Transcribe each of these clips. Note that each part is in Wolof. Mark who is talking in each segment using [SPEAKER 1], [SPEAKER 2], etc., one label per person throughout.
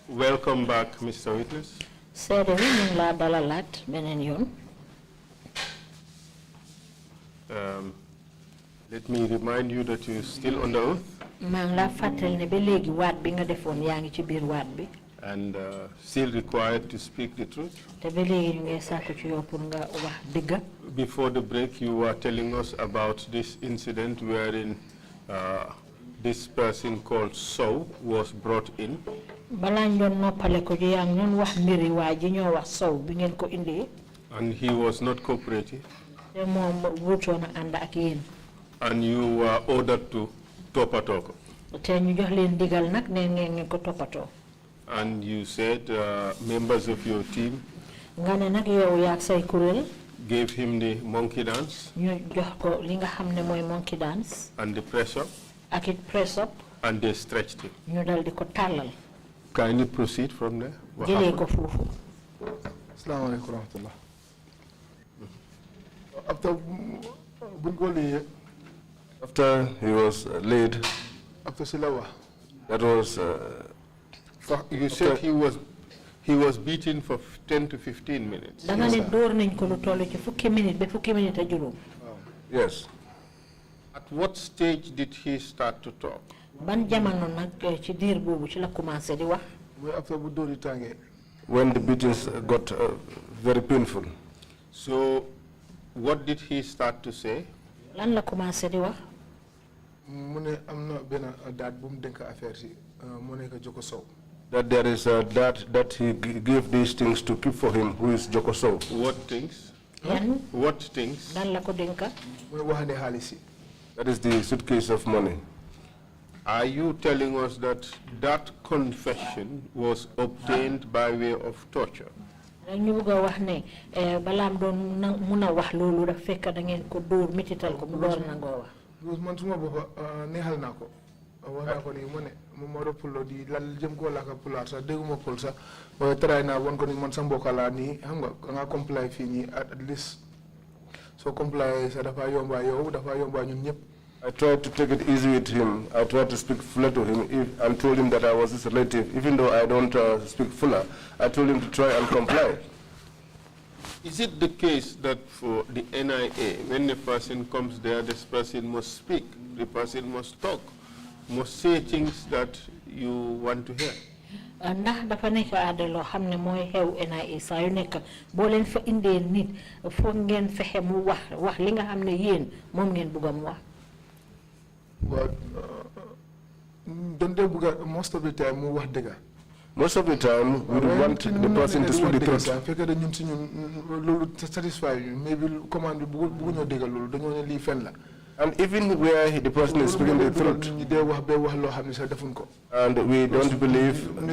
[SPEAKER 1] Welcome back, Mr. Witness. Let me remind you that you're still under oath. And still required to speak the truth. Before the break, you were telling us about this incident wherein this person called So was brought in. And he was not cooperative. And you were ordered to Topatoko. And you said members of your team gave him the monkey dance and the press up and they stretched him. Kindly proceed from there. What happened?
[SPEAKER 2] After he was laid, that was
[SPEAKER 1] you said he was beaten for 10 to 15 minutes.
[SPEAKER 2] Yes.
[SPEAKER 1] At what stage did he start to talk?
[SPEAKER 2] When the beatings got very painful.
[SPEAKER 1] So what did he start to say?
[SPEAKER 2] That there is a dad that he gave these things to keep for him, who is Jokoso.
[SPEAKER 1] What things? What things?
[SPEAKER 2] That is the suitcase of money.
[SPEAKER 1] Are you telling us that that confession was obtained by way of torture?
[SPEAKER 2] I tried to take it easy with him. I tried to speak fuller to him and told him that I was his relative. Even though I don't speak fuller, I told him to try and comply.
[SPEAKER 1] Is it the case that for the NIA, when a person comes there, this person must speak, the person must talk, must say things that you want to hear?
[SPEAKER 3] Ndax dafa nek aada lo xamne moy xew NIA sa yu nek bo len fa indé nit fo ngeen fexé mu wax li nga xamne yeen mom ngeen bëggam wax.
[SPEAKER 4] But don't they most of the time mu wax dëgga.
[SPEAKER 2] Most of the time, we want the person to speak the truth. And even where the person is speaking the truth, and we don't believe, and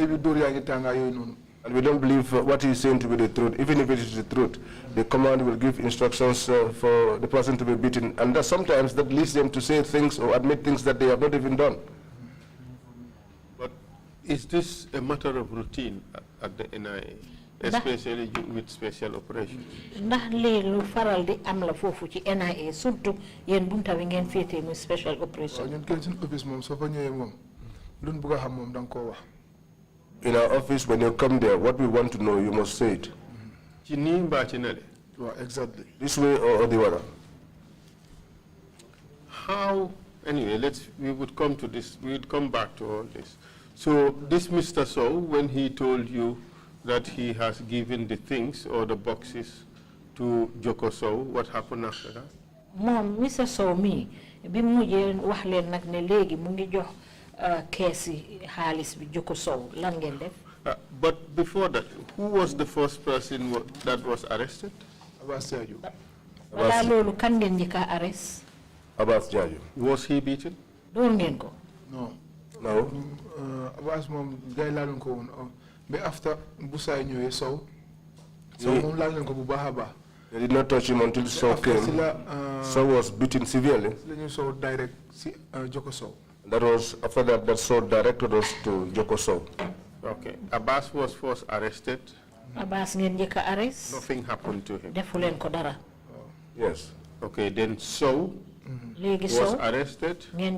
[SPEAKER 2] we don't believe what he is saying to be the truth, even if it is the truth, the command will give instructions for the person to be beaten, and sometimes that leads them to say things or admit things that they have not even done.
[SPEAKER 1] Is this a matter of routine at the NIA, especially with special operations?
[SPEAKER 3] Ndax li lu faral di am la fofu ci NIA surtout yeen bunta wi ngeen fété mu special operation.
[SPEAKER 4] Ñun kenn sun office mom so fa ñëwé mom luñ bëgg xam mom dang ko wax.
[SPEAKER 2] In our office, when you come there, what we want to know, you must say it.
[SPEAKER 1] Ci ni mba ci nalé.
[SPEAKER 4] Exactly.
[SPEAKER 2] This way or the other.
[SPEAKER 1] How anyway, we would come to this, we would come back to all this. So this Mr. So, when he told you that he has given the things or the boxes to Joko So, what happened after that?
[SPEAKER 3] Mom, Mr. So mi bi mujjé wax len nak ne légui mu ngi jox caisse xaliss bi Joko So lan ngeen def?
[SPEAKER 1] But before that, who was the first person that was arrested?
[SPEAKER 4] Abbas Jaju.
[SPEAKER 3] Wala lolu kan ngeen ñika arrest?
[SPEAKER 2] Abbas Jaju.
[SPEAKER 1] Was he beaten?
[SPEAKER 3] Door ngeen ko?
[SPEAKER 4] No.
[SPEAKER 2] No.
[SPEAKER 4] Abbas mom gay la ko won be after Busay ñëwé So mom la ko bu baaxa ba.
[SPEAKER 2] They did not touch him until So came. So was beaten severely.
[SPEAKER 4] So direct Joko So.
[SPEAKER 2] That was after that So directed us to Joko So.
[SPEAKER 1] Okay. Abbas was first arrested.
[SPEAKER 3] Abbas ngeen njëkk arrest?
[SPEAKER 1] Nothing happened to him.
[SPEAKER 3] Defu leen ko dara.
[SPEAKER 2] Yes.
[SPEAKER 1] Okay, then So He was arrested. He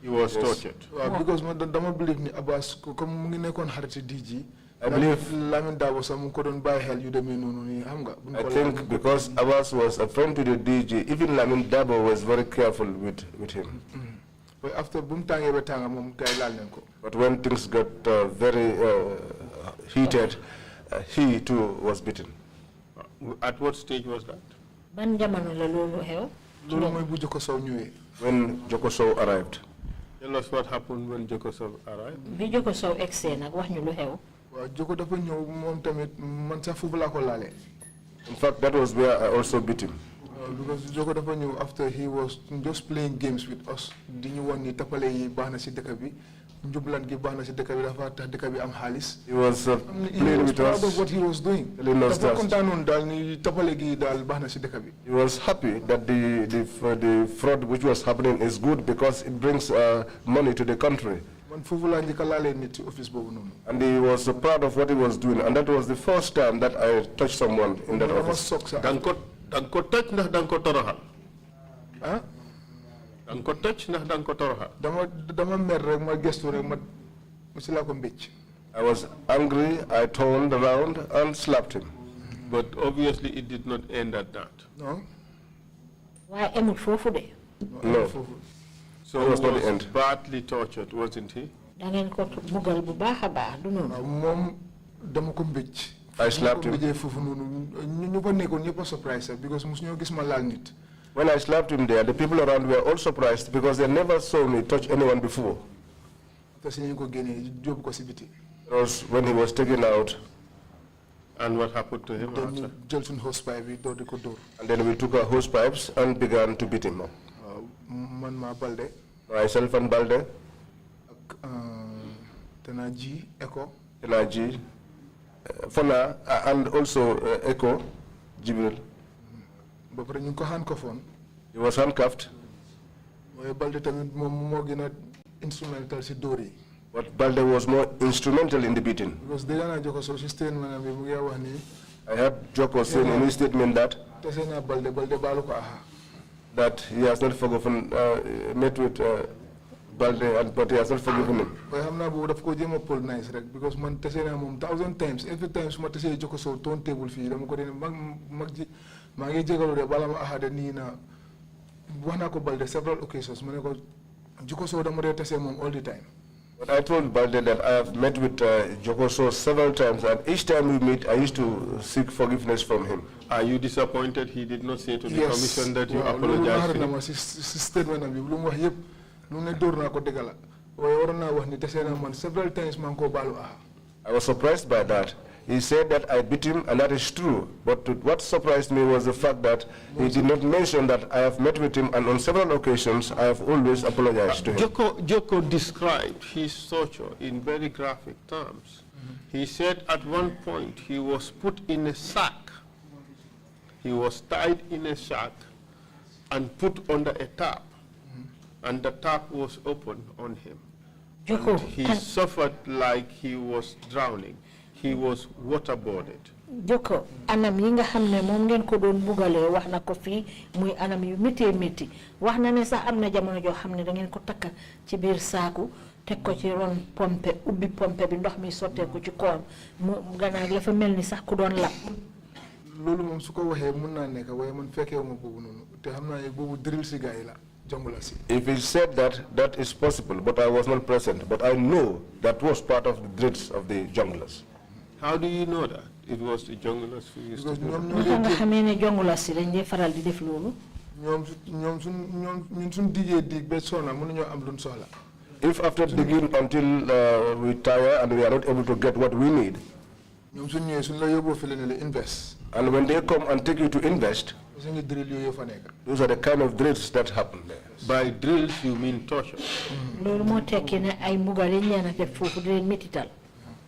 [SPEAKER 1] was tortured.
[SPEAKER 4] Because I don't believe ni Abbas comme mu ngi nekkon xarit DG.
[SPEAKER 2] I believe
[SPEAKER 4] Lamin Dabo sam ko don baye xel yu demé nonu ni xam nga.
[SPEAKER 2] I think because Abbas was a friend to the DG, even Lamin Dabo was very careful with him.
[SPEAKER 4] But after bum tangé ba tanga mom kay lal nañ ko.
[SPEAKER 2] But when things got very heated, he too was beaten.
[SPEAKER 1] At what stage was that?
[SPEAKER 3] Ban jamono la lolu xew?
[SPEAKER 4] Lolu moy bu Joko Sow ñëwé.
[SPEAKER 2] When Joko Sow arrived.
[SPEAKER 1] Tell us what happened when Joko Sow arrived.
[SPEAKER 3] Bi Joko Sow exé nak wax ñu lu xew.
[SPEAKER 4] Wa Joko dafa ñëw mom tamit man sa fofu la ko lalé.
[SPEAKER 2] In fact, that was where I also beat him.
[SPEAKER 4] Because Joko dafa ñëw after he was just playing games with us. Di ñu won ni tapalé yi baxna ci dëkk bi. Njublan gi baxna ci dëkk bi dafa tax dëkk bi am xaliss.
[SPEAKER 2] He was playing with us.
[SPEAKER 4] Proud of what he was doing.
[SPEAKER 2] Dafa
[SPEAKER 4] kontanon dal ni tapalé gi dal baxna ci dëkk bi.
[SPEAKER 2] He was happy that the fraud which was happening is good because it brings money to the country. And he was proud of what he was doing, and that was the first time that I touched someone in that office.
[SPEAKER 1] Danko touch ndax danko toroxal.
[SPEAKER 4] Huh?
[SPEAKER 1] Danko touch ndax danko toroxal.
[SPEAKER 4] Dama mer rek ma gestu rek ma musila ko mbecc.
[SPEAKER 2] I was angry, I turned around and slapped him.
[SPEAKER 1] But obviously it did not end at that.
[SPEAKER 4] No.
[SPEAKER 3] Why emut fofu de?
[SPEAKER 2] No.
[SPEAKER 1] So he was badly tortured, wasn't he?
[SPEAKER 3] I
[SPEAKER 2] slapped him. When I slapped him there, the people around were all surprised because they never saw me touch anyone before. It was when he was taken out.
[SPEAKER 1] And what happened to him after?
[SPEAKER 2] And then we took our hose pipes and began to beat him. Myself and Balde.
[SPEAKER 4] Tenaji, Echo.
[SPEAKER 2] Tenaji. Fona, and also Echo, Jibril. He was handcuffed. But Balde was more instrumental in the beating.
[SPEAKER 4] Because
[SPEAKER 2] I heard Joko saying in his statement that he has not forgiven, met with Balde, but he has not forgiven him.
[SPEAKER 4] Because man tesena 1,000 times, every time I say Joko so turn table fee, I'm going to several occasions. Joko so all the time.
[SPEAKER 2] But I told Balde that I have met with Joko So several times, and each time we meet, I used to seek forgiveness from him.
[SPEAKER 1] Are you disappointed he did not say to the commission that you apologize to him?
[SPEAKER 4] Several times
[SPEAKER 2] I was surprised by that. He said that I beat him, and that is true. But what surprised me was the fact that he did not mention that I have met with him, and on several occasions, I have always apologized to him.
[SPEAKER 1] Joko described his torture in very graphic terms. He said at one point he was put in a sack. He was tied in a sack and put under a tap, and the tap was open on him. And he suffered like he was drowning. He was waterboarded.
[SPEAKER 3] Joko, anam yi nga xamne mom ngeen ko doon bugale wax na ko fi muy anam yu miti wax na ne sax amna jamono jo xamne da ngeen ko takka ci biir saaku tek ko ci ron pompe ubbi pompe bi ndox mi sotte ko ci koom mu ganaar la fa melni sax ku doon lap
[SPEAKER 4] lolu mom su ko waxe mën na nek way man fekke ma bobu nonu te xamna ne bobu drill ci gaay la.
[SPEAKER 2] If he said that, that is possible, but I was not present. But I know that was part of the drills of the junglers.
[SPEAKER 1] How do you know that? It was the junglers who used to do
[SPEAKER 4] it.
[SPEAKER 2] If after digging until we tire and we are not able to get what we need, and when they come and take you to invest, those are the kind of drills that happen there.
[SPEAKER 1] By drills, you mean torture?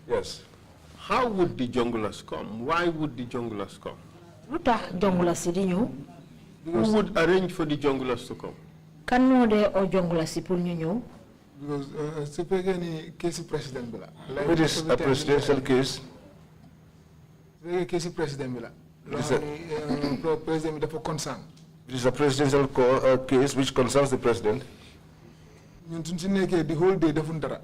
[SPEAKER 2] Yes.
[SPEAKER 1] How would the junglers come? Why would the junglers come? Who would arrange for the junglers to come?
[SPEAKER 4] Because case president
[SPEAKER 2] it is a presidential case.
[SPEAKER 4] Case president president for concern.
[SPEAKER 2] It is a presidential case which concerns the president.
[SPEAKER 4] The whole day defun dara.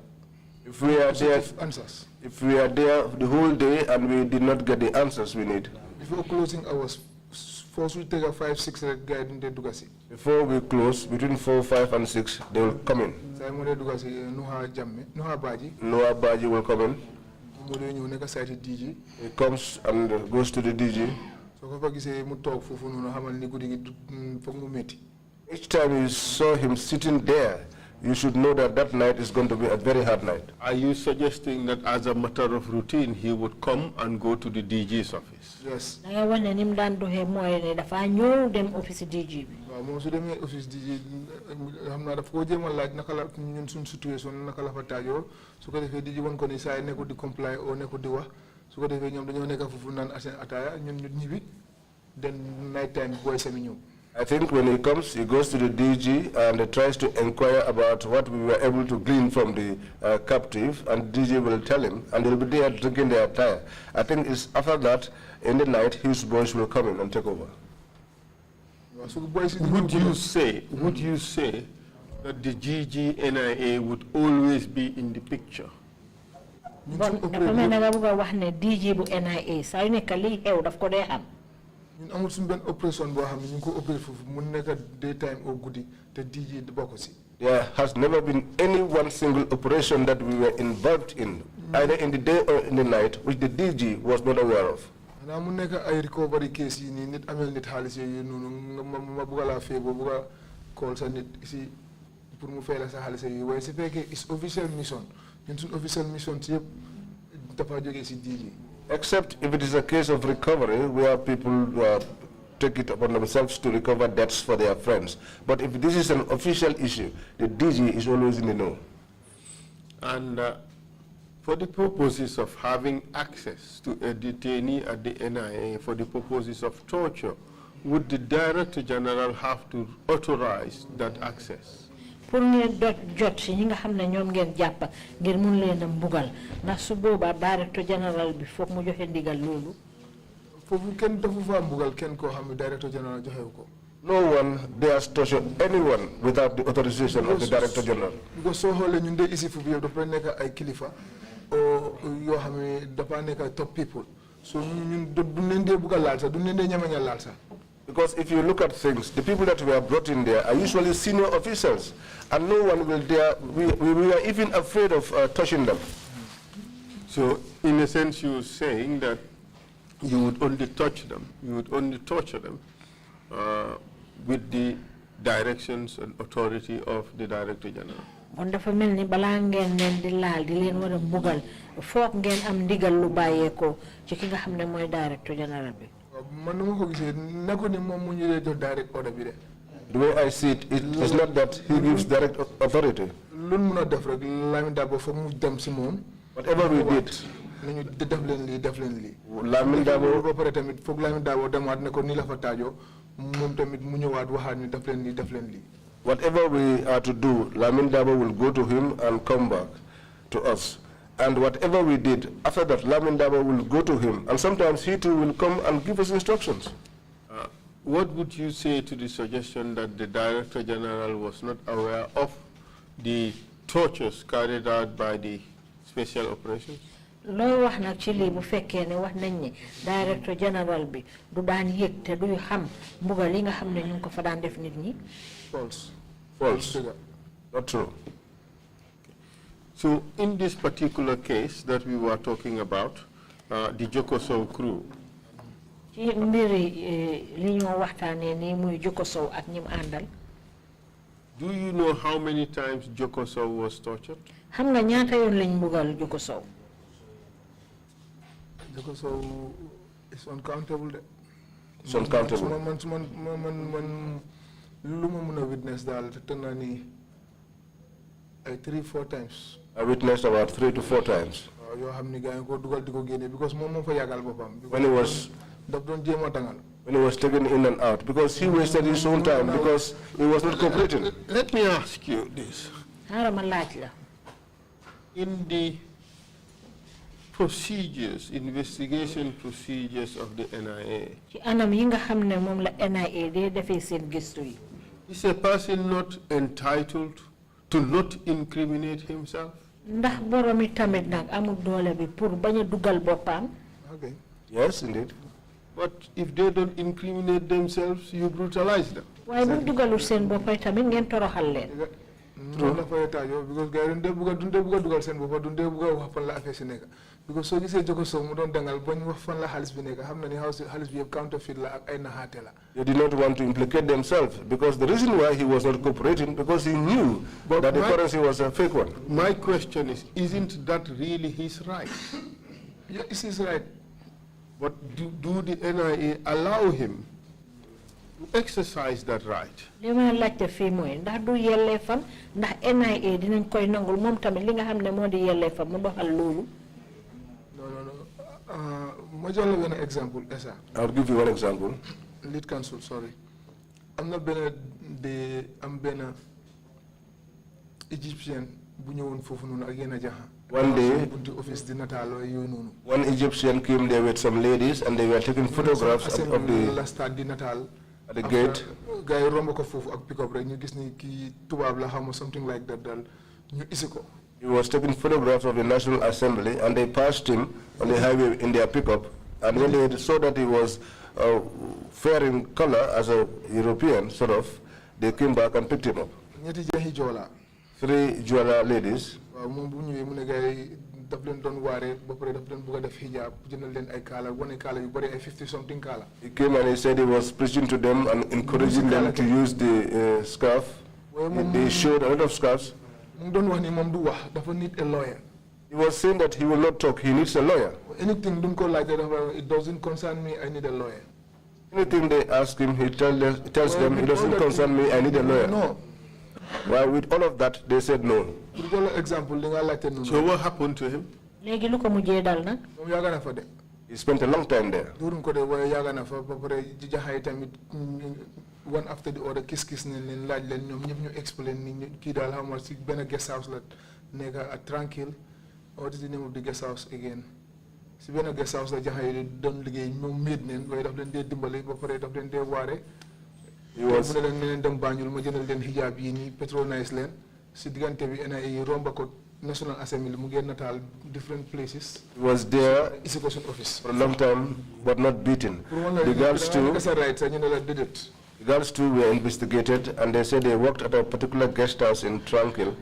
[SPEAKER 2] If we are there,
[SPEAKER 4] answers.
[SPEAKER 2] if we are there the whole day and we did not get the answers we need.
[SPEAKER 4] Before closing hours, first we take a 5, 6 guide in the Dugasi.
[SPEAKER 2] Before we close, between 4, 5, and 6, they will come in.
[SPEAKER 4] Simon Dugasi, Noha Baji.
[SPEAKER 2] Noah Baji will come in.
[SPEAKER 4] DG.
[SPEAKER 2] He comes and goes to the DG. Each time you saw him sitting there, you should know that that night is going to be a very hard night.
[SPEAKER 1] Are you suggesting that as a matter of routine, he would come and go to the DG's office?
[SPEAKER 4] Yes.
[SPEAKER 3] I want him done to him more than if I knew them office DG.
[SPEAKER 4] Most of them office DG, I'm not a 4G one like Nakala situation, Nakala Fatayo, so that if DG one can decide never to comply or never do, so that if you don't attire, then nighttime boys avenue.
[SPEAKER 2] I think when he comes, he goes to the DG and tries to inquire about what we were able to glean from the captive, and DG will tell him, and he'll be there drinking their attire. I think it's after that, in the night, his boys will come in and take over.
[SPEAKER 1] So would you say that the GGNIA would always be in the picture?
[SPEAKER 3] DG bu NIA sa yu nekk li xew daf ko dee xam.
[SPEAKER 4] ñun amul suñu benn opération boo xam ne ñu ngi ko opéré foofu mu nekk daytime or guddi te DG bokk si.
[SPEAKER 2] There has never been any one single operation that we were involved in, either in the day or in the night, which the DG was not aware of.
[SPEAKER 4] xanaa mu nekk ay recovery case yi nii nit amel nit xaalis yooyu noonu ma bugg laa fee boo bugg a call sa nit si pour mu fay la sa xaalis yooyu waaye su fekkee is official mission ñun suñu official mission si yëpp dafa jógee si DG.
[SPEAKER 2] Except if it is a case of recovery where people take it upon themselves to recover debts for their friends. But if this is an official issue, the DG is always in the know.
[SPEAKER 1] And for the purposes of having access to a detainee at the NIA, for the purposes of torture, would the Director General have to authorize that access?
[SPEAKER 3] Pour ngeen jot si ñi nga xam ne ñoom ngeen jàpp ngir mun leen a mbugal ndax su boobaa Directeur Général bi foog mu joxe ndigal loolu.
[SPEAKER 4] foofu kenn dafa fa mbugal kenn koo xam ne Directeur Général joxewu ko.
[SPEAKER 2] No one dares torture anyone without the authorization of the Director General.
[SPEAKER 4] Because so xoolee ñun de ici foofu yëpp dafa nekk ay kilifa yoo xam ne dafa nekk top people so ñun duñ leen dee bugg a laal sax duñ leen dee ñemeñ a laal sax.
[SPEAKER 2] Because if you look at things, the people that were brought in there are usually senior officers, and no one will dare, we are even afraid of touching them.
[SPEAKER 1] So, in a sense, you're saying that you would only touch them, you would only torture them with the directions and authority of the Director General.
[SPEAKER 3] On dafa melni bala ngeen leen di laal di leen wara mbugal foog ngeen am ndigal lu bàyyeeko ci ki nga xam ne mooy Directeur Général bi.
[SPEAKER 4] Man nu ma ko gisee nekku ni moom mu ñu dee jox direct order bi de.
[SPEAKER 2] The way I see it, it is not that he gives direct authority.
[SPEAKER 4] Lu mun a def rek Lamin Dabo foog mu dem si moom.
[SPEAKER 2] Whatever we did,
[SPEAKER 4] nañu def leen lii.
[SPEAKER 2] Lamin Dabo
[SPEAKER 4] ba pare tamit foog Lamin Dabo demaat ne ko nii la fa taajoo moom tamit mu ñëwaat waxaat ñu def leen lii.
[SPEAKER 2] Whatever we are to do, Lamin Dabo will go to him and come back to us. And whatever we did, after that, Lamin Dabo will go to him, and sometimes he too will come and give us instructions.
[SPEAKER 1] What would you say to the suggestion that the Director General was not aware of the tortures carried out by the special operations?
[SPEAKER 3] Looy wax nag ci lii bu fekkee ne wax nañ ne Directeur Général bi du daan yëg te duy xam mbugal yi nga xam ne ñu ko fa daan def nit ñi.
[SPEAKER 4] False.
[SPEAKER 2] Not true.
[SPEAKER 1] So in this particular case that we were talking about, the Jokosow crew,
[SPEAKER 3] ci mbiri li ñoo waxtaanee nii muy Jokosow ak ñim àndal.
[SPEAKER 1] Do you know how many times Jokosow was tortured?
[SPEAKER 3] Xam nga ñaata yoon lañ mbugal Jokosow?
[SPEAKER 4] Jokosow is uncountable.
[SPEAKER 2] It's uncountable.
[SPEAKER 4] Man lu ma mën a witness daal te naa ni ay 3-4 times.
[SPEAKER 2] I witnessed about 3 to 4 times.
[SPEAKER 4] yoo xam ni gars yi ko dugal di ko génne because moom moo fa yàggal boppam.
[SPEAKER 2] When he was
[SPEAKER 4] daf doon jéem a dangal.
[SPEAKER 2] when he was taken in and out, because he wasted his own time because he was not cooperating.
[SPEAKER 1] Let me ask you this.
[SPEAKER 3] Xaaral ma laaj la.
[SPEAKER 1] In the procedures, investigation procedures of the NIA,
[SPEAKER 3] ci anam yi nga xam ne moom la NIA dee defee seen gëstu yi.
[SPEAKER 1] is a person not entitled to not incriminate himself?
[SPEAKER 3] Ndax boromi tamit nag amul doole bi pour bañ a dugal boppam.
[SPEAKER 4] Okay.
[SPEAKER 2] Yes, indeed.
[SPEAKER 1] But if they don't incriminate themselves, you brutalize them.
[SPEAKER 3] waaye bu dugalul seen boppay tamit ngeen toroxal leen.
[SPEAKER 4] True. Because guys don't dugal seen boppa dunde buga wax fan la affaire si nekk because soo gisee Joko Sow mu doon dangal bañ wax fan la xaalis bi nekk xam na ni xaalis bi yëpp counterfeit la ak ay naxaate la.
[SPEAKER 2] They did not want to implicate themselves because the reason why he was not cooperating because he knew that the currency was a fake one.
[SPEAKER 1] My question is, isn't that really his right?
[SPEAKER 4] Yeah, it's his right.
[SPEAKER 1] But do the NIA allow him to exercise that right?
[SPEAKER 3] li ma laajte fii mooy ndax du yelleefam ndax NIA dinañ koy nangul moom tamit li nga xam ne moo di yelleefam mu doxal loolu.
[SPEAKER 4] Ma jox la benn example esa.
[SPEAKER 2] I'll give you one example.
[SPEAKER 4] Lead counsel, sorry. am na benn Egyptian bu ñëwoon foofu noonu ak yenn jaxa.
[SPEAKER 2] One day,
[SPEAKER 4] one
[SPEAKER 2] Egyptian came there with some ladies and they were taking photographs of the gate.
[SPEAKER 4] Guy romb ko foofu ak pick up rek ñu gis ni kii tubaab la xam something like that dal ñu isi ko.
[SPEAKER 2] He was taking photographs of the National Assembly and they passed him on the highway in their pickup. And when they saw that he was fair in color as a European, sort of, they came back and picked him up. Three Jola ladies. He came and he said he was preaching to them and encouraging them to use the scarf. They showed a lot of scarves. He was saying that he will not talk, he needs a lawyer.
[SPEAKER 4] Anything don't call like that, it doesn't concern me, I need a lawyer.
[SPEAKER 2] Anything they ask him, he tells them, it doesn't concern me, I need a lawyer.
[SPEAKER 4] No.
[SPEAKER 2] Well, with all of that, they said no.
[SPEAKER 1] So what happened to him?
[SPEAKER 2] He spent a long time there.
[SPEAKER 4] One after the other, kiss explain guest house tranquil. What is the name of the guest house again? Si benn guest house la jaxay doon liggéey ñoom méet neen waaye daf leen dee dimbale ba pare daf leen dee waare. He was mu ne leen neneen dem Banjul ma jëndal leen hijab yi nii patronize leen si diggante bi NIA romba ko National Assembly mu ngeen nataal different places.
[SPEAKER 2] He was there
[SPEAKER 4] office
[SPEAKER 2] for a long time but not beaten. The girls too were investigated and they said they worked at a particular guest house in Tranquil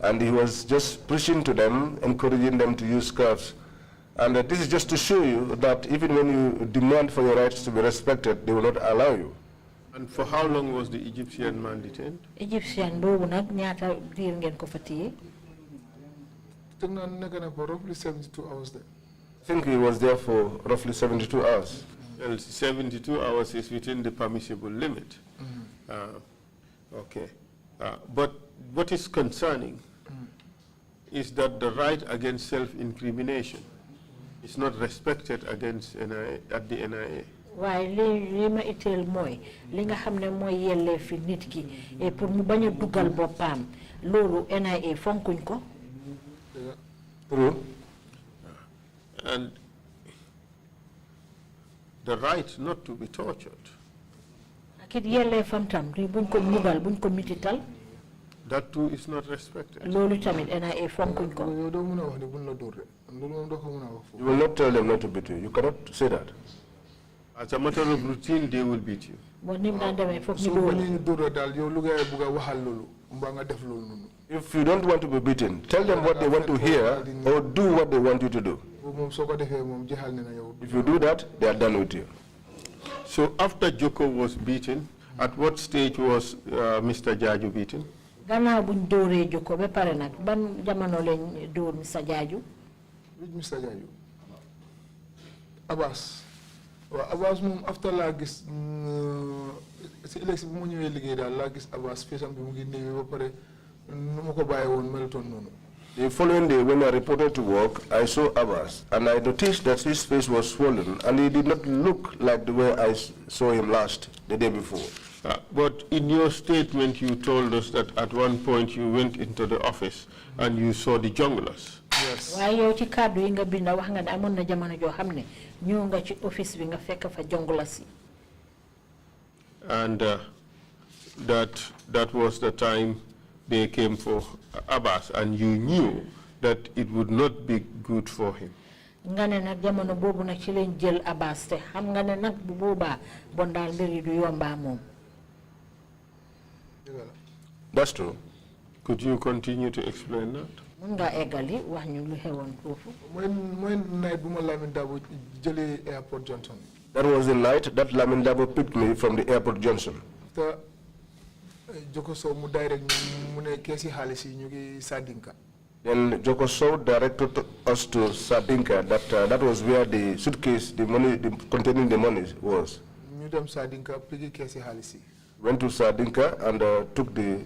[SPEAKER 2] and he was just preaching to them, encouraging them to use scarves. And this is just to show you that even when you demand for your rights to be respected, they will not allow you.
[SPEAKER 1] And for how long was the Egyptian man detained?
[SPEAKER 3] Egyptian bobu nak ñaata diir ngeen ko fa tiyé?
[SPEAKER 4] For roughly 72 hours there.
[SPEAKER 2] I think he was there for roughly 72 hours.
[SPEAKER 1] Well, 72 hours is within the permissible limit. Okay. But what is concerning is that the right against self-incrimination is not respected against at the NIA.
[SPEAKER 3] Why li ma itel moy li nga xamne moy yelle fi nit ki et pour mu baña duggal bopam lolu NIA fonkuñ ko.
[SPEAKER 2] True.
[SPEAKER 1] And the right not to be tortured.
[SPEAKER 3] Akit yelle fam tam buñ ko mugal buñ ko mitital.
[SPEAKER 1] That too is not respected.
[SPEAKER 3] Lolu tamit NIA fonkuñ ko.
[SPEAKER 2] You will not tell them not to beat you. You cannot say that.
[SPEAKER 1] As a matter of routine, they will beat you.
[SPEAKER 2] If you don't want to be beaten, tell them what they want to hear or do what they want you to do. If you do that, they are done with you.
[SPEAKER 1] So after Joko was beaten, at what stage was Mr. Jaju beaten?
[SPEAKER 3] Gana buñ dooré Joko ba paré nak ban jamono lañ door Mr. Jaju?
[SPEAKER 4] Mr. Jaju. Abbas. Abbas mom after la gis ci election bu mu ñëwé liggéey dal la gis Abbas fessam bi mu ngi néwé ba paré nu ko bayé won meluton nonu.
[SPEAKER 2] The following day, when I reported to work, I saw Abbas, and I noticed that his face was swollen, and he did not look like the way I saw him last, the day before.
[SPEAKER 1] But in your statement, you told us that at one point you went into the office and you saw the junglers.
[SPEAKER 4] Yes.
[SPEAKER 3] Waaye yow ci kàddu yi nga binda wax nga ne amoon na jamono joo xam ne ñëw nga ci office bi nga fekk fa jongula si.
[SPEAKER 1] And that was the time they came for Abbas, and you knew that it would not be good for him.
[SPEAKER 3] Nga ne nag jamono boobu nag ci leen jël Abbas te xam nga ne nag bu boobaa bon daal mbir yi du yomba moom.
[SPEAKER 2] That's true.
[SPEAKER 1] Could you continue to explain that?
[SPEAKER 3] Mun nga eggali wax ñu lu xewoon foofu.
[SPEAKER 4] Mooy night bu ma Lamin Dabo jëlee airport Johnson.
[SPEAKER 2] That was the night that Lamin Dabo picked me from the airport Johnson.
[SPEAKER 4] After Joko Sow mu direct mu ne keesi xaalis yi ñu ngi Sadinka.
[SPEAKER 2] Then Joko Sow directed us to Sadinka. That was where the suitcase, the money, containing the money was.
[SPEAKER 4] Ñu dem Sadinka pigi keesi xaalis yi.
[SPEAKER 2] Went to Sadinka and took the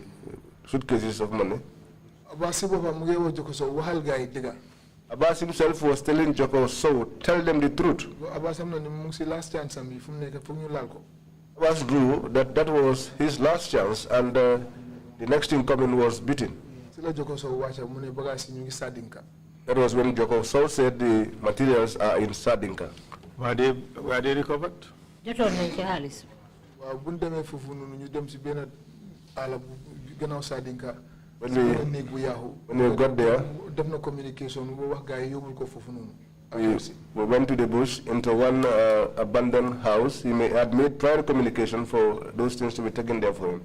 [SPEAKER 2] suitcases of money.
[SPEAKER 4] Abbas si boppam mu ngi wax Joko Sow waxal gaa yi dëgga.
[SPEAKER 2] Abbas himself was telling Joko Sow, tell them the truth.
[SPEAKER 4] Abbas am na ni mu ngi si last chance am yi fu mu nekk foog ñu laal ko.
[SPEAKER 2] Abbas knew that was his last chance, and the next thing coming was beating.
[SPEAKER 4] Si la Joko Sow wàcca mu ne bagaas yi ñu ngi Sadinka.
[SPEAKER 2] That was when Joko Sow said the materials are in Sadinka.
[SPEAKER 1] Were they recovered?
[SPEAKER 3] Jotoon nañ ci xaalis.
[SPEAKER 4] Waaw bu ñu demee foofu noonu ñu dem si benn àll bu gannaaw Sadinka.
[SPEAKER 2] When we got there, we went to the bush into one abandoned house. He had made prior communication for those things to be taken there for him.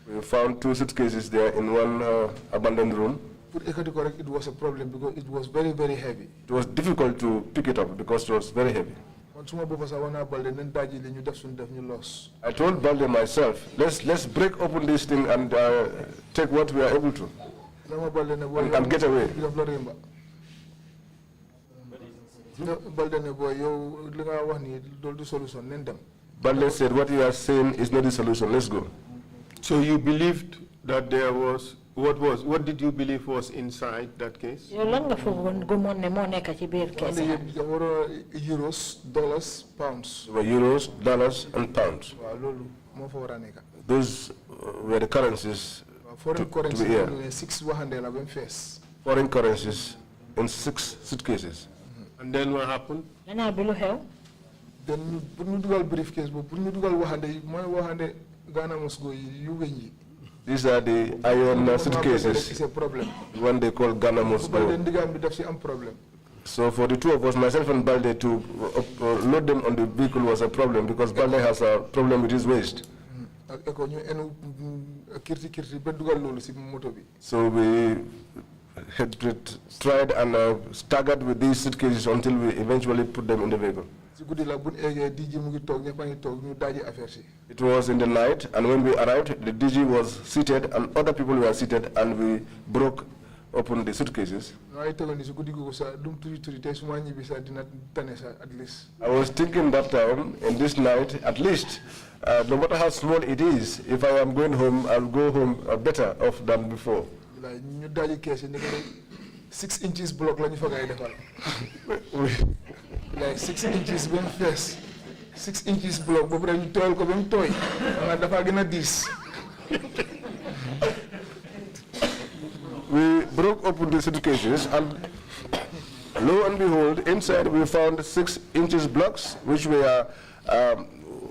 [SPEAKER 2] We found 2 suitcases there in one abandoned room.
[SPEAKER 4] It was a problem because it was very, very heavy.
[SPEAKER 2] It was difficult to pick it up because it was very heavy. I told Balde myself, let's break open this thing and take what we are able to and get away. Balde said, what you are saying is not the solution, let's go.
[SPEAKER 1] So you believed that there was, what did you believe was inside that case?
[SPEAKER 4] Euros, dollars, pounds.
[SPEAKER 2] Euros, dollars, and pounds. Those were the currencies.
[SPEAKER 4] Foreign currency
[SPEAKER 2] to be here.
[SPEAKER 4] 611 face.
[SPEAKER 2] Foreign currencies in 6 suitcases.
[SPEAKER 1] And then what happened?
[SPEAKER 4] Then we briefcase, but Ghana must go.
[SPEAKER 2] These are the iron suitcases.
[SPEAKER 4] It's a problem.
[SPEAKER 2] One they call Ghana must go. So for the 2 of us, myself and Balde, to load them on the vehicle was a problem because Balde has a problem with his waist. So we had tried and staggered with these suitcases until we eventually put them in the vehicle. It was in the night, and when we arrived, the DG was seated and other people were seated, and we broke open the suitcases. I was thinking that time, in this night, at least, no matter how small it is, if I am going home, I'll go home better off than before.
[SPEAKER 4] 6 inches block like 6 inches when first 6 inches block but you tell ko bem toy nga dafa gëna 10.
[SPEAKER 2] We broke open the suitcases and lo and behold, inside we found 6 inches blocks which were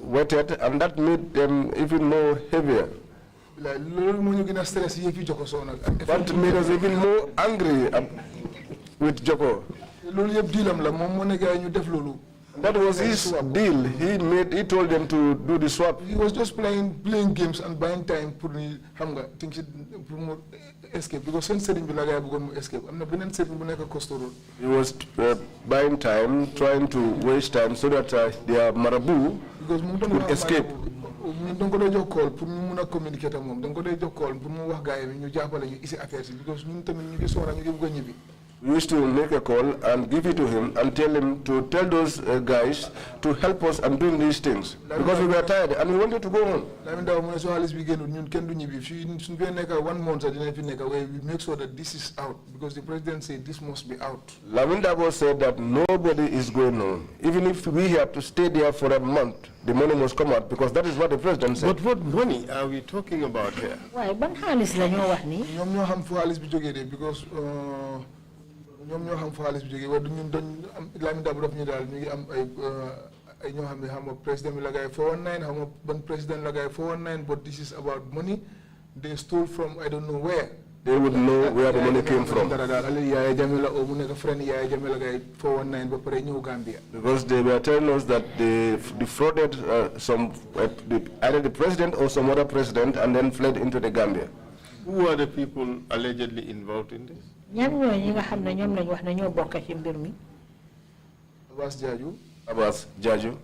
[SPEAKER 2] wetted, and that made them even more heavier.
[SPEAKER 4] That made
[SPEAKER 2] us even more angry with Joko. That was his deal. He told them to do the swap.
[SPEAKER 4] He was just playing games and buying time for me escape because when setting escape.
[SPEAKER 2] He was buying time, trying to waste time so that their marabout would escape. We used to make a call and give it to him and tell him to tell those guys to help us and doing these things because we were tired and we wanted to go home.
[SPEAKER 4] One month, we make sure that this is out because the president said this must be out.
[SPEAKER 2] Lamindabo said that nobody is going home. Even if we have to stay there for a month, the money must come out because that is what the president said.
[SPEAKER 1] But what money are we talking about here?
[SPEAKER 3] Why? Ban halis la ñoo wax ni.
[SPEAKER 4] ñoom ñoo xam fu xaalis bi jógee de because ñoom ñoo xam fu xaalis bi jógee waaye ñun dañ am Lamin Dabo daf ñu daal ñu ngi am ay ñoo xam ne xam nga président bi la gaay 419 xam nga ban président la gaay 419 but this is about money they stole from I don't know where.
[SPEAKER 2] They would know where the money came from. Because they were telling us that they defrauded either the president or some other president and then fled into the Gambia.
[SPEAKER 1] Who are the people allegedly involved in this?
[SPEAKER 2] Abbas Jaju.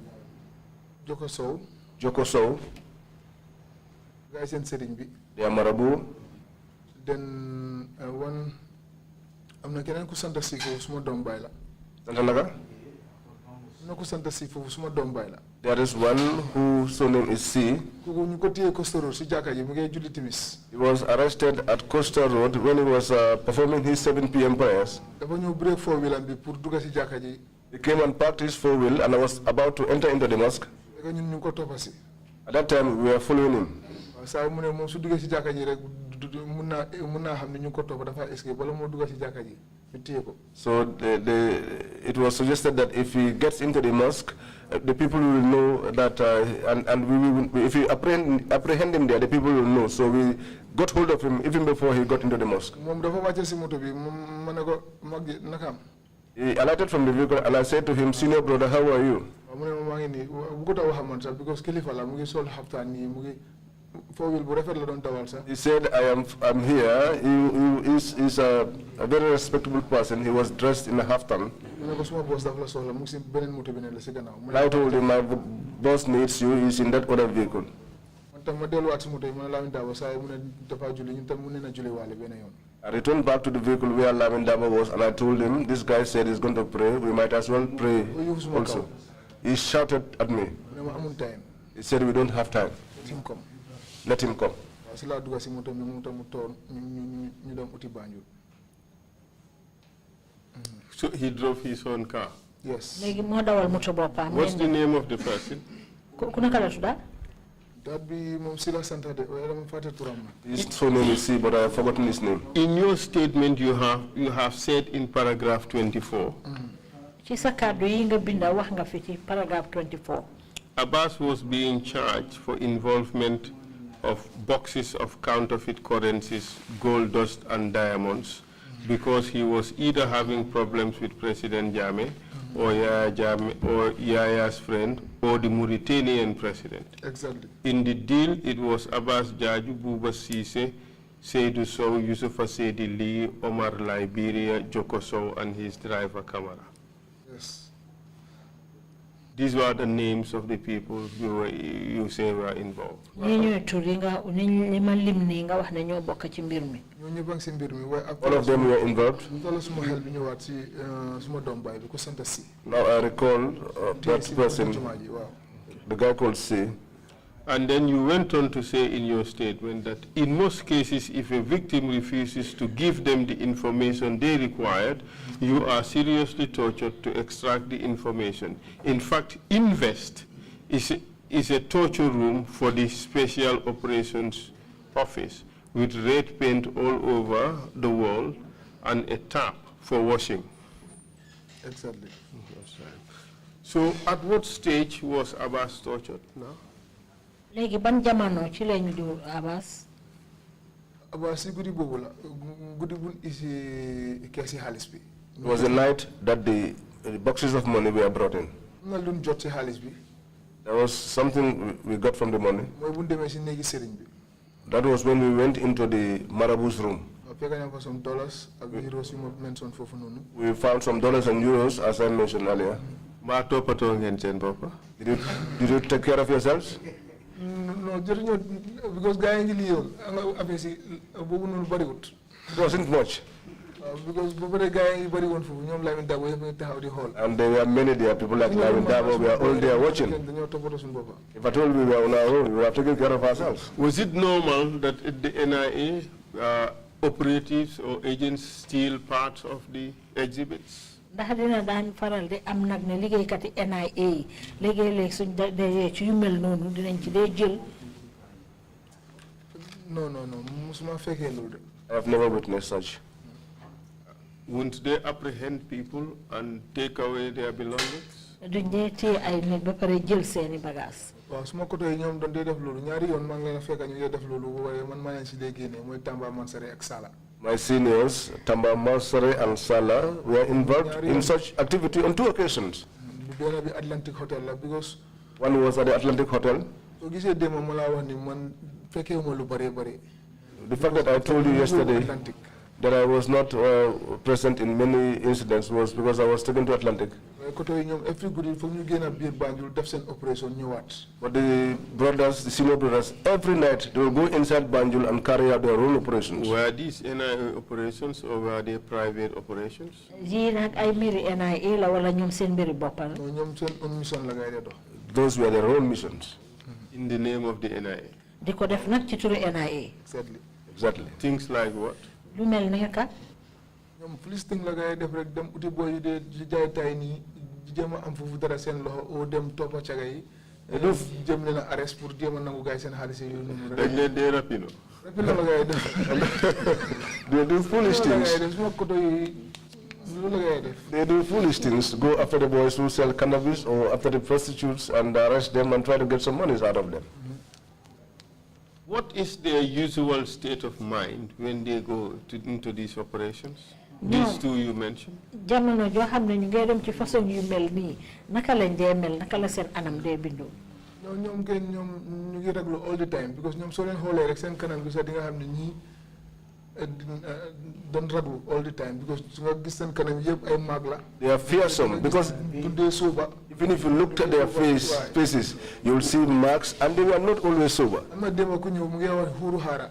[SPEAKER 2] Joko Sow. They are Marabu.
[SPEAKER 4] Then one, I'm not going to send a sick for small dumb baila.
[SPEAKER 2] Santanaga?
[SPEAKER 4] No, send a sick for small dumb baila.
[SPEAKER 2] There is one whose surname is C. He was arrested at Costa Road when he was performing his 7 p.m. prayers. He came and parked his 4-wheel and I was about to enter into the mosque. At that time, we were following him. So it was suggested that if he gets into the mosque, the people will know that, and if we apprehend him there, the people will know. So we got hold of him even before he got into the mosque. He alighted from the vehicle and I said to him, "Senior brother, how are you?" He said, I'm here. He is a very respectable person. He was dressed in a haftan. I told him, my boss needs you. He's in that other vehicle. I returned back to the vehicle where Lamin Dabo was and I told him, this guy said he's going to pray. We might as well pray also. He shouted at me. He said, we don't have time. Let him come.
[SPEAKER 1] So he drove his own car?
[SPEAKER 4] Yes.
[SPEAKER 1] What's the name of the person?
[SPEAKER 4] That be Sila Santa de
[SPEAKER 2] his full name is C, but I have forgotten his name.
[SPEAKER 1] In your statement you have said in paragraph 24.
[SPEAKER 3] Paragraph 24.
[SPEAKER 1] Abbas was being charged for involvement of boxes of counterfeit currencies, gold dust and diamonds because he was either having problems with President Jammeh or Yaya's friend or the Mauritanian president.
[SPEAKER 4] Exactly.
[SPEAKER 1] In the deal, it was Abbas Jaju, Buba Sise, Seydou Sow, Yusufa Seydi Lee, Omar Liberia, Joko Sow, and his driver Kamara.
[SPEAKER 4] Yes.
[SPEAKER 1] These were the names of the people you say were involved.
[SPEAKER 2] All of them were involved. Now I recall that person, the guy called C.
[SPEAKER 1] And then you went on to say in your statement that in most cases, if a victim refuses to give them the information they required, you are seriously tortured to extract the information. In fact, Invest is a torture room for the Special Operations Office with red paint all over the wall and a tap for washing.
[SPEAKER 4] Exactly.
[SPEAKER 1] So at what stage was Abbas tortured now?
[SPEAKER 3] Legi ban jamano ci lañu di Abbas
[SPEAKER 4] gudi bobu la gudi bun isi kesi halis bi.
[SPEAKER 2] It was the night that the boxes of money were brought in.
[SPEAKER 4] Na luñ jot ci halis bi.
[SPEAKER 2] There was something we got from the money.
[SPEAKER 4] Moy buñ démé ci négi sëriñ bi.
[SPEAKER 2] That was when we went into the Marabu's room. We found some dollars and euros, as I mentioned earlier. Did you take care of yourselves?
[SPEAKER 4] No, because guy it wasn't
[SPEAKER 2] much.
[SPEAKER 4] Because before guy everybody went for ñom Lamin Dabo yëpp taxaw di xool.
[SPEAKER 2] And there were many there, people like Lamin Dabo, we are all there watching.
[SPEAKER 4] Dañoo toppatoo suñu bopp.
[SPEAKER 2] If I told we were on our own, we were taking care of ourselves.
[SPEAKER 1] Was it normal that the NIA operatives or agents steal parts of the exhibits?
[SPEAKER 3] ndax dina daan faral di am nag ne liggéeykat yi NIA léegi-léeg suñ dajee ci yu mel noonu dinañ ci dee jël.
[SPEAKER 4] No, musuma fekkee loolu de.
[SPEAKER 2] I have never witnessed such.
[SPEAKER 1] Wouldn't they apprehend people and take away their belongings?
[SPEAKER 3] duñ dee téye ay nit ba pare jël seeni bagages.
[SPEAKER 4] waaw suma koto yi ñoom doon dee def loolu ñaari yoon maa ngi leen a fekk ñu def loolu waaye man maa leen si dee génne mooy Tamba Mansare ak Sala.
[SPEAKER 2] My seniors, Tamba Mansare and Sala, were involved in such activity on 2 occasions.
[SPEAKER 4] Benn bi Atlantic Hotel la because
[SPEAKER 2] one was at the Atlantic Hotel.
[SPEAKER 4] soo gisee démb ma laa wax ni man fekkeewuma lu bare bare.
[SPEAKER 2] The fact that I told you yesterday that I was not present in many incidents was because I was taken to Atlantic.
[SPEAKER 4] Every good ñu génn biir Banjul def seen operation ñëwaat.
[SPEAKER 2] But the brothers, the senior brothers, every night they will go inside Banjul and carry out their own operations.
[SPEAKER 1] Were these NIA operations or were they private operations?
[SPEAKER 3] Yii nag ay mbiri NIA la wala ñoom seen mbiri boppal.
[SPEAKER 4] ñoom seen own mission la ngay dox.
[SPEAKER 2] Those were their own missions.
[SPEAKER 1] In the name of the NIA?
[SPEAKER 3] Di ko def nag ci turu NIA.
[SPEAKER 2] Exactly.
[SPEAKER 1] Things like what?
[SPEAKER 3] Lu mel ni ka.
[SPEAKER 4] ñoom police ting la ngay def rek dem uti boy yi de jaay tay nii jéem a am foofu dara seen loxo oo dem toppa caga yi. jëm leen a arrest pour jéem a nangu gaay seen xaalis yooyu noonu.
[SPEAKER 1] dañ leen dee rapino.
[SPEAKER 4] Rapino la ngay def.
[SPEAKER 2] They do foolish things.
[SPEAKER 4] suma koto yi loolu la ngay def.
[SPEAKER 2] They do foolish things. Go after the boys who sell cannabis or after the prostitutes and arrest them and try to get some money out of them.
[SPEAKER 1] What is their usual state of mind when they go into these operations? These two you mentioned?
[SPEAKER 3] Jamono jo xamne ñu ngay dem ci façon yu mel ni naka lañ dé mel naka la seen anam dé bindu.
[SPEAKER 4] ñoom kenn ñoom ñu ngi raglu all the time because ñoom soo leen xoolee rek seen kanam bi sax di nga xam ne ñii doon raglu all the time because su nga gis seen kanam yëpp ay mag la.
[SPEAKER 2] They are fearsome because even if you looked at their faces, you will see marks and they were not always sober.
[SPEAKER 4] Am na démb ku ñëw mu ngi wax Huru Hara.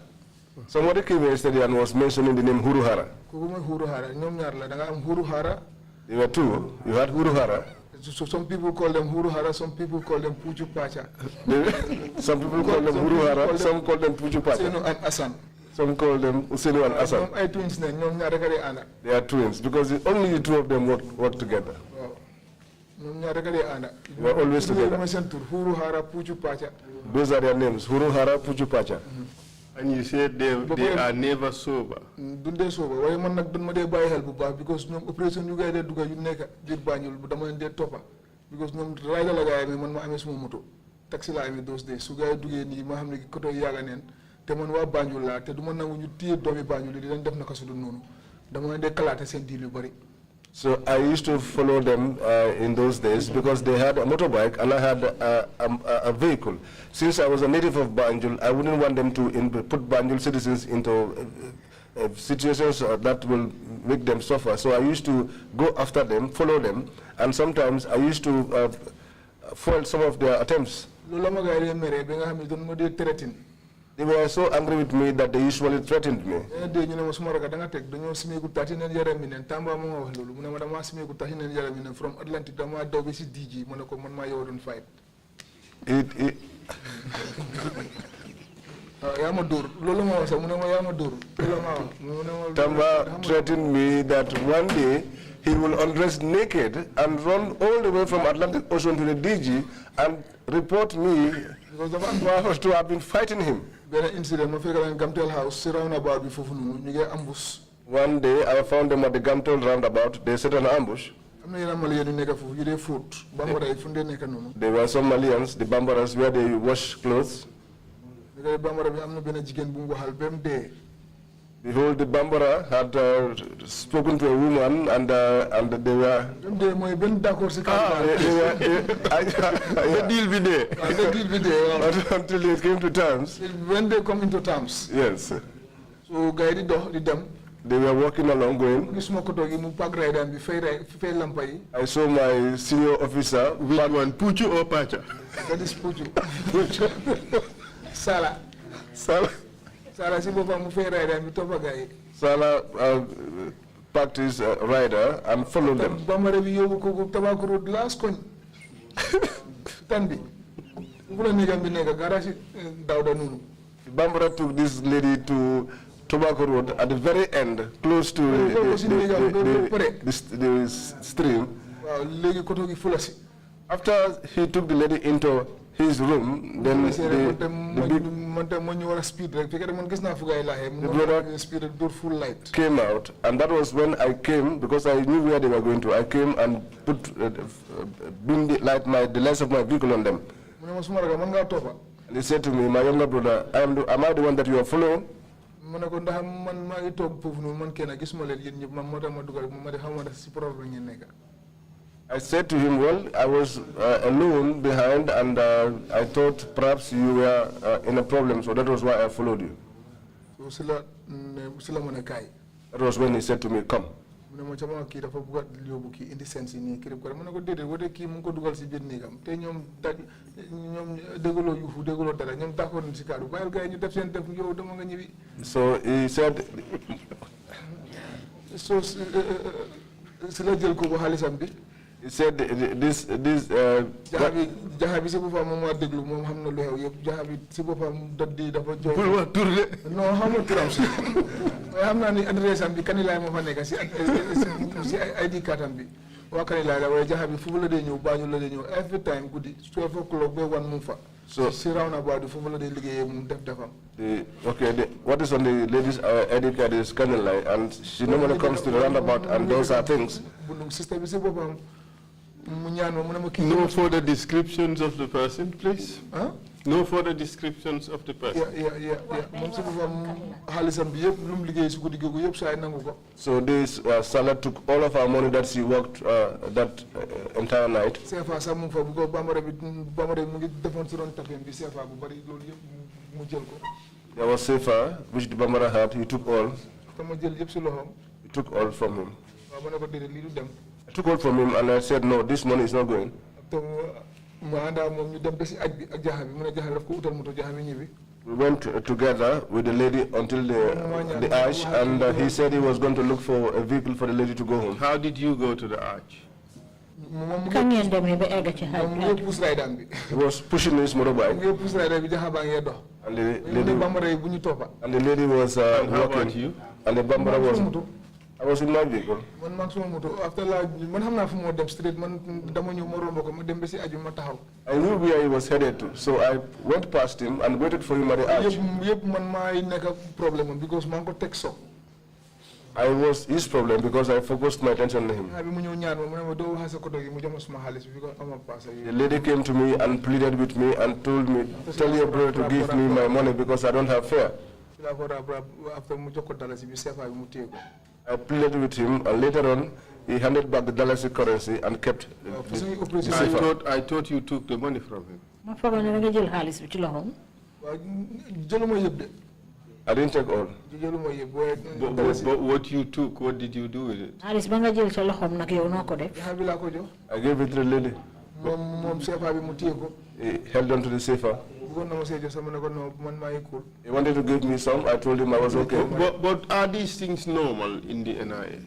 [SPEAKER 2] Somebody came yesterday and was mentioning the name Huru Hara.
[SPEAKER 4] Kooku mooy Huru Hara ñoom ñaar la da nga am Huru Hara.
[SPEAKER 2] There were two. You had Huru Hara.
[SPEAKER 4] So some people call them Huru Hara, some people call them Puchu Pacha.
[SPEAKER 2] Some people call them Huru Hara, some call them Puchu Pacha.
[SPEAKER 4] Usenu and Asan.
[SPEAKER 2] Some call them Usenu and Asan.
[SPEAKER 4] Ñoom ay twins ne ñoom ñaar rek a ànd.
[SPEAKER 2] They are twins because only the two of them work together.
[SPEAKER 4] ñoom ñaar rek a ànd.
[SPEAKER 2] They were always together.
[SPEAKER 4] Huru Hara, Puchu Pacha.
[SPEAKER 2] Those are their names, Huru Hara, Puchu Pacha.
[SPEAKER 1] And you said they are never sober.
[SPEAKER 4] Dunde sober. Waaye man nag dun ma dee bàyyi xel bu baax because ñoom opération yu gay dee dugga yu nekk biir Banjul bu dama leen dee toppa because ñoom rider la gaay man ma amee suma moto taxi la amee those days su gaay duggee nii ma xam ne koto yaaga neen te man waa Banjul laa te du ma nangu ñu téye doomi Banjul di leen def naka su dul noonu dama leen dee kalaate seen diil yu bari.
[SPEAKER 2] So I used to follow them in those days because they had a motorbike and I had a vehicle. Since I was a native of Banjul, I wouldn't want them to put Banjul citizens into situations that will make them suffer. So I used to go after them, follow them, and sometimes I used to foil some of their attempts. They were so angry with me that they usually threatened me.
[SPEAKER 4] From Atlantic,
[SPEAKER 2] Tamba threatened me that one day he will undress naked and run all the way from Atlantic Ocean to the DG and report me because to have been fighting him. One day I found them at the Gamtel roundabout. They set an ambush. There were some Malians, the Bambaras, where they wash clothes. Behold, the Bambara had spoken to a woman and they were...
[SPEAKER 1] The deal be there.
[SPEAKER 2] Until they came to terms.
[SPEAKER 4] When they come into terms.
[SPEAKER 2] Yes.
[SPEAKER 4] So,
[SPEAKER 2] they were walking along going. I saw my senior officer.
[SPEAKER 1] Which one, Puchu or Pacha?
[SPEAKER 4] That is Puchu. Sala.
[SPEAKER 2] Sala.
[SPEAKER 4] Sala si bopa mu fay rider mi topa gaay.
[SPEAKER 2] Sala parked his rider and followed them.
[SPEAKER 4] Bambara bi yobu ko Tobacco Road last coin. Tanbi. Bula negam bi nega garage Dawda Nunu.
[SPEAKER 2] Bambara took this lady to Tobacco Road at the very end, close to the stream. After he took the lady into his room, then the brother came out, and that was when I came, because I knew where they were going to. I came and put the lights of my vehicle on them. And he said to me, my younger brother, am I the one that you are following? I said to him, well, I was alone behind, and I thought perhaps you were in a problem, so that was why I followed you. That was when he said to me, come. So he said, he said this jahabi si bopam mom wa deglu mom xamna lu xew yeb jahabi si bopam doddi dafa joy bul wax tour de non xamul turam si xamna ni adresse am bi kanilay mo fa nek si ID card am bi wa kanilay la way jahabi fu la de ñew bañu la de ñew every time gudi 12 o'clock be one mum fa so si rawna ba fu la de liggéey mum def defam okay what is on the ladies ID card is kanilay, and she normally comes to the roundabout and those are things. System si bopam
[SPEAKER 1] no further descriptions of the person, please. Huh? No further descriptions of the person.
[SPEAKER 4] Yeah.
[SPEAKER 2] So this Salah took all of our money that she worked that entire night. There was safer, which the Bambara had. He took all. He took all from him. I took all from him, and I said, no, this money is not going. We went together with the lady until the arch, and he said he was going to look for a vehicle for the lady to go home.
[SPEAKER 1] How did you go to the arch?
[SPEAKER 2] He was pushing his motorbike, and the lady was walking, and the Bambara was... I was in my vehicle. I knew where he was headed to, so I went past him and waited for him at the arch. I was his problem because I focused my attention on him. The lady came to me and pleaded with me and told me, tell your brother to give me my money because I don't have fare. I pleaded with him, and later on, he handed back the dollars currency and kept the
[SPEAKER 1] I thought you took the money from him.
[SPEAKER 2] I didn't take all.
[SPEAKER 1] But what you took, what did you do with it?
[SPEAKER 2] I gave it to the lady. He held on to the safer. He wanted to give me some. I told him I was okay.
[SPEAKER 1] But are these things normal in the NIA?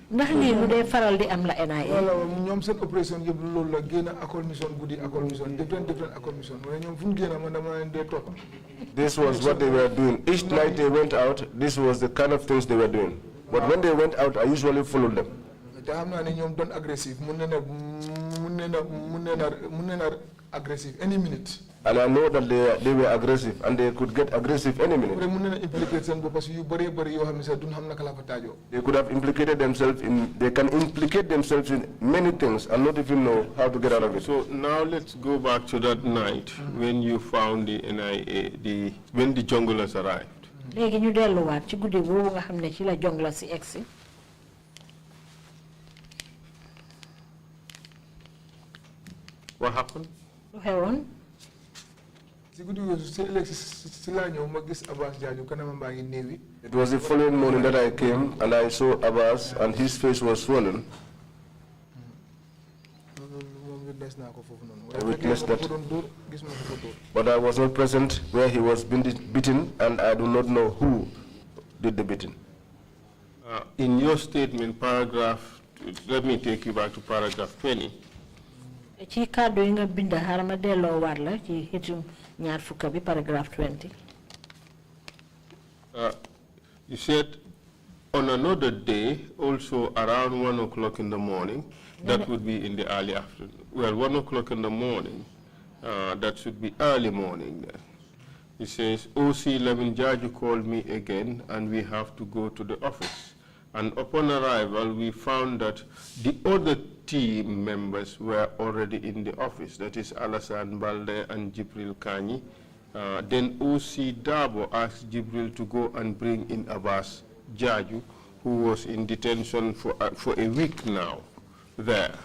[SPEAKER 2] This was what they were doing. Each night they went out, this was the kind of things they were doing. But when they went out, I usually followed them.
[SPEAKER 4] Aggressive any minute.
[SPEAKER 2] And I know that they were aggressive, and they could get aggressive any minute. They could have implicated themselves they can implicate themselves in many things and not even know how to get out of it.
[SPEAKER 1] So now let's go back to that night when you found the NIA, when the junglers arrived. What happened?
[SPEAKER 2] It was the following morning that I came and I saw Abbas and his face was swollen. I witnessed that. But I was not present where he was being beaten, and I do not know who did the beating.
[SPEAKER 1] In your statement, paragraph, let me take you back to paragraph 20.
[SPEAKER 3] Paragraph 20.
[SPEAKER 1] You said on another day, also around 1 o'clock in the morning, that would be in the early afternoon. Well, 1 o'clock in the morning, that should be early morning then. He says, OC Jaju called me again and we have to go to the office. And upon arrival, we found that the other team members were already in the office. That is Alassane Balde and Jibril Kani. Then OC Dabo asked Jibril to go and bring in Abbas Jaju, who was in detention for a week now there.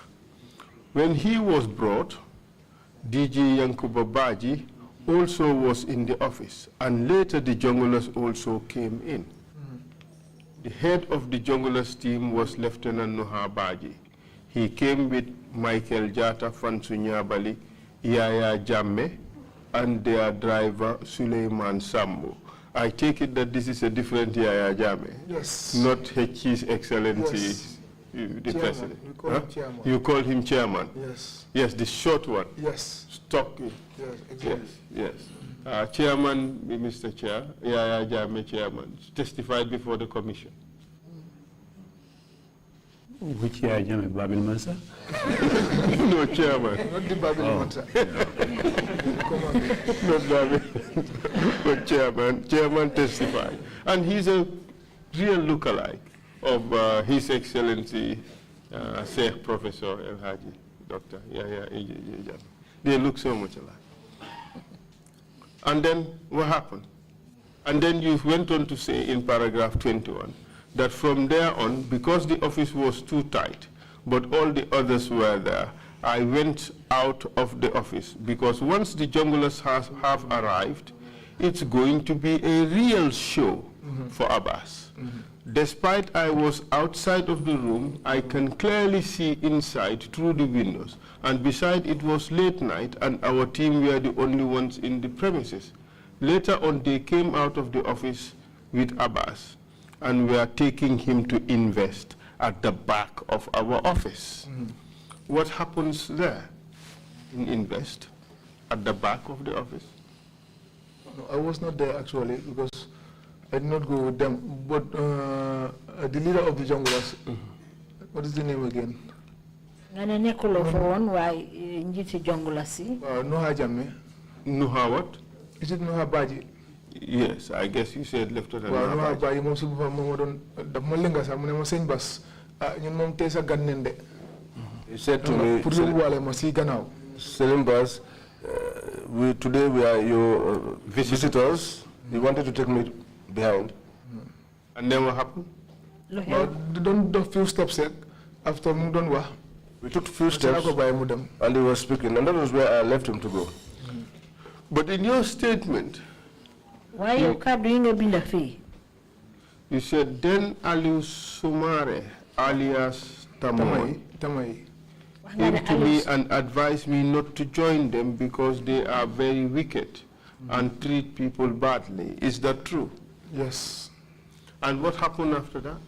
[SPEAKER 1] When he was brought, DJ Yankuba Baji also was in the office, and later the junglers also came in. The head of the junglers team was Lieutenant Nuha Baji. He came with Michael Jata, Fansu Nyabali, Yaya Jamme, and their driver Suleiman Sambo. I take it that this is a different Yaya Jamme.
[SPEAKER 4] Yes.
[SPEAKER 1] Not His Excellency,
[SPEAKER 4] yes.
[SPEAKER 1] The
[SPEAKER 4] Chairman.
[SPEAKER 1] President.
[SPEAKER 4] We call him chairman.
[SPEAKER 1] You call him chairman?
[SPEAKER 4] Yes.
[SPEAKER 1] Yes, the short one.
[SPEAKER 4] Yes.
[SPEAKER 1] Stocky.
[SPEAKER 4] Yes, exactly.
[SPEAKER 1] Yes, yes. Chairman, Mr. Chair, Yaya Jamme chairman, testified before the commission.
[SPEAKER 5] Which Yaya Jamme, Babil Mansa?
[SPEAKER 1] No, chairman.
[SPEAKER 4] Not the Babil Mansa.
[SPEAKER 1] Not Babil, but chairman. Chairman testified. And he's a real lookalike of His Excellency Sheikh Professor El Haji, Dr. Yaya Jamme. They look so much alike. And then what happened? And then you went on to say in paragraph 21 that from there on, because the office was too tight, but all the others were there, I went out of the office because once the junglers have arrived, it's going to be a real show for Abbas. Despite I was outside of the room, I can clearly see inside through the windows. And besides, it was late night and our team were the only ones in the premises. Later on, they came out of the office with Abbas and were taking him to invest at the back of our office. What happens there in invest at the back of the office?
[SPEAKER 4] No, I was not there actually because I did not go with them. But the leader of the junglers, what is the name again? Nuha Jamme.
[SPEAKER 1] Nuha what?
[SPEAKER 4] Is it Nuha Baji?
[SPEAKER 1] Yes, I guess you said Lieutenant
[SPEAKER 4] Well, Nuha
[SPEAKER 1] Baji.
[SPEAKER 4] Baji, most of them the Malinga, some of them bus. You know, Tessa Ganende.
[SPEAKER 2] He said to me, Selim Bas, today we are your visitors. He wanted to take me behind.
[SPEAKER 1] And then what happened?
[SPEAKER 4] Well, don't do few steps after Mudonwa.
[SPEAKER 2] We took few steps and he was speaking, and that was where I left him to go.
[SPEAKER 1] But in your statement,
[SPEAKER 3] why you doing a bill fee?
[SPEAKER 1] You said then Aliu Sumare, alias Tamoy, came to me and advised me not to join them because they are very wicked and treat people badly. Is that true?
[SPEAKER 4] Yes.
[SPEAKER 1] And what happened after that?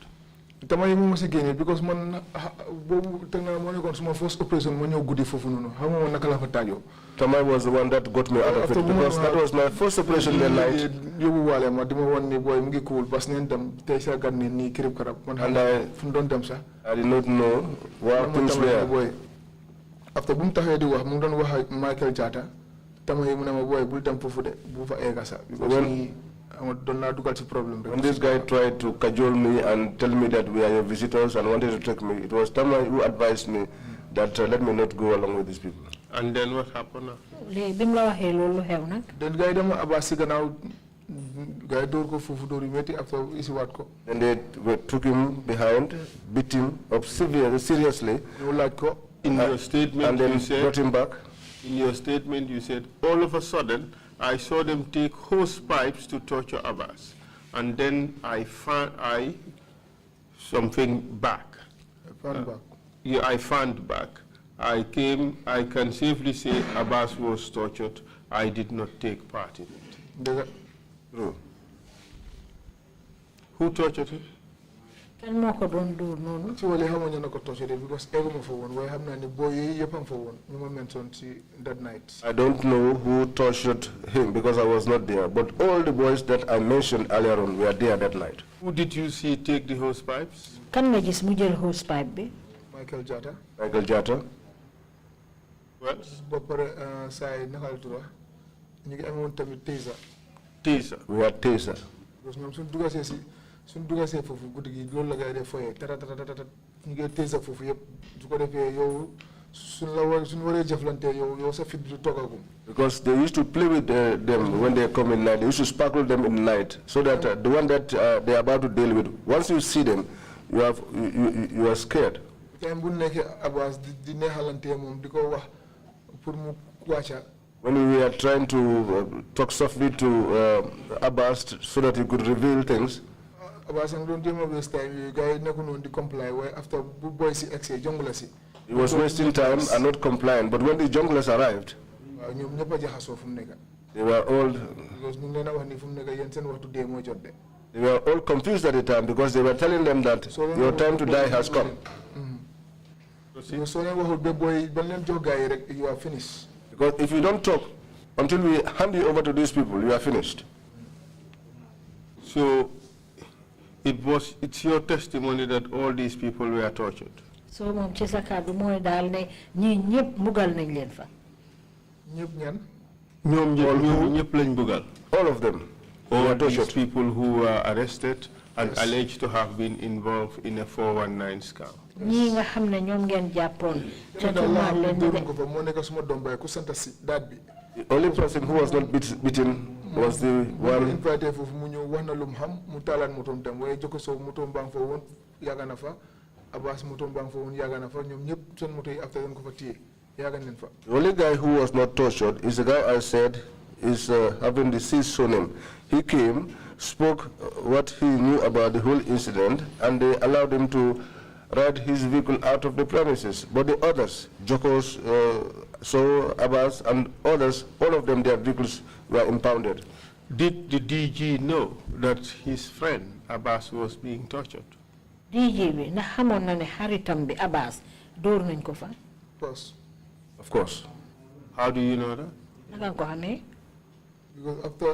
[SPEAKER 4] Tamay mo mas again because man tanga mo kon suma first operation mo ñew goudi fofu nonu xam mo nakala fa tajo.
[SPEAKER 2] Tamay was the one that got me out of it because that was my first operation that night.
[SPEAKER 4] Yobu walé ma dima won ni boy mu ngi cool parce que dem tay sa ganne ni kirib karab man fu don dem sax.
[SPEAKER 2] I did not know where things were.
[SPEAKER 4] After bum taxé di wax mu don wax Michael Jata tamay mu ne ma boy bul dem fofu de bu fa ega sax because when
[SPEAKER 2] this guy tried to cajole me and tell me that we are your visitors and wanted to take me, it was Tamay who advised me that let me not go along with these people.
[SPEAKER 1] And then what happened?
[SPEAKER 4] Then guy dem abasi gannaaw guy door ko fofu door yu metti after isi wat ko.
[SPEAKER 2] Then they took him behind, beat him up seriously.
[SPEAKER 1] In your statement,
[SPEAKER 2] and then
[SPEAKER 1] you said,
[SPEAKER 2] brought him back.
[SPEAKER 1] In your statement, you said, all of a sudden, I saw them take hose pipes to torture Abbas. And then I found something back. Yeah, I found back. I can safely say Abbas was tortured. I did not take part in it.
[SPEAKER 2] True.
[SPEAKER 1] Who tortured him?
[SPEAKER 3] kan moko don dur nonu
[SPEAKER 4] actually how many ko torture because everyone for one way xam na ni boy yi yepam for one ñu ma mention ci that night.
[SPEAKER 2] I don't know who tortured him because I was not there, but all the boys that I mentioned earlier on were there that night.
[SPEAKER 1] Who did you see take the hose pipes?
[SPEAKER 3] kan nga gis mu jël hose pipe bi
[SPEAKER 4] Michael Jatta.
[SPEAKER 2] Michael Jatta.
[SPEAKER 1] Well,
[SPEAKER 4] ba pare say nakal tura ñu ngi amone tamit taser.
[SPEAKER 1] Taser.
[SPEAKER 2] We had taser.
[SPEAKER 4] Because ñom suñ dugasee fofu guddi gi loolu la gay def foyé tata ñu ngi taser fofu yépp su ko defee yow suñ waree jëflante yow sa fit du togagum.
[SPEAKER 2] Because they used to play with them when they come in night. They used to sparkle them in night so that the one that they are about to deal with, once you see them, you are scared.
[SPEAKER 4] Time bu nekkee Abbas di neexalante moom di ko wax pour mu wàcca.
[SPEAKER 2] When we are trying to talk softly to Abbas so that he could reveal things,
[SPEAKER 4] Abbas ang doon jéem a waste time yooyu gars yi nekku noonu di comply waaye after bu boy si excès jongla si.
[SPEAKER 2] he was wasting time and not compliant. But when the junglers arrived,
[SPEAKER 4] waaw ñoom ñëpp a jaxasoo fu mu nekk.
[SPEAKER 2] they were all
[SPEAKER 4] because ñu ngi leen a wax ni fu mu nekk yéen seen waxtu dee mooy jot de.
[SPEAKER 2] they were all confused at the time because they were telling them that your time to die has come.
[SPEAKER 4] So leen waxul ba boy ba leen jox gars yi rek you are finished.
[SPEAKER 2] Because if you don't talk until we hand you over to these people, you are finished.
[SPEAKER 1] So it's your testimony that all these people were tortured.
[SPEAKER 3] so mom ci sa kaddu moy dal ne ñi ñepp mugal nañ leen fa
[SPEAKER 4] ñëpp ñan
[SPEAKER 1] ñoom ñepp lañ bugal.
[SPEAKER 2] All of them.
[SPEAKER 1] All these people who were arrested and alleged to have been involved in a 419 scam.
[SPEAKER 3] ñi nga xamne ñom ngeen jappon ci
[SPEAKER 4] te
[SPEAKER 3] tumal leen
[SPEAKER 4] dóor ko fa moo nekk suma doom baay ku sant si daat bi.
[SPEAKER 2] The only person who was not beaten was the one.
[SPEAKER 4] invité foofu mu ñëw wax na lu mu xam mu taalaan motom tam waaye jokko sow motom baa ngi fa woon yàgg na fa Abbas motom baa ngi fa woon yàgg na fa ñoom ñëpp seen moto yi after dañ ko fa téye yàgg nañ fa.
[SPEAKER 2] The only guy who was not tortured is the guy I said is having the cease name. He came, spoke what he knew about the whole incident, and they allowed him to ride his vehicle out of the premises. But the others, Jokos, so Abbas, and others, all of them, their vehicles were impounded.
[SPEAKER 1] Did the DG know that his friend Abbas was being tortured?
[SPEAKER 3] DG bi na xamone na ne xaritam bi Abbas door nañ ko fa
[SPEAKER 2] Of course.
[SPEAKER 1] How do you know that?
[SPEAKER 3] naka ko xamé
[SPEAKER 4] because after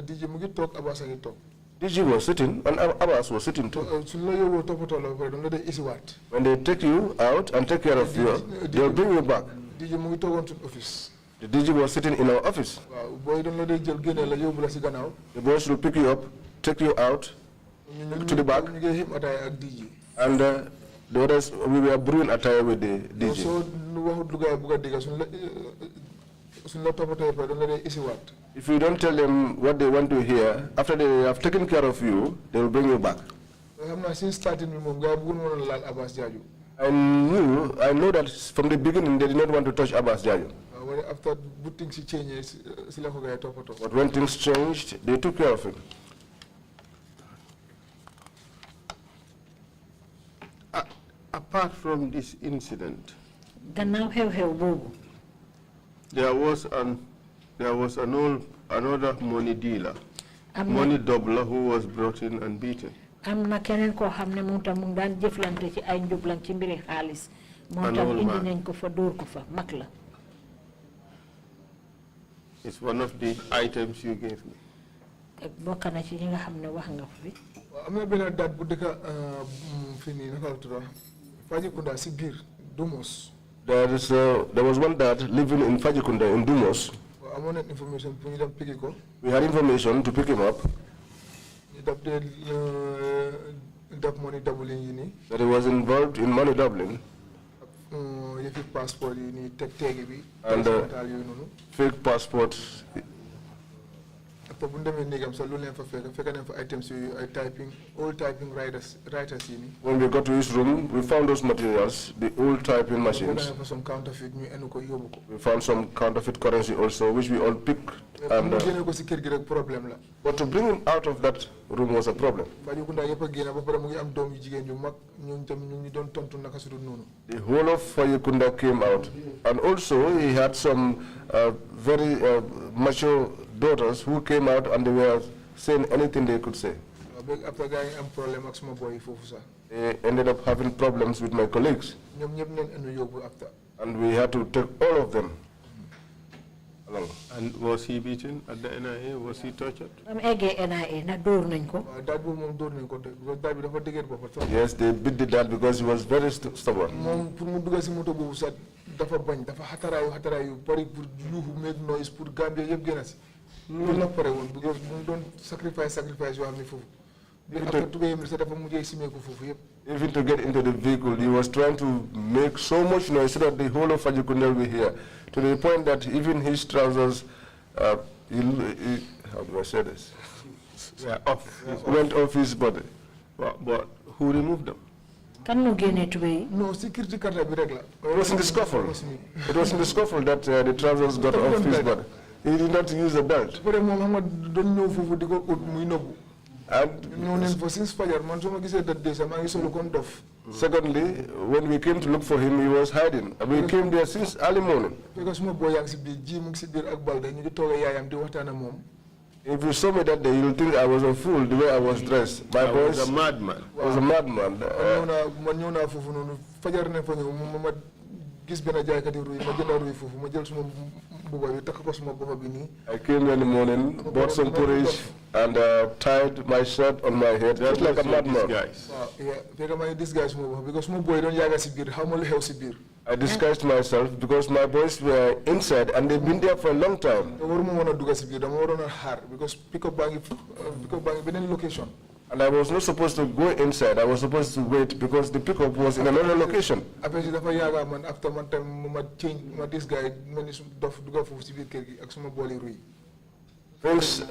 [SPEAKER 4] DJ mu ngi toog Abbas a ngi toog.
[SPEAKER 2] DG was sitting and Abbas was sitting too.
[SPEAKER 4] suñ la yóbboo toppatoo la ba pare dañ la dee isiwaat.
[SPEAKER 2] When they take you out and take care of you, they'll bring you back.
[SPEAKER 4] DJ mu ngi toogoon suñ office.
[SPEAKER 2] The DG was sitting in our office.
[SPEAKER 4] waaw booy dañ la dee jël génne la yóbbu la si gannaaw.
[SPEAKER 2] The boys will pick you up, take you out to the back,
[SPEAKER 4] ñu ngi xim ataaya ak DJ.
[SPEAKER 2] and the others, we were brewing attire with the DJ.
[SPEAKER 4] soo waxut lu gaay bugg a dégg suñ la toppatoo ba dañ la dee isiwaat.
[SPEAKER 2] If you don't tell them what they want to hear, after they have taken care of you, they will bring you back.
[SPEAKER 4] xam naa since starting bi moom gaay bëggoon woon a laal Abbas Jaaju.
[SPEAKER 2] I know that from the beginning they did not want to touch Abbas Jajo.
[SPEAKER 4] waaye after bu things si change si la ko gaay toppatoo.
[SPEAKER 2] But when things changed, they took care of him.
[SPEAKER 1] Apart from this incident,
[SPEAKER 3] gannaaw xew-xew boobu
[SPEAKER 1] there was another money dealer, money doubler who was brought in and beaten.
[SPEAKER 3] am na keneen koo xam ne moom tam mu daan jëflante ci ay njublan ci mbiri xaalis moom tam indi nañ ko fa dóor ko fa mag la.
[SPEAKER 1] It's one of the items you gave me.
[SPEAKER 3] bokk na ci ñi nga xam ne wax nga fi.
[SPEAKER 4] am na benn daat bu dëkk fii nii naka la tudd Fajikunda si biir Dumos.
[SPEAKER 2] There was one dad living in Fajikunda in Dumos.
[SPEAKER 4] amoon nañ information pour ñu dem piki ko.
[SPEAKER 2] We had information to pick him up.
[SPEAKER 4] ñu daf dee def money doubling yi nii.
[SPEAKER 2] That he was involved in money doubling.
[SPEAKER 4] yëfi passport yi nii teegi bi.
[SPEAKER 2] And
[SPEAKER 4] yooyu noonu.
[SPEAKER 2] fake passports.
[SPEAKER 4] après bu ñu demee néegam sax lu leen fa fekk nañ fa items yooyu ay typing old typing writers yi nii.
[SPEAKER 2] When we got to his room, we found those materials, the old typing machines.
[SPEAKER 4] some counterfeit ñu enu ko yóbbu ko.
[SPEAKER 2] We found some counterfeit currency also, which we all picked. And,
[SPEAKER 4] génne ko si kër gi rek problème la.
[SPEAKER 2] but to bring him out of that room was a problem.
[SPEAKER 4] Fajikunda yëpp a génn ba pare mu ngi am doom yu jigéen yu mag ñooñu tam ñu ngi doon tontu naka su dul noonu.
[SPEAKER 2] The whole of Fajikunda came out. And also he had some very mature daughters who came out and they were saying anything they could say.
[SPEAKER 4] after guy am problem ak suma boy fofu sa.
[SPEAKER 2] They ended up having problems with my colleagues.
[SPEAKER 4] Ñom ñep leen enu yobbu after.
[SPEAKER 2] And we had to take all of them along.
[SPEAKER 1] And was he beaten at the NIA? Was he tortured?
[SPEAKER 3] NIA na door nañ ko.
[SPEAKER 4] Dad bu mom door nañ ko because dad bi dafa dëgër bopam.
[SPEAKER 2] Yes, they beat the dad because he was very stubborn.
[SPEAKER 4] Mom pour mu dugga ci moto bobu sa dafa bañ dafa xatarayu bari pour yuhu make noise pour Gambia yeb gëna ci. Lu la paré won because mu don sacrifice yo xamni fofu.
[SPEAKER 2] Even to get into the vehicle, he was trying to make so much noise so that the whole of Fajikundel will hear, to the point that even his trousers, how do I say this? Went off his body.
[SPEAKER 1] But who removed them?
[SPEAKER 4] No, security card.
[SPEAKER 2] It was in the scuffle. It was in the scuffle that the trousers got off his body. He did not use a belt. Secondly, when we came to look for him, he was hiding. We came there since early morning. If you saw me that day, you'll think I was a fool the way I was dressed. My voice
[SPEAKER 1] was a madman.
[SPEAKER 2] I was a madman. I came in the morning, bought some porridge, and tied my shirt on my head, just like a madman. I disguised myself because my boys were inside and they've been there for a long time. And I was not supposed to go inside. I was supposed to wait because the pickup was in another location. Things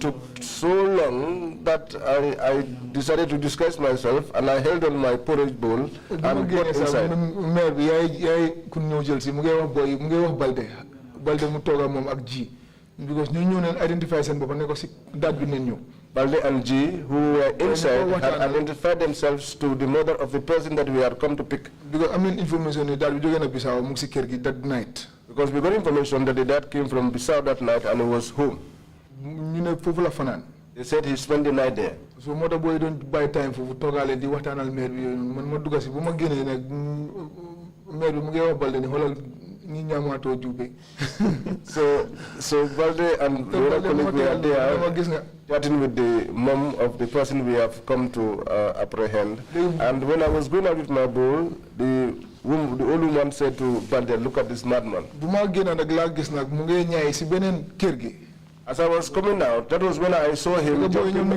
[SPEAKER 2] took so long that I decided to disguise myself and I held on my porridge bowl and got inside. Balde and G, who were inside, had identified themselves to the mother of the person that we had come to pick.
[SPEAKER 4] Because I mean information that we that night.
[SPEAKER 2] Because we got information that the dad came from Bissau that night and he was home. They said he spent the night there.
[SPEAKER 4] So mother boy don't buy time for Togale di waxtanal maire bi man ma dugga ci buma gëné nak maire bi mu ngi wax balde ni holal ni ñamato jubé.
[SPEAKER 2] So Balde and the other colleague we are there chatting with the mom of the person we have come to apprehend. And when I was going out with my bowl, the old woman said to Balde, look at this madman.
[SPEAKER 4] Buma gëna nak la gis nak mu ngi ñay ci benen kër gi.
[SPEAKER 2] As I was coming out, that was when I saw him jumping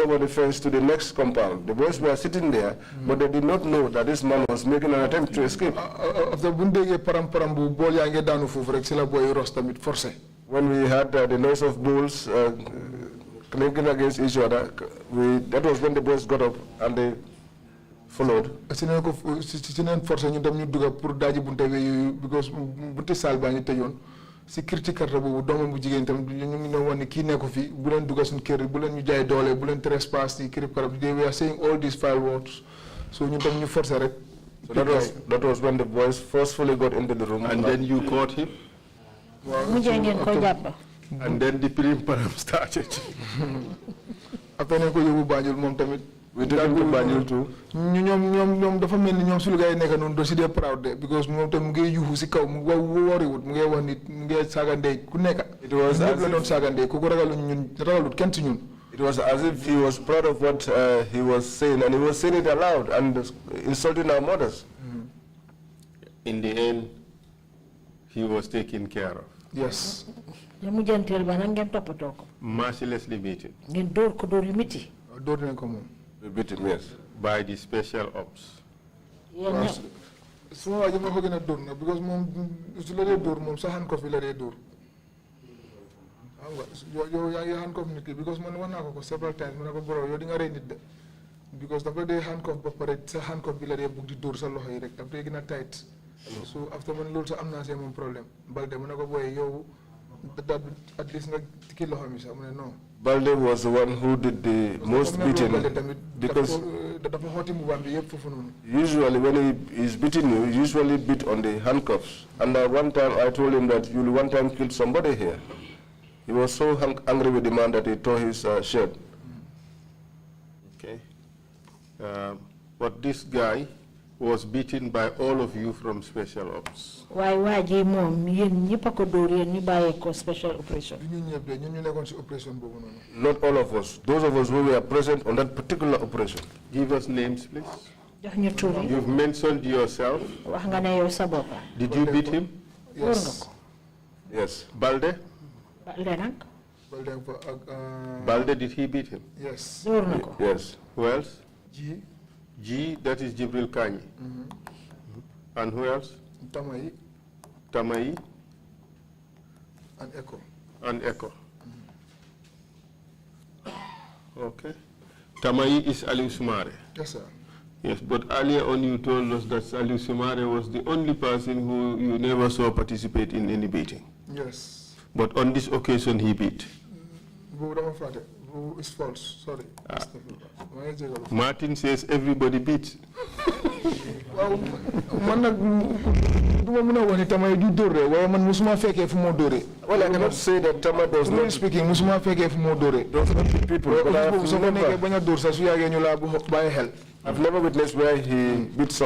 [SPEAKER 2] over the fence to the next compound. The boys were sitting there, but they did not know that this man was making an attempt to escape. When we had the noise of bulls clinking against each other, that was when the boys got up and they followed. Because security card bobu doom bu jigen tam ñu ngi wone ki nekk fi bu len dugga sun kër bu len ñu jaay doole bu len trespass ci kirib karab they were saying all these foul words so ñu tam ñu forcer rek. So that was when the boys forcefully got into the room.
[SPEAKER 1] And then you caught him? And then the prim param started.
[SPEAKER 4] After ne ko yobu Banjul mom tamit
[SPEAKER 2] we took him to Banjul too.
[SPEAKER 4] ñom dafa melni ñom sulu gaay nekk non do ci des proud de because mom tam ngay yuhu ci kaw mu wori wut mu ngay wax nit mu ngay saga ndey ku nekk.
[SPEAKER 2] It was as
[SPEAKER 4] la don saga ndey ku ko ragal ñun ragalut kenn ci ñun.
[SPEAKER 2] It was as if he was proud of what he was saying, and he was saying it aloud and insulting our mothers.
[SPEAKER 1] In the end, he was taken care of.
[SPEAKER 4] Yes.
[SPEAKER 1] Mercilessly beaten.
[SPEAKER 2] We beat him, yes.
[SPEAKER 1] By the special ops.
[SPEAKER 4] So I don't know because mom is a door, mom Sahan coffee la door. You handcuff me because man several times when I go borrow you didn't because the day handcuff but handcuff bila de book the door sa loxo yi rek daf gëna tight. So after man lolu sa amna sé mom problème Balde man ko boy yow that at least nga tiki loxo mi sa mu no.
[SPEAKER 2] Balde was the one who did the most beating because usually when he is beating you, he usually beat on the handcuffs. And one time I told him that you will one time kill somebody here. He was so angry with the man that he tore his shirt.
[SPEAKER 1] Okay. But this guy was beaten by all of you from special ops.
[SPEAKER 3] Why waji mom yen ñepp ko door yen ñu bayé ko special operation.
[SPEAKER 2] Not all of us. Those of us who were present on that particular operation.
[SPEAKER 1] Give us names, please.
[SPEAKER 3] Jox ñu tur yi.
[SPEAKER 1] You've mentioned yourself.
[SPEAKER 3] Wax nga ne yow sa bopp.
[SPEAKER 1] Did you beat him?
[SPEAKER 2] Yes. Yes.
[SPEAKER 1] Balde?
[SPEAKER 3] Balde nak?
[SPEAKER 1] Balde, did he beat him?
[SPEAKER 4] Yes.
[SPEAKER 3] Door nako.
[SPEAKER 2] Yes.
[SPEAKER 1] Who else?
[SPEAKER 4] G.
[SPEAKER 1] G, that is Jibril Kanyi. And who else?
[SPEAKER 4] Tamai
[SPEAKER 1] Tamai
[SPEAKER 4] and Echo.
[SPEAKER 1] and Echo. Okay. Tamai is Aliu Sumare.
[SPEAKER 4] Yes, sir.
[SPEAKER 1] Yes, but earlier on you told us that Aliu Sumare was the only person who you never saw participate in any beating.
[SPEAKER 4] Yes.
[SPEAKER 1] But on this occasion he beat.
[SPEAKER 4] It's false. Sorry.
[SPEAKER 1] Martin says everybody beats.
[SPEAKER 4] Well, man nag duma mëna wone tamay du doré waye man musuma féké fu mo doré.
[SPEAKER 2] Well, I cannot say that Tama does not
[SPEAKER 4] speaking musuma féké fu mo doré.
[SPEAKER 2] Those are the people. But I have
[SPEAKER 4] So neké baña dor sa su yagé ñu la baye xel.
[SPEAKER 2] I've never witnessed where he beats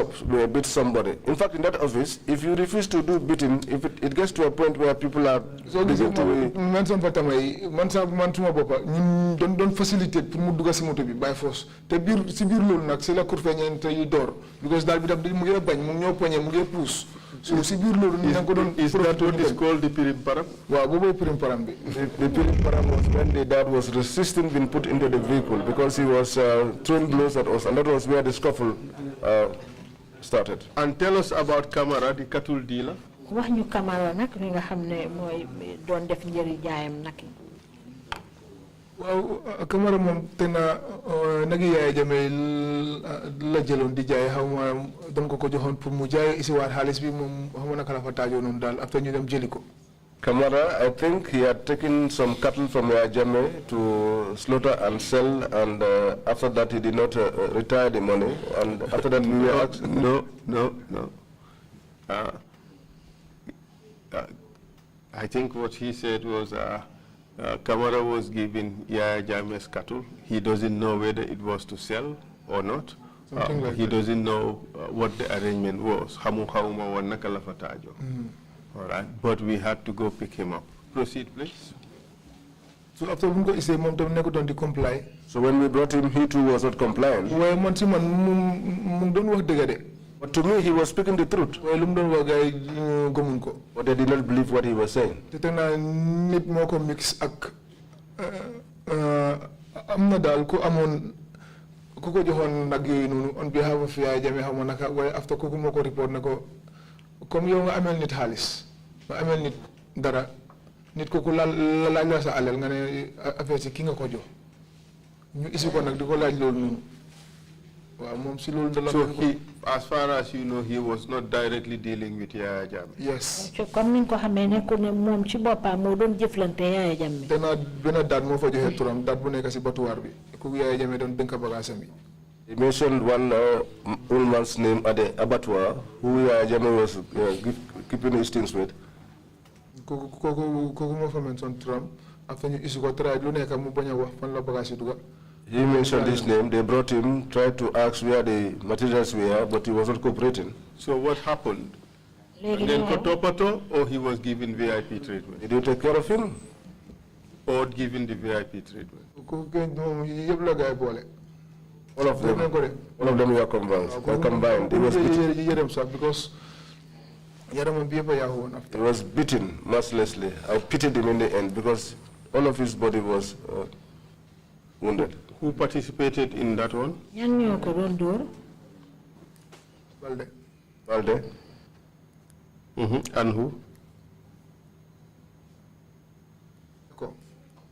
[SPEAKER 2] somebody. In fact, in that office, if you refuse to do beating, if it gets to a point where people are
[SPEAKER 4] so man son fatamay man sa man tuma bopa ñun don faciliter pour mu dugga ci moto bi by force te bir ci bir lolu nak c'est la cour feñente yu dor because dal bi dam mu ngi bañ mu ñoo poñé mu ngi pousse so ci bir lolu ñu ko don
[SPEAKER 1] is that what is called the pirim param?
[SPEAKER 4] Waaw bobo pirim param bi.
[SPEAKER 2] The pirim param was when the dad was resisting being put into the vehicle because he was throwing blows at us, and that was where the scuffle started.
[SPEAKER 1] And tell us about Kamara, the cattle dealer.
[SPEAKER 3] Wax ñu Kamara nak li nga xamné moy doon def njëri jaayam nak.
[SPEAKER 4] Waaw Kamara mom tena nagi yaay jame la jëlon di jaay xawma dam ko joxon pour mu jaay isi waat xaliss bi mom xawma naka la fa taajo non dal après ñu dem jëliko.
[SPEAKER 2] Kamara, I think he had taken some cattle from Yajame to slaughter and sell, and after that he did not retire the money, and after that we were asked...
[SPEAKER 1] No. I think what he said was Kamara was giving Yaya Jame's cattle. He doesn't know whether it was to sell or not.
[SPEAKER 4] Like
[SPEAKER 1] he doesn't know what the arrangement was. All right, but we had to go pick him up. Proceed, please.
[SPEAKER 4] So after we go, he said, "Mom, don't go to comply."
[SPEAKER 2] So when we brought him, he too was not compliant.
[SPEAKER 4] Well, man, don't work together.
[SPEAKER 2] But to me, he was speaking the truth.
[SPEAKER 4] Well, don't work,
[SPEAKER 2] But they did not believe what he was saying.
[SPEAKER 4] Nit moko mix ak amna dal ko amon ko joxon nag yoy nonu on behalf of Yaya Jammeh xamna naka way after ko moko report nako comme yow nga amel nit xaliss nga amel nit dara nit ko laaj la sa alal nga ne affaire ci ki nga ko jox ñu isi ko nak diko laaj lolu nonu waaw mom ci lolu da la
[SPEAKER 1] So he, as far as you know, he was not directly dealing with Yaya Jammeh.
[SPEAKER 4] Yes.
[SPEAKER 3] Comme niñ ko xamé ne ko ne mom ci bopam mo doon jëflanté Yaya Jammeh.
[SPEAKER 4] Dana bena date mo fa joxe turam date bu nekk ci batuwar bi ku Yaya Jammeh doon denk bagage mi.
[SPEAKER 2] He mentioned one old man's name at the abattoir, who Yaya Jammeh was keeping his things with.
[SPEAKER 4] Koko mo fa mention turam after ñu isi ko try lu nekk mu baña wax fan la bagage duga.
[SPEAKER 2] He mentioned his name. They brought him, tried to ask where the materials were, but he was not cooperating.
[SPEAKER 1] So what happened? And then Kotopato, or he was given VIP treatment?
[SPEAKER 2] Did you take care of him?
[SPEAKER 1] Or given the VIP treatment?
[SPEAKER 2] All of them were combined. He was beaten.
[SPEAKER 4] Because
[SPEAKER 2] he was beaten mercilessly. I pitied him in the end because all of his body was wounded.
[SPEAKER 1] Who participated in that one?
[SPEAKER 3] Yan ñoo ko doon door.
[SPEAKER 2] Balde.
[SPEAKER 1] And who?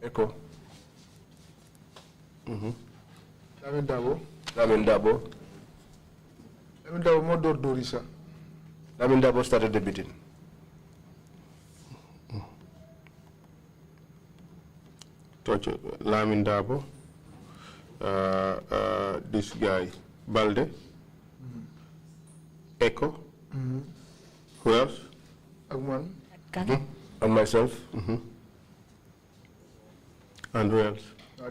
[SPEAKER 2] Echo.
[SPEAKER 4] Lamin Dabo.
[SPEAKER 2] Lamin Dabo.
[SPEAKER 4] Lamin Dabo mo door Dorisa.
[SPEAKER 2] Lamin Dabo started the beating.
[SPEAKER 1] Lamin Dabo. This guy, Balde. Echo. Who else?
[SPEAKER 4] Agman.
[SPEAKER 2] And myself.
[SPEAKER 1] And who else?
[SPEAKER 2] I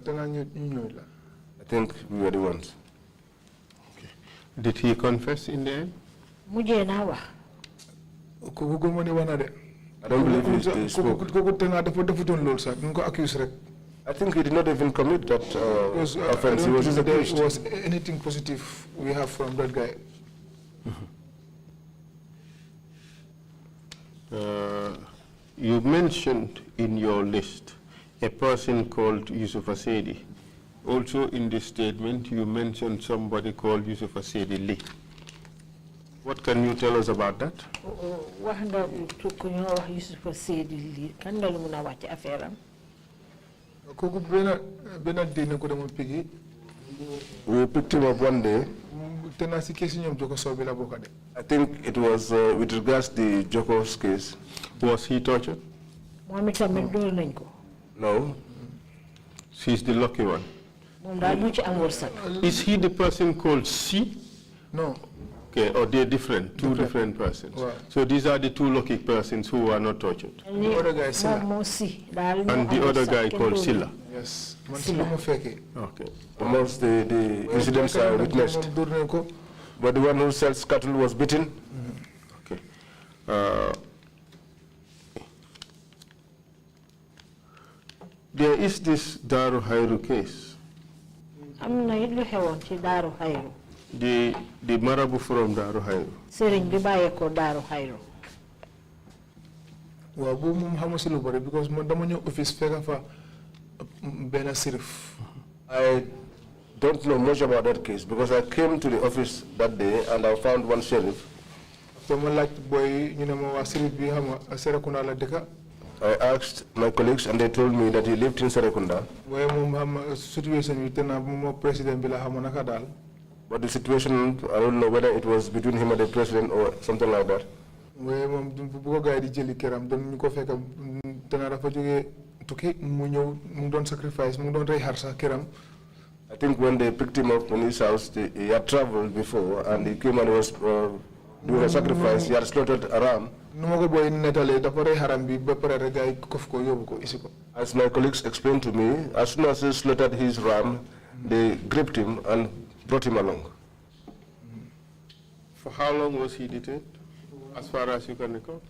[SPEAKER 2] think we were the ones.
[SPEAKER 1] Okay. Did he confess in the end?
[SPEAKER 2] I don't believe he spoke. I think he did not even commit that offense. He was just accused.
[SPEAKER 4] There was anything positive we have from that guy.
[SPEAKER 1] You mentioned in your list a person called Yusuf Asedi. Also in this statement, you mentioned somebody called Yusuf Asedi Lee. What can you tell us about that?
[SPEAKER 2] We picked him up one day. I think it was with regards to the Joko's case.
[SPEAKER 1] Was he tortured?
[SPEAKER 2] No.
[SPEAKER 1] She's the lucky one. Is he the person called C?
[SPEAKER 4] No.
[SPEAKER 1] Okay, or they're different, two different persons. Wow. So these are the two lucky persons who are not tortured.
[SPEAKER 4] And the other guy, Silla.
[SPEAKER 1] And the other guy called Silla.
[SPEAKER 4] Yes.
[SPEAKER 1] Okay.
[SPEAKER 2] Amongst the incidents I witnessed. But the one who sells cattle was beaten.
[SPEAKER 1] Okay. There is this Daru Hairu case. The Marabu from Daru Hairu.
[SPEAKER 3] Sering di baye ko Daru Hairu.
[SPEAKER 4] Wa bu mum xamasi lu bari because man dama ñew office fekk fa ben sirif.
[SPEAKER 2] I don't know much about that case because I came to the office that day and I found one sheriff.
[SPEAKER 4] So ma laaj boy ñu ne ma wa sirif bi xam Serekunda la dëkk.
[SPEAKER 2] I asked my colleagues and they told me that he lived in Serekunda.
[SPEAKER 4] Way mum xam situation bi tena mo president bi la xam naka dal.
[SPEAKER 2] But the situation, I don't know whether it was between him and the president or something like that.
[SPEAKER 4] Way mum bu ko gaay di jëli këram don ñu ko fekk tena dafa joge tukki mu ñew mu don sacrifice mu don rey xar sax këram.
[SPEAKER 2] I think when they picked him up in his house, he had traveled before and he came and was doing a sacrifice. He had slaughtered a ram. As my colleagues explained to me, as soon as he slaughtered his ram, they gripped him and brought him along.
[SPEAKER 1] For how long was he detained, as far as you can recall?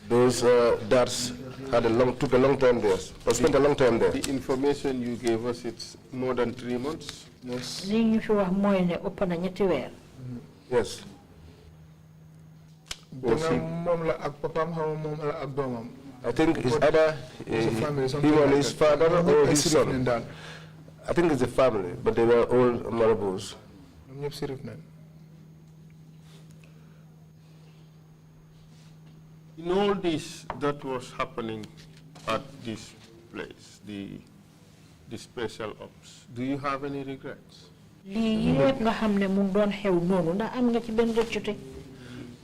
[SPEAKER 2] Those darts took a long time there, or spent a long time there.
[SPEAKER 1] The information you gave us, it's more than 3 months?
[SPEAKER 2] Yes. Yes. I think it's either him and his father or his son. I think it's a family, but they were all Marabous.
[SPEAKER 1] In all this that was happening at this place, the special ops, do you have any regrets?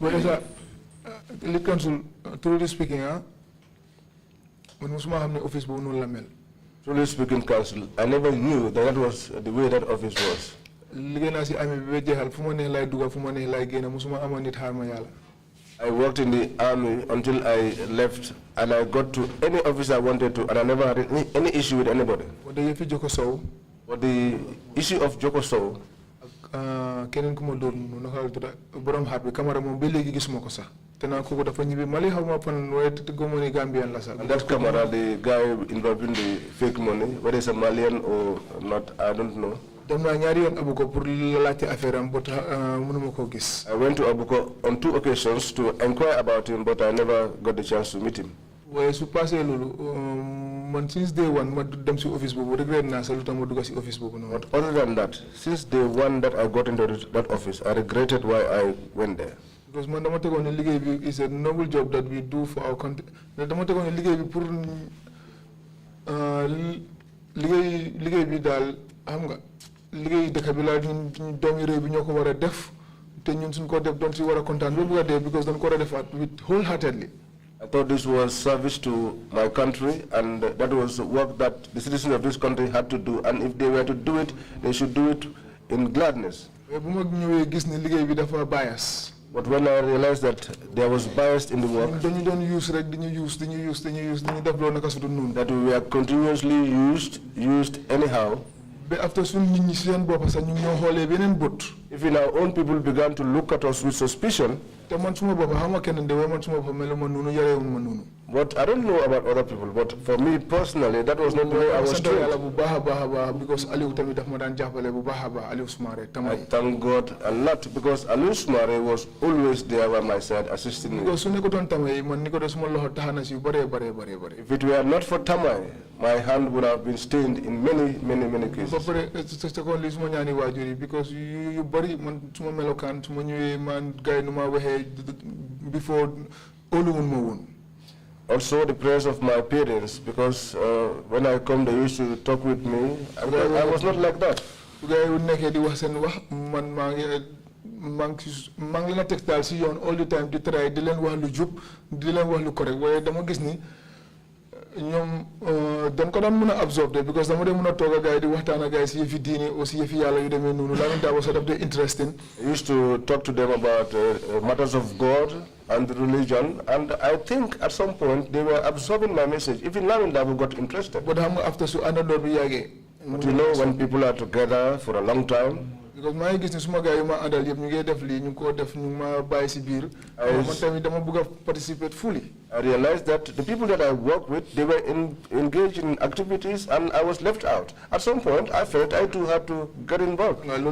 [SPEAKER 4] Well, council, truly speaking,
[SPEAKER 2] Truly speaking, council, I never knew that was the way that office was. I worked in the army until I left, and I got to any office I wanted to, and I never had any issue with anybody. But the issue of Joko Sow,
[SPEAKER 4] that
[SPEAKER 2] camera, the guy involved in the fake money, whether it's a Malian or not, I don't know. I went to Abuko on 2 occasions to inquire about him, but I never got the chance to meet him.
[SPEAKER 4] Since day one, but
[SPEAKER 2] other than that, since day one that I got into that office, I regretted why I went there.
[SPEAKER 4] Because is a noble job that we do for our country. Because with wholeheartedly.
[SPEAKER 2] I thought this was service to my country, and that was work that the citizens of this country had to do, and if they were to do it, they should do it in gladness. But when I realized that there was bias in the work, that we were continuously used anyhow, even our own people began to look at us with suspicion. But I don't know about other people, but for me personally, that was not the way I was trained. I thank God a lot because Aliu Sumare was always there by my side assisting me. If it were not for Tamai, my hand would have been stained in many cases.
[SPEAKER 4] Because you bury before
[SPEAKER 2] also the prayers of my parents, because when I come, they used to talk with me. I was not like that.
[SPEAKER 4] all the time to try di len wax lu jup di len wax lu correct waye dama gis ni ñom dañ ko daan mëna absorber because dama dem mëna toga gaay di waxtana gaay ci yefi diine aussi yefi yalla yu demé nonu la nta was of the interesting.
[SPEAKER 2] I used to talk to them about matters of God and religion, and I think at some point they were absorbing my message. Even Laminda got interested.
[SPEAKER 4] But after so another yage.
[SPEAKER 2] But you know, when people are together for a long time,
[SPEAKER 4] because my gis ni suma gaay yu ma andal yeb ñu ngi def li ñu ko def ñu ma bay ci biir man tamit dama bëgg participate fully.
[SPEAKER 2] I realized that the people that I work with, they were engaged in activities and I was left out. At some point, I felt I too had to get involved.
[SPEAKER 4] That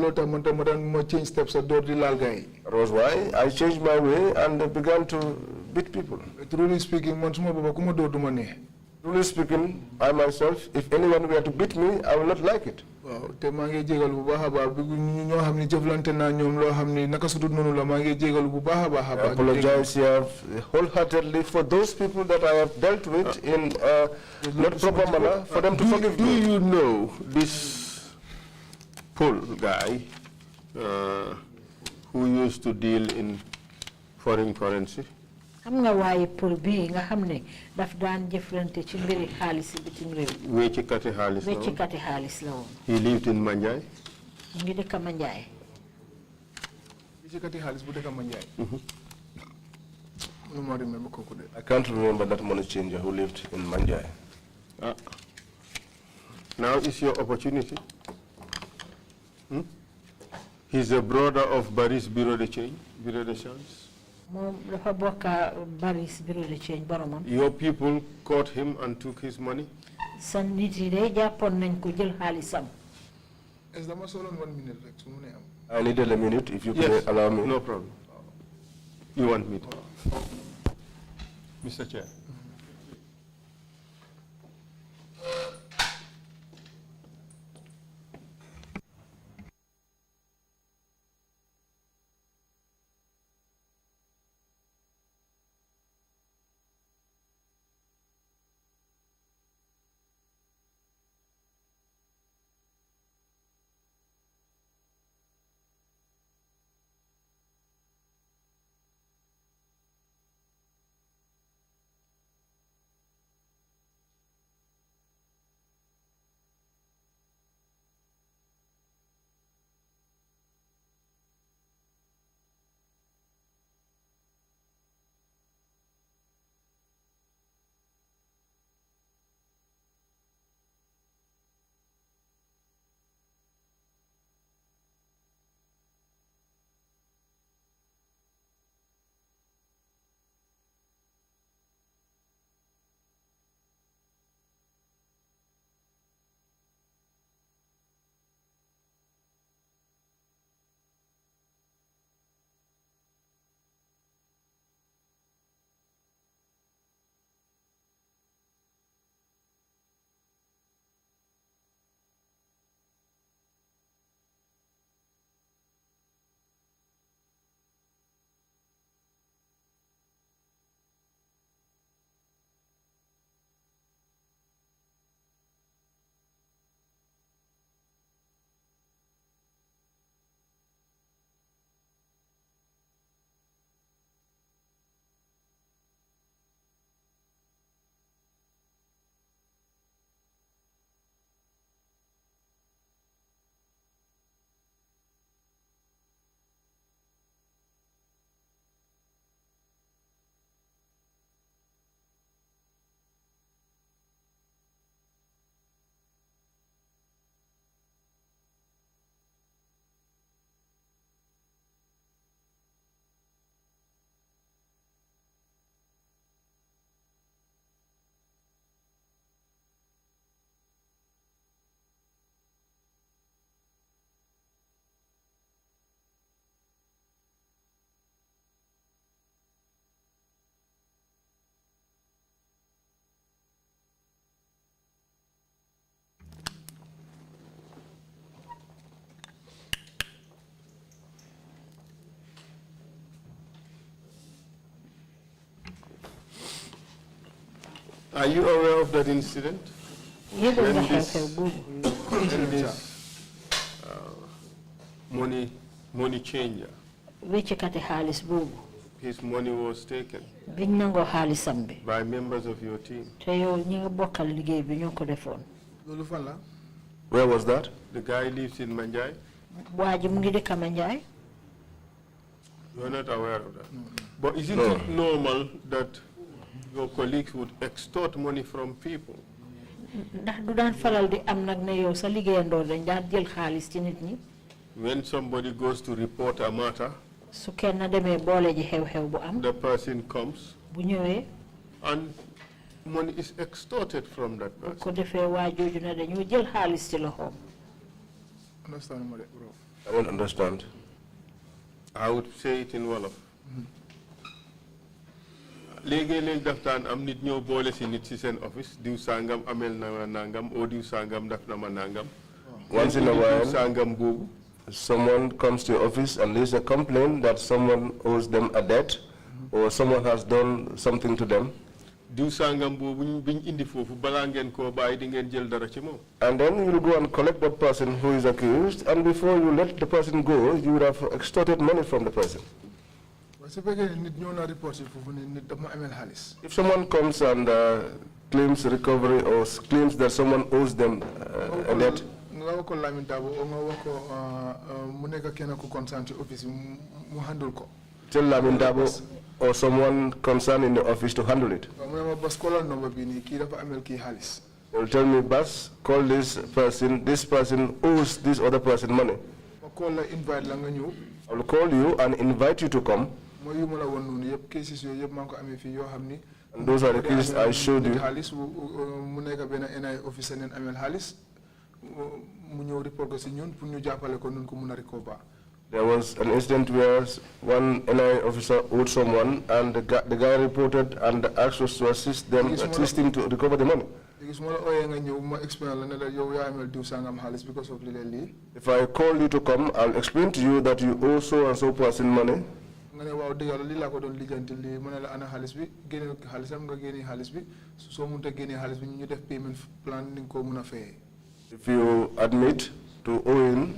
[SPEAKER 2] was why I changed my way and began to beat people.
[SPEAKER 4] Truly speaking,
[SPEAKER 2] Truly speaking, I myself, if anyone were to beat me, I will not like it. I apologize here wholeheartedly for those people that I have dealt with in not proper manner, for them to forgive me.
[SPEAKER 1] Do you know this Paul guy who used to deal in foreign currency?
[SPEAKER 3] Xam nga waaye Paul bi nga xam ne daf daan jëflante ci mbiri xaalis bitim réew.
[SPEAKER 1] Wéccikati xaalis la woon.
[SPEAKER 3] Wéccikati xaalis la woon.
[SPEAKER 1] He lived in Manjai.
[SPEAKER 3] Mu ngi dëkk Manjai.
[SPEAKER 4] Wéccikati xaalis bu dëkk Manjai.
[SPEAKER 2] I can't remember that money changer who lived in Manjai.
[SPEAKER 1] Now is your opportunity. He's a brother of Baris Bureau de Change, Bureau de Change. Your people caught him and took his money.
[SPEAKER 2] I needed a minute, if you could allow me.
[SPEAKER 1] No problem. You want me to? Mr. Chair. Are you aware of that incident?
[SPEAKER 3] yëgal nga
[SPEAKER 1] When
[SPEAKER 3] xew-xew boobu.
[SPEAKER 1] when this money changer,
[SPEAKER 3] wéccikati xaalis boobu.
[SPEAKER 1] his money was taken
[SPEAKER 3] biñ nangoo xaalisam bi.
[SPEAKER 1] by members of your team.
[SPEAKER 3] te yow ñi nga bokkal liggéey bi ñoo ko defoon.
[SPEAKER 4] loolu fan la.
[SPEAKER 2] Where was that?
[SPEAKER 1] The guy lives in Manjai.
[SPEAKER 3] waa ji mu ngi dëkk Manjai.
[SPEAKER 1] You're not aware of that. But isn't it normal that your colleagues would extort money from people?
[SPEAKER 3] ndax du daan faral di am nag ne yow sa liggéeyandoo dañ daan jël xaalis ci nit ñi.
[SPEAKER 1] When somebody goes to report a matter,
[SPEAKER 3] su kenn demee boole ji xew-xew bu am.
[SPEAKER 1] the person comes
[SPEAKER 3] bu ñëwee.
[SPEAKER 1] and money is extorted from that
[SPEAKER 3] bu
[SPEAKER 1] person.
[SPEAKER 3] ko defee waa jooju ne dañoo jël xaalis ci loxoom.
[SPEAKER 4] understand ma de bro.
[SPEAKER 2] I don't understand.
[SPEAKER 1] I would say it in Wolof. léegi-léeg daftaan am nit ñëw boole si nit si seen office diw sangam amel na ma nangam o diw sangam daf na ma nangam.
[SPEAKER 2] Once in a
[SPEAKER 1] diw
[SPEAKER 2] while,
[SPEAKER 1] sangam boobu.
[SPEAKER 2] someone comes to your office and leaves a complaint that someone owes them a debt or someone has done something to them.
[SPEAKER 1] diw sangam boobu biñ indi foofu balaa ngeen koo bàyyi di ngeen jël dara ci moom.
[SPEAKER 2] And then you will go and collect that person who is accused, and before you let the person go, you would have extorted money from the person.
[SPEAKER 4] su fekkee nit ñëw na report si foofu ne nit dafa ma amel xaalis.
[SPEAKER 2] If someone comes and claims recovery or claims that someone owes them a debt,
[SPEAKER 4] nga wax ko Lamin Dabo o nga wax ko mu nekk kenn ku concerned ci office mu handle ko.
[SPEAKER 2] tell Lamin Dabo or someone concerned in the office to handle it.
[SPEAKER 4] mu ne ma bas call number bi nii kii dafa amel kii xaalis.
[SPEAKER 2] They will tell me, Bas, call this person owes this other person money.
[SPEAKER 4] ma call la invite la nga ñëw.
[SPEAKER 2] I will call you and invite you to come.
[SPEAKER 4] mooy yu ma la woon noonu yëpp cases yooyu yëpp maa ngi ko amee fii yoo xam ni.
[SPEAKER 2] And those are the cases I showed you.
[SPEAKER 4] xaalis mu nekk benn NI officer neen amel xaalis mu ñëw report ko si ñun pour ñu jàppale ko nun ko mun a recover.
[SPEAKER 2] There was an incident where one NI officer owed someone, and the guy reported and asked us to assist him to recover the money.
[SPEAKER 4] léegi su ma la ooyee nga ñëw ma explain la ne la yow yaa amel diw sangam xaalis because of lii.
[SPEAKER 2] If I call you to come, I'll explain to you that you owe so and so person money.
[SPEAKER 4] nga ne waaw dëgg yàlla lii laa ko doon lijjanti lii ma ne la ana xaalis bi génne xaalisam nga génne xaalis bi soo mënut a génne xaalis bi ñu def payment plan ni nga ko mun a fayee.
[SPEAKER 2] If you admit to owing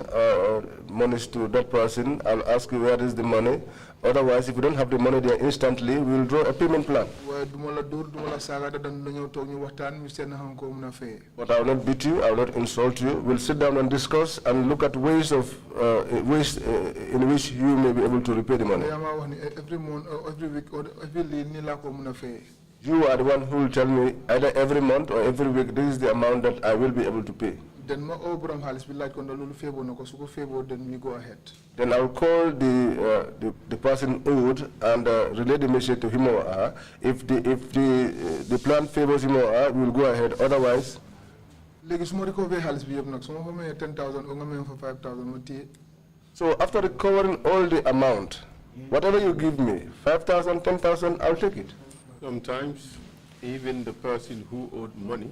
[SPEAKER 2] monies to that person, I'll ask you where is the money. Otherwise, if you don't have the money there instantly, we'll draw a payment plan.
[SPEAKER 4] waaye du ma la dóor du ma la saaga da dañoo toog ñu waxtaan ñu seet na xam ko mun a fayee.
[SPEAKER 2] But I will not beat you, I will not insult you. We'll sit down and discuss and look at ways in which you may be able to repay the money.
[SPEAKER 4] yaa maa wax ni every month or every week or every lii nii laa ko mun a fayee.
[SPEAKER 2] You are the one who will tell me either every month or every week, this is the amount that I will be able to pay.
[SPEAKER 4] Then ma oo borom xaalis bi laaj ko ndax loolu feeboo na ko su ko feeboo then we go ahead.
[SPEAKER 2] Then I'll call the person owed and relay the message to him or her. If the plan favors him or her, we'll go ahead. Otherwise,
[SPEAKER 4] léegi su ma recover xaalis bi yëpp nag su ma fa mayee 10,000 o nga mayee fa 5,000 ma téye.
[SPEAKER 2] so after recovering all the amount, whatever you give me, 5,000, 10,000, I'll take it.
[SPEAKER 1] Sometimes even the person who owed money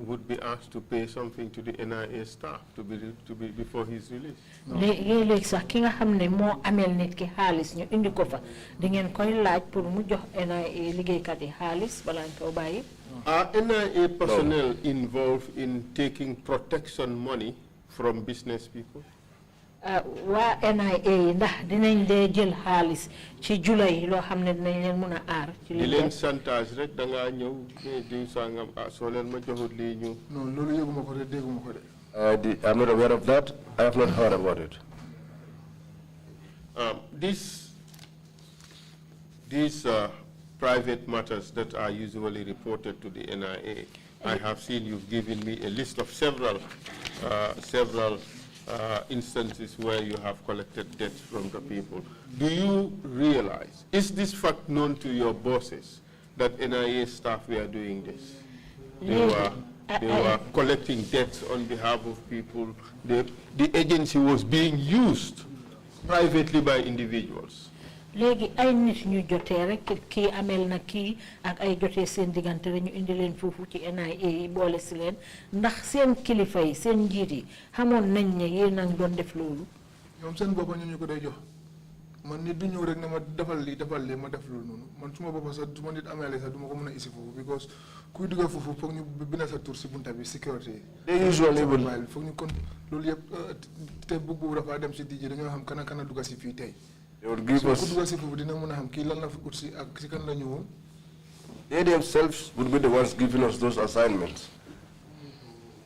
[SPEAKER 1] would be asked to pay something to the NIA staff to be before he's released.
[SPEAKER 3] léegi sax ki nga xam ne moo amel nit ki xaalis ñu indi ko fa di ngeen koy laaj pour mu jox NIA liggéeykat yi xaalis balaa ñu ko bàyyi.
[SPEAKER 1] Are NIA personnel involved in taking protection money from business people?
[SPEAKER 3] waa NIA yi ndax dinañ dee jël xaalis ci jula yi loo xam ne dinañ leen mun a aar. ci
[SPEAKER 1] di leen chantage rek da ngaa ñëw diw sangam soo leen ma joxut lii ñu.
[SPEAKER 4] non loolu yëguma ko de dégguma ko de.
[SPEAKER 2] I'm not aware of that. I have not heard about it.
[SPEAKER 1] These private matters that are usually reported to the NIA, I have seen you've given me a list of several instances where you have collected debts from the people. Do you realize, is this fact known to your bosses, that NIA staff were doing this? They were collecting debts on behalf of people. The agency was being used privately by individuals.
[SPEAKER 3] léegi ay nit ñu jotee rek kii amel na kii ak ay jotee seen diggante rek ñu indi leen foofu ci NIA yi boole si leen ndax seen kilifa yi seen njiit yi xamoon nañ ne yéen a ngi doon def loolu.
[SPEAKER 4] ñoom seen bopp ñu ko day jox. man nit du ñëw rek ne ma defal lii ma def loolu noonu man suma bopp sax du ma nit amee sax du ma ko mën a isi foofu because kuy dugal foofu foog ñu bind sa tur si bunta bi sécurité
[SPEAKER 2] They usually will.
[SPEAKER 4] foog ñu kon loolu yëpp te boobu dafa dem si DJ dañoo xam kana dugal si fii tey
[SPEAKER 2] They would give
[SPEAKER 4] ku
[SPEAKER 2] us.
[SPEAKER 4] dugal si foofu dina mën a xam kii lan la fi ut si ak si kan la ñëwoon.
[SPEAKER 2] They themselves would be the ones giving us those assignments.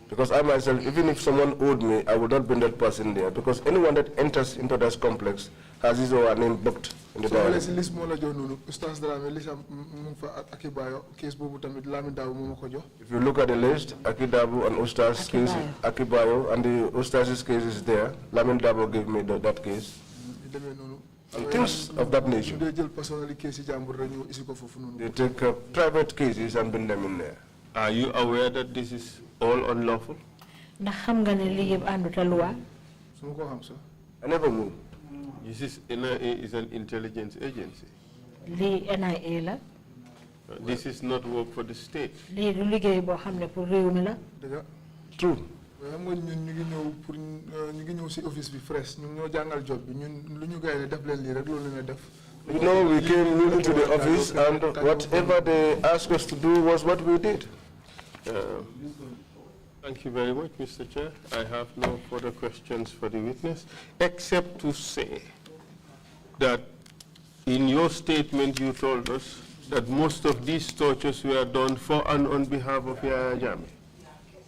[SPEAKER 2] Because I myself, even if someone owed me, I would not bring that person there. Because anyone that enters into that complex has his or her name booked in the diary.
[SPEAKER 4] So list mo la jox nonu Ustaz Dramé list mu fa Akibayo case bobu tamit Lamin Daw mo ko jox.
[SPEAKER 2] If you look at the list, Akidabu and Ustaz's case, Akibayo, and the Ustaz's case is there. Lamin Dabo gave me that case. And things of that nature.
[SPEAKER 4] They jël personally case jambur rek ñu isi ko fofu nonu.
[SPEAKER 2] They take private cases and bring them in there.
[SPEAKER 1] Are you aware that this is all unlawful?
[SPEAKER 3] Ndax xam nga ne lii yëpp àndut ak loi.
[SPEAKER 4] Su ma ko xam sax.
[SPEAKER 2] I never knew.
[SPEAKER 1] This is NIA is an intelligence agency.
[SPEAKER 3] Lii NIA la.
[SPEAKER 1] This is not work for the state.
[SPEAKER 3] Lii du liggéey boo xam ne pour réew mi la.
[SPEAKER 4] Dëgg
[SPEAKER 2] True.
[SPEAKER 4] xam nga ñun ñu ngi ñëw pour ñu ngi ñëw si office bi fresh ñu ñoo jàngal job bi ñun lu ñu gaay def leen lii rek loolu la def.
[SPEAKER 2] You know, we came newly to the office and whatever they asked us to do was what we did.
[SPEAKER 1] Thank you very much, Mr. Chair. I have no further questions for the witness, except to say that in your statement you told us that most of these tortures were done for and on behalf of Yaya Jammeh.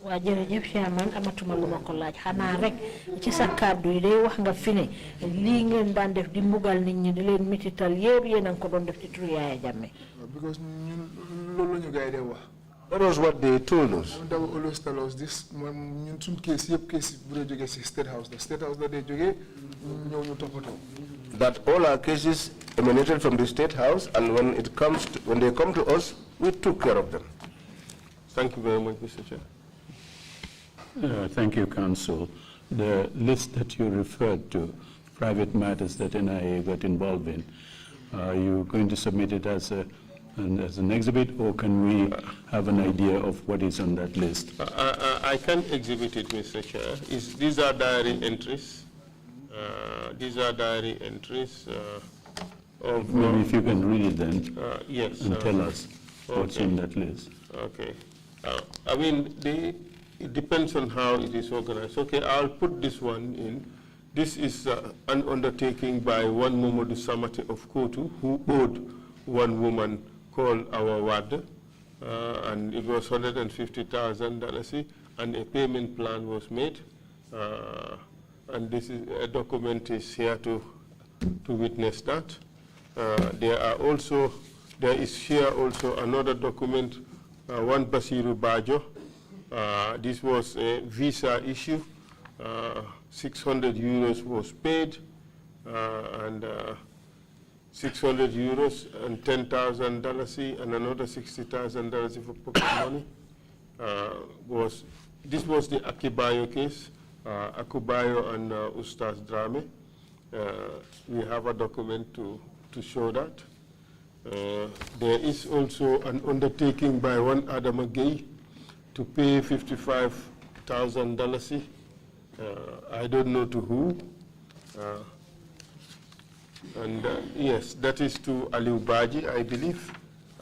[SPEAKER 3] waa jërëjëf Chairman amatuma lu ma ko laaj xanaa rek ci sa kàddu yi day wax nga fi ne lii ngeen daan def di mbugal nit ñi di leen mitital yëpp yéen a ngi ko doon def ci turu Yaya Jammeh.
[SPEAKER 4] Because ñun loolu la ñu gaay dee wax.
[SPEAKER 2] That was what they told us.
[SPEAKER 4] They will always tell us this. Ñun suñ case yëpp case bu dee jógee si State House la dee jógee ñëw ñu toppatoo.
[SPEAKER 2] That all our cases emanated from the State House, and when they come to us, we took care of them.
[SPEAKER 1] Thank you very much, Mr. Chair.
[SPEAKER 5] Thank you, Counsel. The list that you referred to, private matters that NIA got involved in, are you going to submit it as an exhibit, or can we have an idea of what is on that list?
[SPEAKER 1] I can exhibit it, Mr. Chair. These are diary entries. These are diary entries of...
[SPEAKER 5] Maybe if you can read it then,
[SPEAKER 1] yes,
[SPEAKER 5] and tell us what's in that list.
[SPEAKER 1] Okay. I mean, it depends on how it is organized. Okay, I'll put this one in. This is an undertaking by one Momodu Samate of Kotu, who owed one woman called our Wad, and it was $150,000, and a payment plan was made. And this is a document is here to witness that. There is here also another document, one Basiru Bajo. This was a visa issue. 600 euros was paid, and 600 euros and $10,000 and another $60,000 for pocket money. This was the Akibayo case, Akubayo and Ustaz Drame. We have a document to show that. There is also an undertaking by one Adama Gay to pay $55,000. I don't know to who. Yes, that is to Aliu Baji, I believe.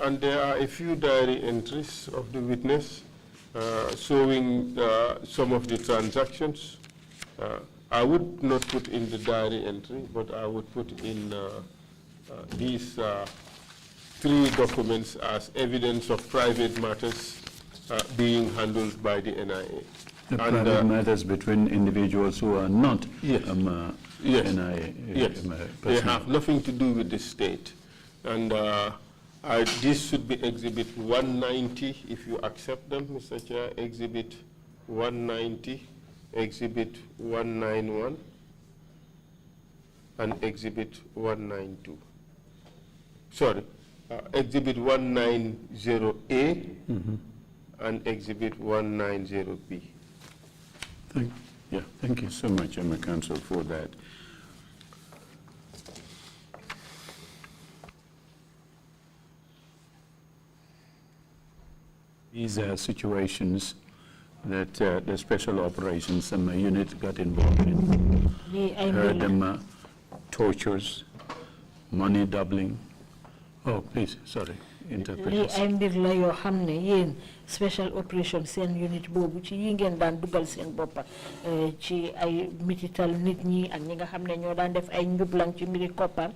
[SPEAKER 1] And there are a few diary entries of the witness showing some of the transactions. I would not put in the diary entry, but I would put in these 3 documents as evidence of private matters being handled by the NIA.
[SPEAKER 5] The private matters between individuals who are not
[SPEAKER 1] yes.
[SPEAKER 5] NIA.
[SPEAKER 1] Yes, they have nothing to do with the state. And this should be Exhibit 190, if you accept them, Mr. Chair. Exhibit 190, Exhibit 191, and Exhibit 192. Sorry, Exhibit 190A and Exhibit 190B.
[SPEAKER 5] Thank you so much, Counsel, for that. These are situations that the special operations unit got involved in. Heard them tortures, money doubling. Oh, please, sorry, interpreters.
[SPEAKER 3] ay mbir la yoo xam ne yéen special operation seen unit boobu ci yi ngeen daan dugal seen boppa ci ay mitital nit ñi ak ñi nga xam ne ñoo daan def ay njublang ci mbiri koppar.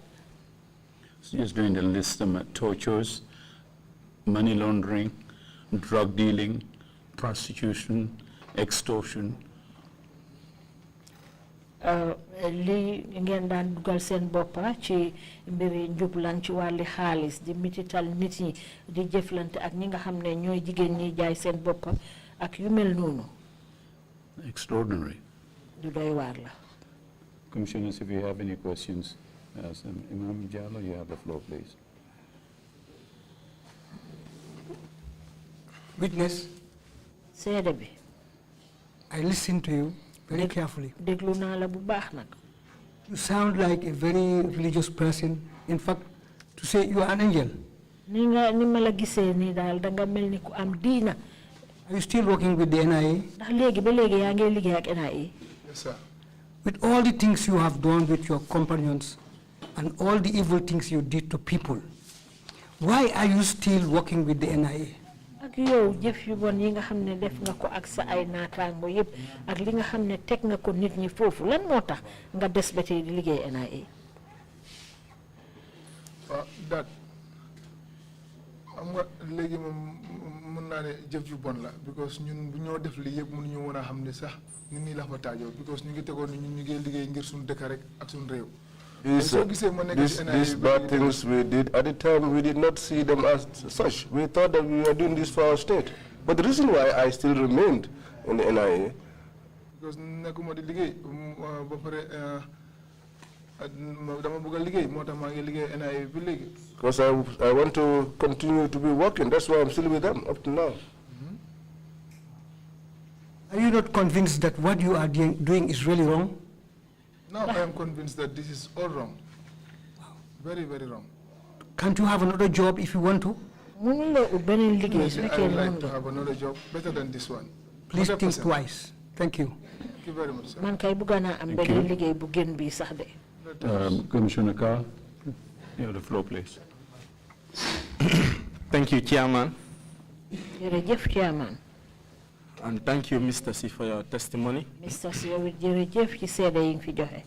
[SPEAKER 5] Just going to list them: tortures, money laundering, drug dealing, prostitution, extortion.
[SPEAKER 3] Li ngeen daan dugal seen boppa ci mbiri njublan ci wàlli xaalis di mitital nit ñi di jëflante ak ñi nga xam ne ñooy jigéen ñi jaay seen boppa ak yu mel noonu.
[SPEAKER 5] Extraordinary.
[SPEAKER 3] Du doy waar la.
[SPEAKER 5] Commissioners, if you have any questions, Imam Jallo, you have the floor, please.
[SPEAKER 6] Witness,
[SPEAKER 3] seede bi.
[SPEAKER 6] I listened to you very carefully.
[SPEAKER 3] Déglu naa la bu baax nag.
[SPEAKER 6] You sound like a very religious person. In fact, to say you are an angel.
[SPEAKER 3] Ni ma la gisee nii daal danga mel ni ku am diina.
[SPEAKER 6] Are you still working with the NIA?
[SPEAKER 3] Ndax léegi ba léegi yaa ngi liggéey ak NIA.
[SPEAKER 4] Yes, sir.
[SPEAKER 6] With all the things you have done with your companions and all the evil things you did to people, why are you still working with the NIA?
[SPEAKER 3] Ak yow jëf yu bon yi nga xam ne def nga ko ak sa ay naataango yëpp ak li nga xam ne teg nga ko nit ñi foofu lan moo tax nga des ba tey di liggéey NIA.
[SPEAKER 4] That am nga léegi moom mën naa ne jëf yu bon la because ñun bu ñoo def li yëpp mënuñu woon a xam ne sax nit ñi la fa taajoo because ñu ngi tegoon ñun ñu ngi liggéey ngir suñu dëkk rek ak suñu réew.
[SPEAKER 2] These bad things we did, at the time we did not see them as such. We thought that we were doing this for our state. But the reason why I still remained in the NIA,
[SPEAKER 4] because nekkuma di liggéey ba pare dama bëgg a liggéey moo tax maa ngi liggéey NIA bi léegi.
[SPEAKER 2] because I want to continue to be working. That's why I'm still with them up to now.
[SPEAKER 6] Are you not convinced that what you are doing is really wrong?
[SPEAKER 4] No, I am convinced that this is all wrong. Very, very wrong.
[SPEAKER 6] Can't you have another job if you want to?
[SPEAKER 4] Yes, I would like to have another job better than this one.
[SPEAKER 6] Please
[SPEAKER 4] 100%.
[SPEAKER 6] think twice. Thank you.
[SPEAKER 4] Thank you very much, sir.
[SPEAKER 3] Man kay bëgg naa am benn liggéey bu gën bi sax de.
[SPEAKER 5] Commissioner Carr, you have the floor, please.
[SPEAKER 7] Thank you, Chairman.
[SPEAKER 3] Jërëjëf Chairman.
[SPEAKER 7] And thank you, Mr. Si, for your testimony.
[SPEAKER 3] Mr. Si, jërëjëf ci seede yi nga fi joxe.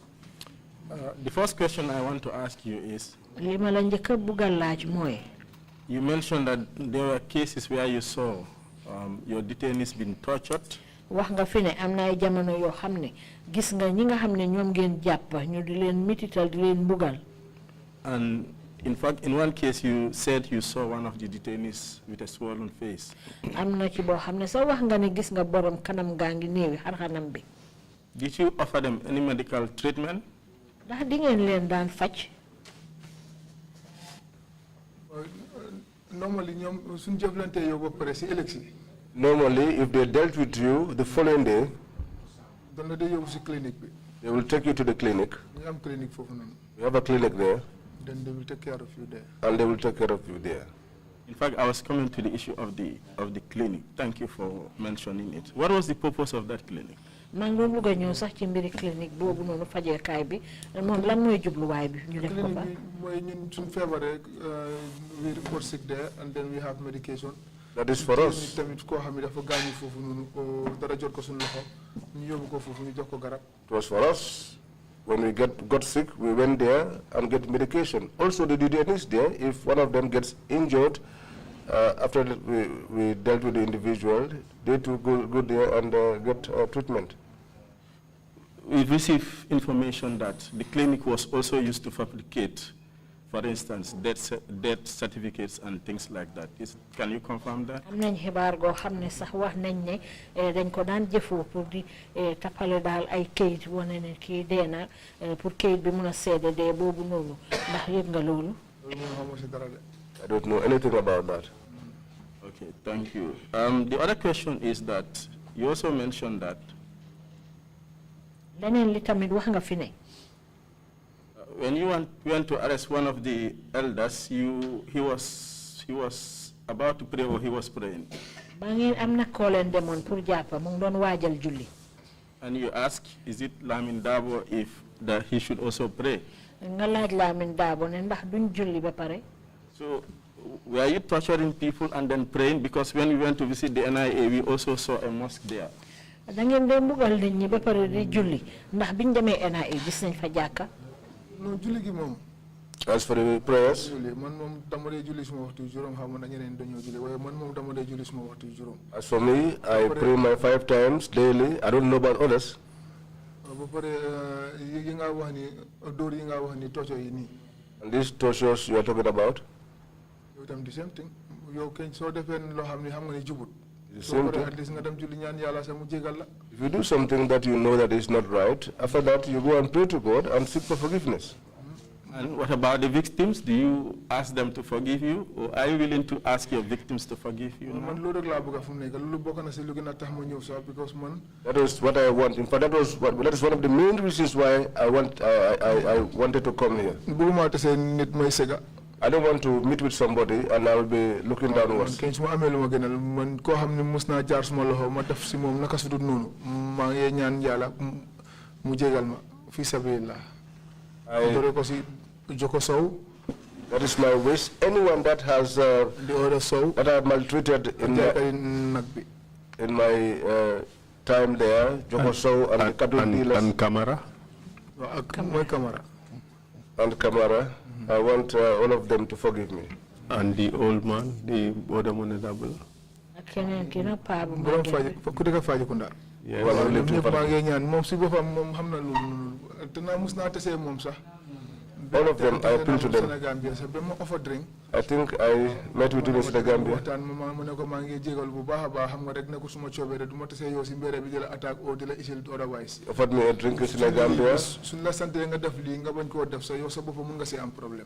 [SPEAKER 7] The first question I want to ask you is,
[SPEAKER 3] Li ma la njëkk a bëgg a laaj mooy.
[SPEAKER 7] you mentioned that there were cases where you saw your detainees being tortured.
[SPEAKER 3] Wax nga fi ne am na ay jamono yoo xam ne gis nga ñi nga xam ne ñoom ngeen jàpp ñu di leen mitital di leen mbugal.
[SPEAKER 7] And in fact, in one case, you said you saw one of the detainees with a swollen face.
[SPEAKER 3] Am na ci boo xam ne sa wax nga ne gis nga borom kanam gaa ngi néewi xar-xanam bi.
[SPEAKER 7] Did you offer them any medical treatment?
[SPEAKER 3] Ndax di ngeen leen daan faj.
[SPEAKER 4] Normally, suñ jëflante yow ba pare si élection.
[SPEAKER 2] Normally, if they dealt with you the following day,
[SPEAKER 4] dañ la dee yóbbu si clinique bi.
[SPEAKER 2] they will take you to the clinic.
[SPEAKER 4] ñu am clinique foofu noonu.
[SPEAKER 2] We have a clinic there.
[SPEAKER 4] Then they will take care of you there.
[SPEAKER 2] And they will take care of you there.
[SPEAKER 7] In fact, I was coming to the issue of the clinic. Thank you for mentioning it. What was the purpose of that clinic?
[SPEAKER 3] Man doon bëgg a ñëw sax ci mbiri clinique boobu noonu fajeekaay bi moom lan mooy jubluwaay bi ñu def ko fa.
[SPEAKER 4] Clinique bi mooy ñun suñ feebaree we report sick there and then we have medication.
[SPEAKER 2] That is for us.
[SPEAKER 4] Tamit koo xam ne dafa gaañu foofu noonu dara jot ko suñu loxo ñu yóbbu ko foofu ñu jox ko garab.
[SPEAKER 2] It was for us. When we got sick, we went there and get medication. Also, the detainees there, if one of them gets injured, after we dealt with the individual, they too go there and get treatment.
[SPEAKER 7] We received information that the clinic was also used to fabricate, for instance, death certificates and things like that. Can you confirm that?
[SPEAKER 3] Am nañ xibaar goo xam ne sax wax nañ ne dañ ko daan jëfoo pour di tapale daal ay kayit wane ne kii dee na pour kayit bi mun a seede dee boobu noonu ndax yëg nga loolu.
[SPEAKER 2] I don't know anything about that.
[SPEAKER 7] Okay, thank you. The other question is that you also mentioned that
[SPEAKER 3] leneen li tamit wax nga fi ne.
[SPEAKER 7] When you went to arrest one of the elders, he was about to pray or he was praying.
[SPEAKER 3] Ba ngeen am na koo leen demoon pour jàppa mu ngi doon waajal julli.
[SPEAKER 7] And you asked, is it Lamin Dabo if that he should also pray?
[SPEAKER 3] nga laaj Lamin Dabo ne ndax duñ julli ba pare.
[SPEAKER 7] So were you torturing people and then praying? Because when we went to visit the NIA, we also saw a mosque there.
[SPEAKER 3] Da ngeen de mbugal nit ñi ba pare di julli ndax biñ demee NIA gis nañ fa jàkka.
[SPEAKER 4] Non julli gi moom.
[SPEAKER 2] As for the prayers, as for me, I pray my 5 times daily. I don't know about others. And these tortures you are talking about?
[SPEAKER 4] The same thing.
[SPEAKER 2] The same thing. If you do something that you know that is not right, after that you go and pray to God and seek for forgiveness.
[SPEAKER 7] And what about the victims? Do you ask them to forgive you, or are you willing to ask your victims to forgive you?
[SPEAKER 2] That is what I want. In fact, that is one of the main reasons why I wanted to come here. I don't want to meet with somebody and I will be looking downwards. That is my wish. Anyone that has that I maltreated in my time there, Joko and
[SPEAKER 1] Kamara.
[SPEAKER 2] And Kamara, I want all of them to forgive me.
[SPEAKER 1] And the old man, the other Monedable.
[SPEAKER 2] Yes. Well, I live in all of them, I appeal to them. I think I met with him in the Gambia. Offered me a drink in the Gambia.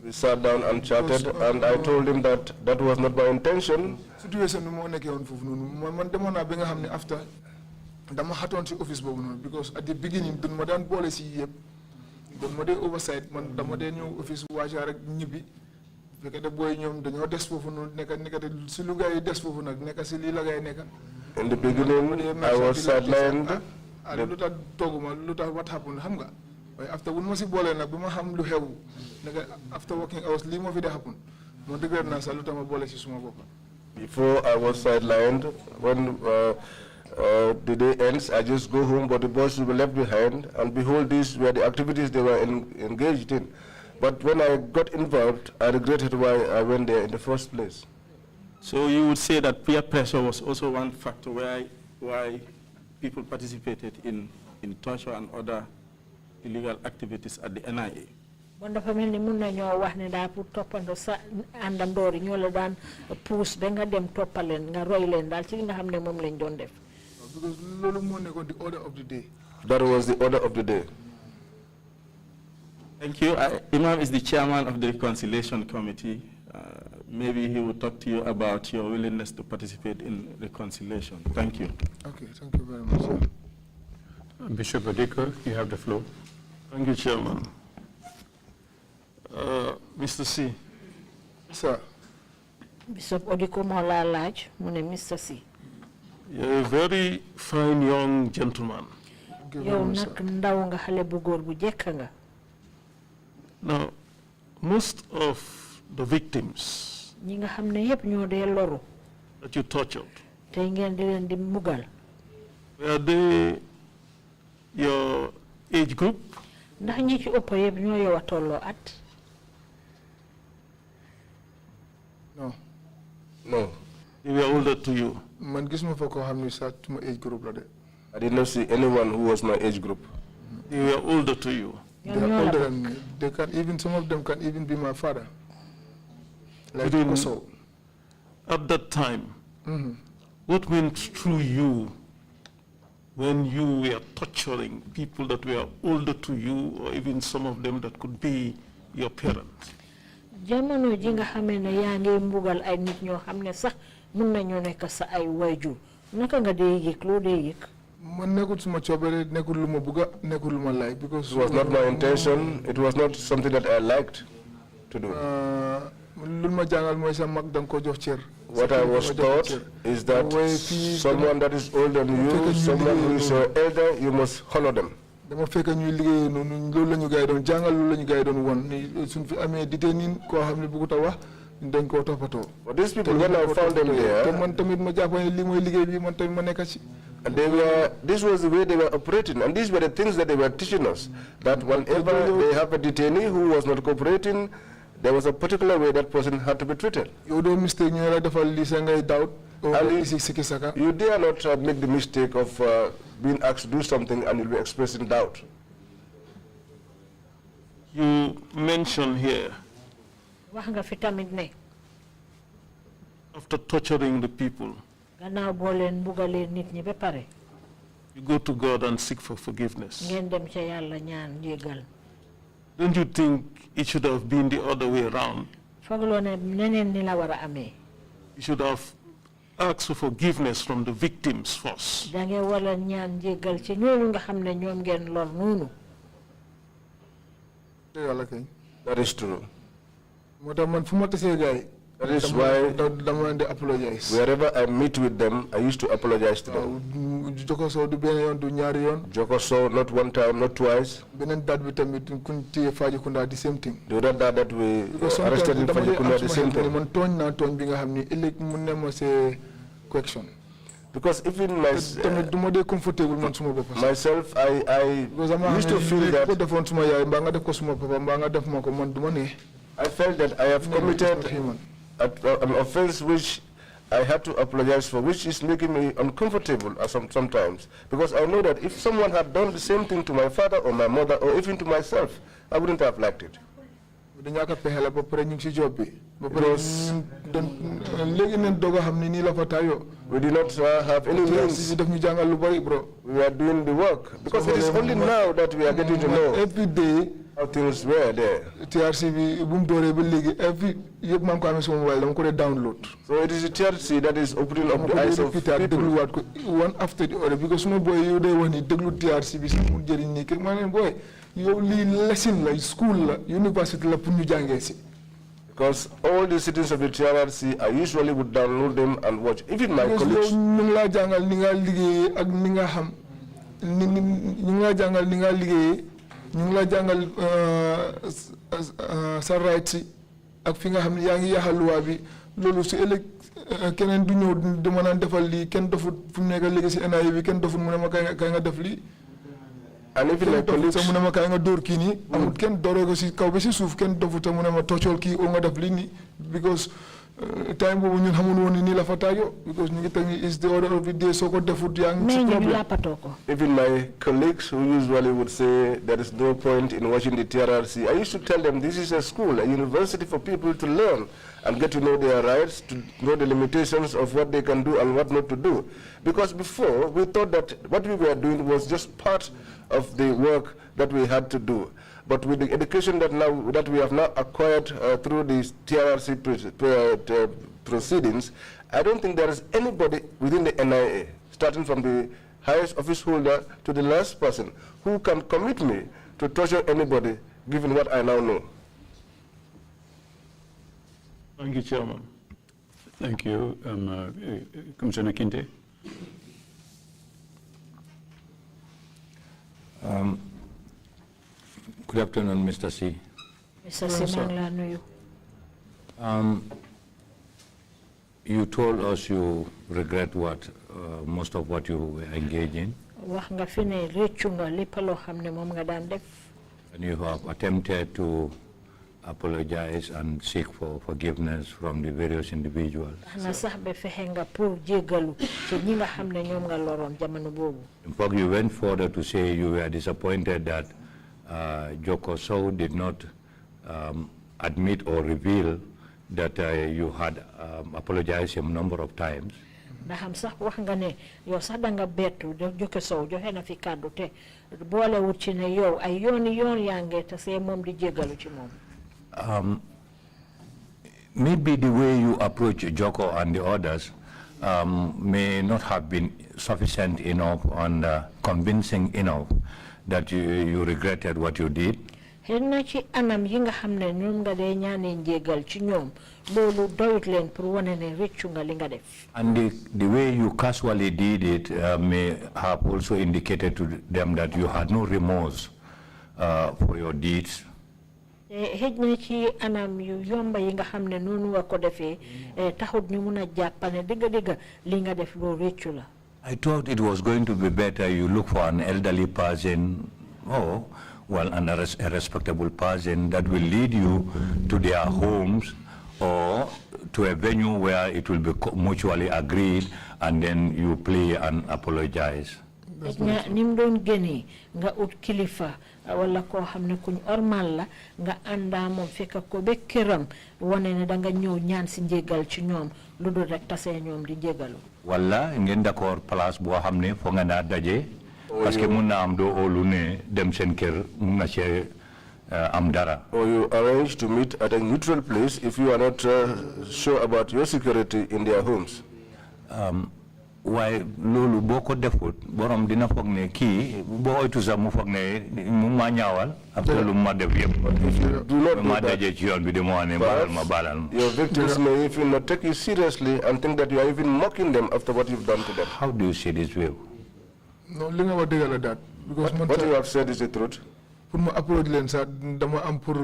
[SPEAKER 2] We sat down and chatted, and I told him that that was not my intention.
[SPEAKER 4] Because at the beginning, the modern policy, the modern oversight, the modern office was a newbie. Because the boy knew the no despo for Siluga despo
[SPEAKER 2] in the beginning, I was sidelined.
[SPEAKER 4] I looked at Togoma, looked at what happened. Hanga. After one was ball and Abuma Ham Luhel, after working, I was limo video happened. Montegrana Salutama Bolis.
[SPEAKER 2] Before I was sidelined, when the day ends, I just go home, but the boys will be left behind, and behold, these were the activities they were engaged in. But when I got involved, I regretted why I went there in the first place.
[SPEAKER 7] So you would say that peer pressure was also one factor why people participated in torture and other illegal activities at the NIA?
[SPEAKER 3] Bon dafa melni mën nañu wax ne da pour topando sa andandori ñoo la daan pousse ba nga dem topalen nga roy leen dal ci nga xamne mom lañ doon def.
[SPEAKER 4] Because lolu mo nekon the order of the day.
[SPEAKER 2] That was the order of the day.
[SPEAKER 7] Thank you. Imam is the chairman of the Reconciliation Committee. Maybe he will talk to you about your willingness to participate in reconciliation. Thank you.
[SPEAKER 4] Okay, thank you very much.
[SPEAKER 1] Bishop Adeko, you have the floor.
[SPEAKER 8] Thank you, Chairman. Mr. C.
[SPEAKER 4] Sir.
[SPEAKER 3] Bishop Odiko Mola Laj, Mr. C.
[SPEAKER 8] You're a very fine young gentleman. Now, most of the victims that you tortured, were they your age group?
[SPEAKER 2] No. No.
[SPEAKER 8] They were older to you?
[SPEAKER 4] I
[SPEAKER 2] did not see anyone who was my age group.
[SPEAKER 8] They were older to you?
[SPEAKER 4] They are older than me. They can even, some of them can even be my father. Like also.
[SPEAKER 8] At that time, what went through you when you were torturing people that were older to you, or even some of them that could be your parents?
[SPEAKER 3] Jamono ji nga xamé ne yaa ngi mbugal ay nit ñoo xamné sax mën nañu nekk sa ay wayjur naka nga dee yëg loo dee yëg.
[SPEAKER 4] Man nekkul suma coobere nekkul lu ma bëgg nekkul lu ma like because
[SPEAKER 2] it was not my intention. It was not something that I liked to do.
[SPEAKER 4] Lu ma jàngal mooy sa mag dang ko jox cër.
[SPEAKER 2] What I was taught is that someone that is older than you, someone who is your elder, you must honor them.
[SPEAKER 4] dama fekk ñuy liggéey noonu loolu la ñu gars yi doon jàngal loolu la ñu gars yi doon won ni suñ fi amee détenu koo xam ne bëggut a wax dañ koo toppatoo.
[SPEAKER 2] These people, when I found them there,
[SPEAKER 4] te man tamit ma jàpp ne lii mooy liggéey bi man tamit ma nekk ci.
[SPEAKER 2] this was the way they were operating, and these were the things that they were teaching us, that whenever they have a detainee who was not cooperating, there was a particular way that person had to be treated.
[SPEAKER 4] You don't mistake, you doubt.
[SPEAKER 2] You dare not make the mistake of being asked to do something and you'll be expressing doubt.
[SPEAKER 8] You mentioned here, after torturing the people, you go to God and seek for forgiveness. Don't you think it should have been the other way around? You should have asked for forgiveness from the victims first.
[SPEAKER 2] That is true. That is why wherever I meet with them, I used to apologize to them. Jokoso, not one time, not twice.
[SPEAKER 4] The same thing.
[SPEAKER 2] The other that we arrested in Fajikunda, the same thing. Because even myself, I used to feel that I felt that I have committed an offense which I had to apologize for, which is making me uncomfortable sometimes. Because I know that if someone had done the same thing to my father or my mother or even to myself, I wouldn't have liked it. Because we do not have any means. We are doing the work. Because it is only now that we are getting to know
[SPEAKER 4] every day
[SPEAKER 2] how things were there.
[SPEAKER 4] TRC every download.
[SPEAKER 2] So it is the TRC that is opening up the eyes of people.
[SPEAKER 4] One after the other, because no boy you they want to TRC boy you only lesson like school university la
[SPEAKER 2] because all the citizens of the TRC I usually would download them and watch. Even my colleagues.
[SPEAKER 4] ñu la jangal sa rights ak fi nga xamni yaangi yaxal loi bi lolu ci elek keneen du ñew di mëna defal li kenn dofut fu nekk legi ci NIA bi kenn dofut mu ne ma kay nga def li
[SPEAKER 2] and even my colleagues
[SPEAKER 4] mu ne ma kay nga door ki ni amul kenn doore ko ci kaw bi ci suuf kenn dofut mu ne ma tocciol ki o nga def li ni because time bobu ñun xamul won ni la fa tajo because ñu ngi tangi is the order of the day soko defut yang ci problem.
[SPEAKER 2] Even my colleagues who usually would say there is no point in watching the TRRC, I used to tell them this is a school, a university for people to learn and get to know their rights, to know the limitations of what they can do and what not to do. Because before we thought that what we were doing was just part of the work that we had to do. But with the education that we have now acquired through these TRRC proceedings, I don't think there is anybody within the NIA, starting from the highest office holder to the last person, who can commit me to torture anybody, given what I now know.
[SPEAKER 8] Thank you, Chairman.
[SPEAKER 5] Thank you, Commissioner Kinte.
[SPEAKER 9] Good afternoon, Mr. C.
[SPEAKER 3] Mr. C,
[SPEAKER 9] you told us you regret most of what you engaged in. And you have attempted to apologize and seek for forgiveness from the various individuals. In fact, you went further to say you were disappointed that Joko Sow did not admit or reveal that you had apologized a number of times. Maybe the way you approach Joko and the others may not have been sufficient enough and convincing enough that you regretted what you did.
[SPEAKER 3] xëy ci anam yi nga xam ne ñoom nga dee ñaanee njégal ci ñoom loolu doyut leen pour wane ne rëccu nga li nga def.
[SPEAKER 9] And the way you casually did it may have also indicated to them that you had no remorse for your deeds.
[SPEAKER 3] xëj ci anam yu yomba yi nga xam ne noonu nga ko defee taxut ñu mun a jàppane dëgg-dëgg li nga def loolu rëccu la.
[SPEAKER 9] I thought it was going to be better you look for an elderly person, and a respectable person that will lead you to their homes or to a venue where it will be mutually agreed, and then you play and apologize.
[SPEAKER 3] Nim doon gënee nga ut kilifa wala koo xam ne kuñ ormal la nga àndaa moom fekk ko ba këram wane ne danga ñëw ñaan si njégal ci ñoom lu dul rek tasee ñoom di njégalu.
[SPEAKER 9] Wala ngeen d'accord place boo xam ne foo nga naa daje parce que mun na am doo óolu ne dem seen kër mun na cee am dara.
[SPEAKER 2] Or you arrange to meet at a neutral place if you are not sure about your security in their homes.
[SPEAKER 9] Why loolu boo ko defut borom dina foog ne kii boo oytu sax mu foog ne mu ma ñaawal après lu ma def yëpp
[SPEAKER 2] do not
[SPEAKER 9] ma daje ci yoon bi de moo ne baalal ma baalal ma.
[SPEAKER 2] Your victims may even not take you seriously and think that you are even mocking them after what you've done to them.
[SPEAKER 9] How do you see this view?
[SPEAKER 4] No, li nga wax dëgg la daat. Because
[SPEAKER 2] what you have said is the truth.
[SPEAKER 4] Pour ma approach leen sax dama am pour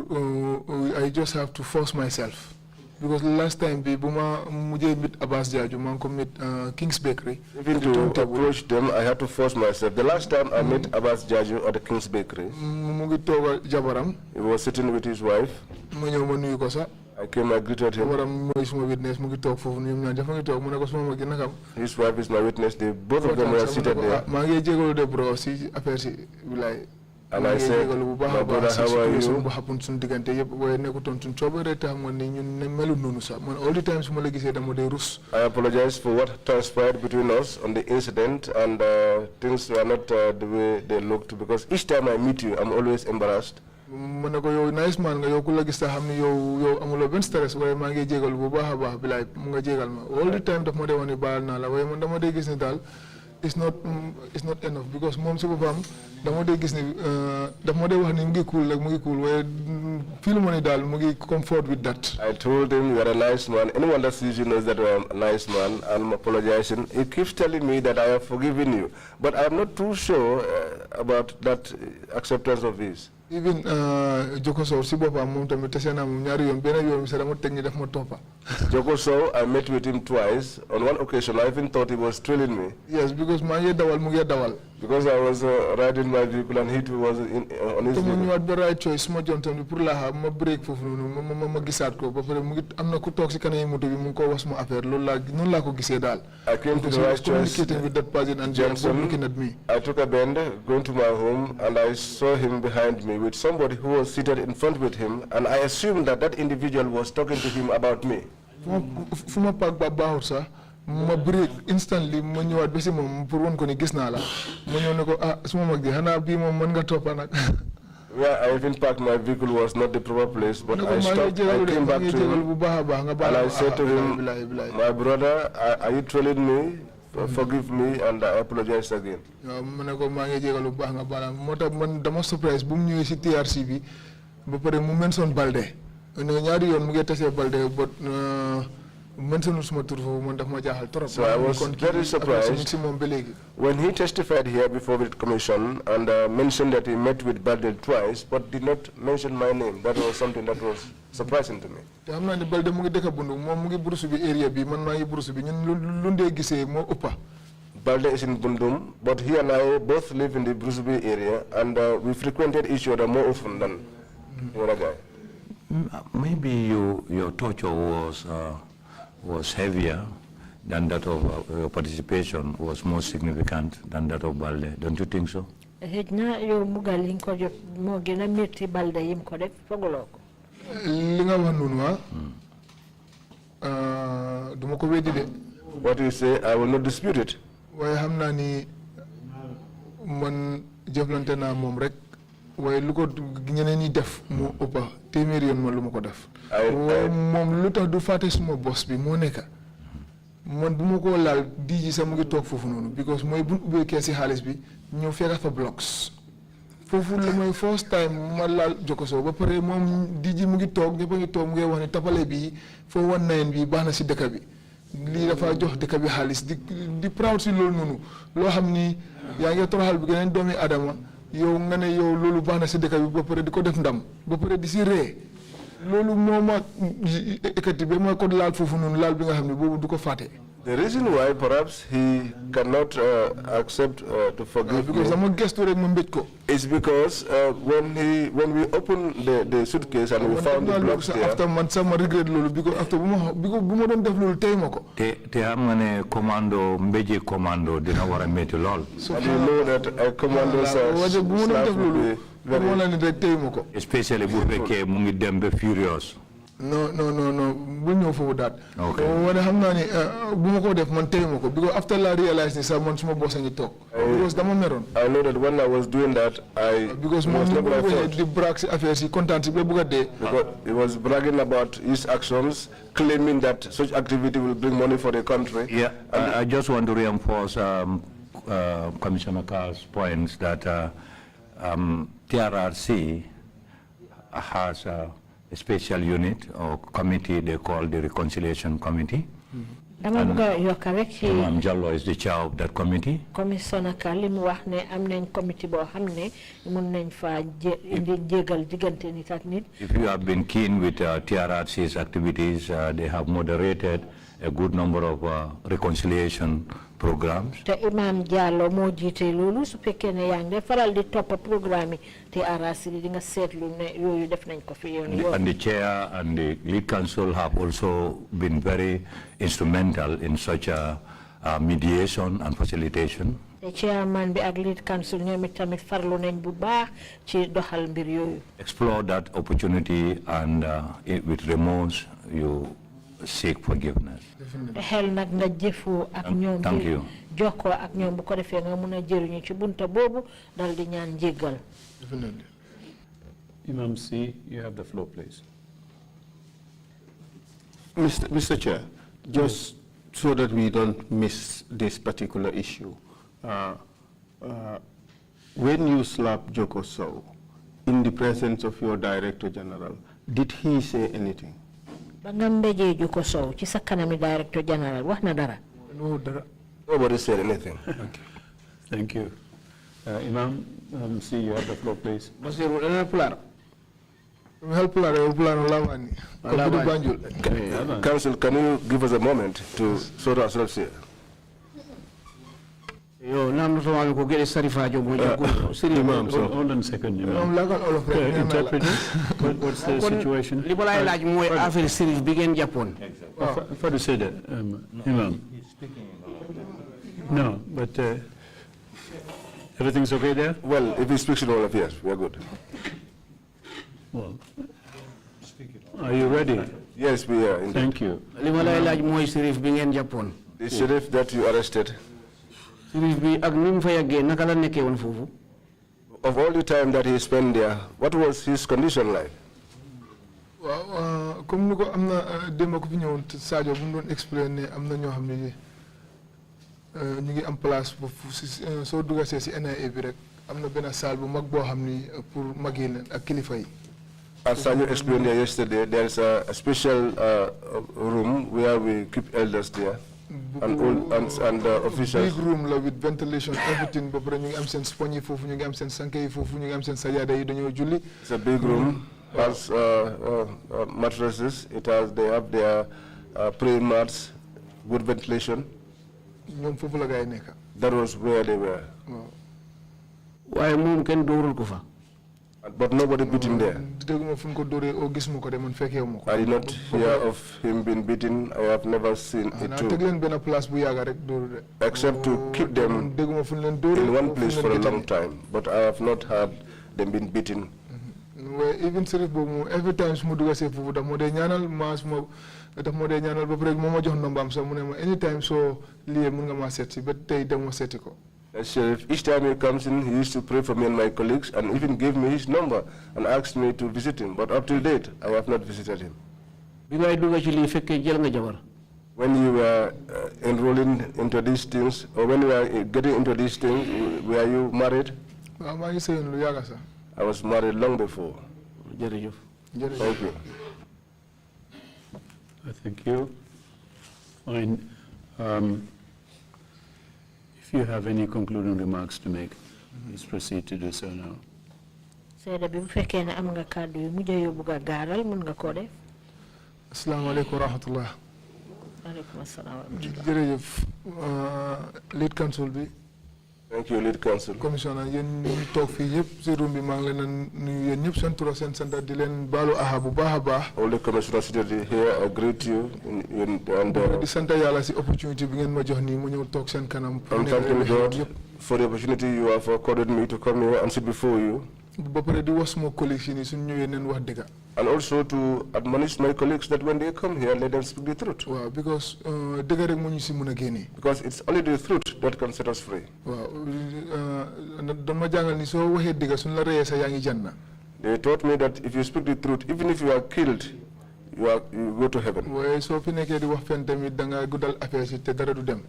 [SPEAKER 4] I just have to force myself. Because last time bi buma mujjee meet Abbas Jaju man ko meet King's Bakery.
[SPEAKER 2] Even to approach them, I had to force myself. The last time I met Abbas Jaju at the King's Bakery,
[SPEAKER 4] mu ngi toog jabaram.
[SPEAKER 2] He was sitting with his wife.
[SPEAKER 4] Ma ñëw ma nuyu ko sax.
[SPEAKER 2] I came, I greeted him.
[SPEAKER 4] Jabaram mooy suma witness mu ngi toog foofu ñoom ñaar dafa ngi toog mu ne ko suma mag gi nakam.
[SPEAKER 2] His wife is my witness. They both of them were seated there.
[SPEAKER 4] maa ngi jégalu de bro si affaire si bilaay.
[SPEAKER 2] And I said, my brother, how are you?
[SPEAKER 4] All the times
[SPEAKER 2] I apologize for what transpired between us on the incident, and things were not the way they looked, because each time I meet you, I'm always embarrassed.
[SPEAKER 4] Nice man nga yow ku la gis ta xamni yow amulo ben stress waye ma ngi jégal bu baaxa baax bilay mu nga jégal ma all the time daf ma dé woni baal na la waye man dama dé gis ni dal it's not enough, because mom ci bopam dama dé gis ni daf ma dé wax ni mu ngi cool waye feel mo ni dal mu ngi comfort with that.
[SPEAKER 2] I told him you are a nice man. Anyone that sees you knows that you are a nice man, and I'm apologizing. He keeps telling me that I have forgiven you, but I'm not too sure about that acceptance of his.
[SPEAKER 4] Even Joko Sow si bopam mom tamit tassé na mom ñaari yoon benn yoon sa dama tek ni daf ma topa.
[SPEAKER 2] Joko Sow, I met with him twice. On one occasion I even thought he was trailing me.
[SPEAKER 4] Yes, because ma ngi dawal mu ngi dawal.
[SPEAKER 2] Because I was riding my vehicle and he too was on his vehicle.
[SPEAKER 4] Ñu wat be right choice ma jontam pour la ma break fofu nonu ma gisat ko ba pare mu ngi amna ku tok ci kanay moto bi mu ngi ko wax ma affaire loolu la non la ko gisé dal.
[SPEAKER 2] I came to the right choice.
[SPEAKER 4] Communicating with that person and Johnson looking at me.
[SPEAKER 2] I took a bend going to my home and I saw him behind me with somebody who was seated in front with him, and I assumed that that individual was talking to him about me.
[SPEAKER 4] Fuma pak ba baaxut sax ma break instantly ma ñëwaat ba si moom pour won ko ni gis naa la ma ñëw ne ko suma mag ji xanaa bii moom mën nga toppa nag.
[SPEAKER 2] Where I even parked my vehicle was not the proper place, but I stopped. I came back to him and I said to him, my brother, are you trolling me? Forgive me, and I apologize again.
[SPEAKER 4] Ma ne ko maa ngi jégalu bu baax nga baal moo tax man dama surprise bu mu ñëwee si TRC bi ba pare mu mention Balde ñaari yoon mu ngi tasee Balde but mention suma tur foofu man daf ma jaaxal trop.
[SPEAKER 2] So I was very surprised when he testified here before the commission and mentioned that he met with Balde twice but did not mention my name. That was something that was surprising to me.
[SPEAKER 4] Xam naa ne Balde mu ngi dëkk Bundu moom mu ngi Burusu bi area bi man maa ngi Burusu bi ñun lu ndee gisee moo ëppa.
[SPEAKER 2] Balde is in Bundum, but he and I both live in the Brusubi area, and we frequented each other more often than the other guy.
[SPEAKER 9] Maybe your torture was heavier than that of your participation was more significant than that of Balde. Don't you think so?
[SPEAKER 3] Hejna yo mugaling ko jot mo gëna metti Balde yim ko def fogolo ko.
[SPEAKER 4] Li nga wax nonu duma ko weddi de.
[SPEAKER 2] What you say, I will not dispute it.
[SPEAKER 4] Waye xamna ni man jëflante na mom rek waye lu ko ñeneen ñi def mo ëppa téeméer yoon ma lu ma ko def moom lu tax du fàtte suma boss bi moo nekk man bu ma ko laal di ji sax mu ngi toog foofu noonu because mooy bu ubbee kees si xaalis bi ñëw fekk fa blocks foofu la mooy first time ma laal Jokoso ba pare moom DG mu ngi toog ñëpp a ngi toog mu ngi wax ne tapale bi 419 bi baax na si dëkk bi lii dafa jox dëkk bi xaalis di proud si loolu noonu loo xam ni yaa ngi toroxal bi geneen doomi Adama yow nga ne yow loolu baax na si dëkk bi ba pare di ko def ndam ba pare di si ree loolu moo ma ekkati ba ma ko laal foofu noonu laal bi nga xam ne boobu du ko fàtte.
[SPEAKER 2] The reason why perhaps he cannot accept to forgive
[SPEAKER 4] because I'm a guest
[SPEAKER 2] is because when we opened the suitcase and we found the blocks there.
[SPEAKER 4] After I regret because after buma don def lolu tay mako.
[SPEAKER 9] Te am nga ne commando mbeje commando dina wara metti lol.
[SPEAKER 2] So you know that a commando says
[SPEAKER 9] especially bu fekke mu ngi dem be furious.
[SPEAKER 4] No. We know for that.
[SPEAKER 9] Okay.
[SPEAKER 4] When because after I realized this, I want some boss and you talk. Because
[SPEAKER 2] I know that when I was doing that,
[SPEAKER 4] because
[SPEAKER 2] was not my fault.
[SPEAKER 4] The brags affairs he content because
[SPEAKER 2] he was bragging about his actions, claiming that such activity will bring money for the country.
[SPEAKER 9] Yeah, I just want to reinforce Commissioner Carr's points that TRRC has a special unit or committee they call the Reconciliation Committee.
[SPEAKER 3] You're correct.
[SPEAKER 9] Imam Jallo is the chair of that committee.
[SPEAKER 3] Commissioner Kalim wax ne am nañ committee bo xamne mën nañ fa indi jégal digante nit ak nit.
[SPEAKER 9] If you have been keen with TRRC's activities, they have moderated a good number of reconciliation programs.
[SPEAKER 3] Te Imam Jallo mo jité lolu su fekkee ne yang dé faral di top programme TRRC di nga sétlu ne yoyu def nañ ko fi yoon.
[SPEAKER 9] And the chair and the lead council have also been very instrumental in such a mediation and facilitation.
[SPEAKER 3] The chairman bi ak lead council ñoom tamit farlu nañ bu baax ci doxal mbir yoyu.
[SPEAKER 9] Explore that opportunity and with remorse you seek forgiveness.
[SPEAKER 3] Xel nak nga jëfoo ak ñoom.
[SPEAKER 9] Thank you.
[SPEAKER 3] Joko ak ñoom bu ko defee nga mëna jëriñu ci bunta bobu dal di ñaan jéggal.
[SPEAKER 5] Imam C, you have the floor, please.
[SPEAKER 1] Mr. Chair, just so that we don't miss this particular issue, when you slapped Joko Sow in the presence of your Director General, did he say anything?
[SPEAKER 3] Joko Sow, ci sa kanami Director General, wax na dara?
[SPEAKER 2] No, nobody said anything.
[SPEAKER 5] Okay. Thank you. Imam C, you have the floor, please.
[SPEAKER 4] BASIRU
[SPEAKER 2] Council, can you give us a moment to sort ourselves here?
[SPEAKER 5] Imam, hold on a second, Imam. Interpreter, what's the situation? For to say that, Imam. No, but everything's okay there?
[SPEAKER 2] Well, if he speaks in all of yes, we are good.
[SPEAKER 5] Well, are you ready?
[SPEAKER 2] Yes, we are. Indeed.
[SPEAKER 5] Thank you.
[SPEAKER 2] The sheriff that you arrested, of all the time that he spent there, what was his condition like?
[SPEAKER 4] Comme nous amna déma ko fi ñewon Sadio bu doon explainer amna ñoo xamni ñu ngi am place so dugassé ci NIA bi rek amna ben salle bu mag bo xamni pour magé ak kilifa yi.
[SPEAKER 2] As Sadio explained there yesterday, there is a special room where we keep elders there and officials.
[SPEAKER 4] Big room with ventilation, everything. But ñu ngi am sen spogne fofu, ñu ngi am sen sanké fofu, ñu ngi am sen sajada yi dañoo julli.
[SPEAKER 2] It's a big room. Has mattresses. They have their praying mats, good ventilation.
[SPEAKER 4] ñoom fofu la gaay nekk.
[SPEAKER 2] That was where they were.
[SPEAKER 10] Waaye moom kenn doorul ko fa.
[SPEAKER 2] But nobody beat him there.
[SPEAKER 4] I did
[SPEAKER 2] not hear of him being beaten. I have never seen it too. Except to keep them in one place for a long time. But I have not heard them being beaten.
[SPEAKER 4] Even every time anytime so
[SPEAKER 2] Sheriff, each time he comes in, he used to pray for me and my colleagues and even gave me his number and asked me to visit him. But up to date, I have not visited him. When you were enrolling into these things, or when you were getting into these things, were you married? I was married long before.
[SPEAKER 10] jërëjëf.
[SPEAKER 2] Thank you.
[SPEAKER 5] Thank you. Fine. If you have any concluding remarks to make, please proceed to do so now.
[SPEAKER 3] Seede bi bu fekkee ne am nga kàddu yu mujj yu bugg a gaaral mun nga koo def.
[SPEAKER 4] Assalamu alaikum wa rahmatullah.
[SPEAKER 3] Aleykum assalaam wa rahmatullah.
[SPEAKER 4] Jërëjëf lead council bi.
[SPEAKER 2] Thank you, lead council.
[SPEAKER 4] Commissioner, yéen ñu toog fii yëpp si room bi maa ngi leen nuyu yéen ñëpp seen tur ak seen sant di leen baalu aha bu baax a baax.
[SPEAKER 2] All the commissioners seated here, I greet you. And
[SPEAKER 4] di sant yàlla si opportunity bi ngeen ma jox nii mu ñëw toog seen kanam.
[SPEAKER 2] I'm thanking God for the opportunity you have accorded me to come here and sit before you.
[SPEAKER 4] ba pare di wax sama collègues yi nii suñu ñëwee neen wax dëgg.
[SPEAKER 2] And also to admonish my colleagues that when they come here, let them speak the truth.
[SPEAKER 4] Wow, because dëgg rek moo ñu si mën a génnee.
[SPEAKER 2] Because it's only the truth that can set us free.
[SPEAKER 4] Waaw doon ma jàngal ni soo waxee dëgg suñu la reyee sa yaa ngi janna.
[SPEAKER 2] They taught me that if you speak the truth, even if you are killed, you go to heaven.
[SPEAKER 4] waaye soo fi nekkee di wax fen tamit da nga guddal affaire si te dara du dem.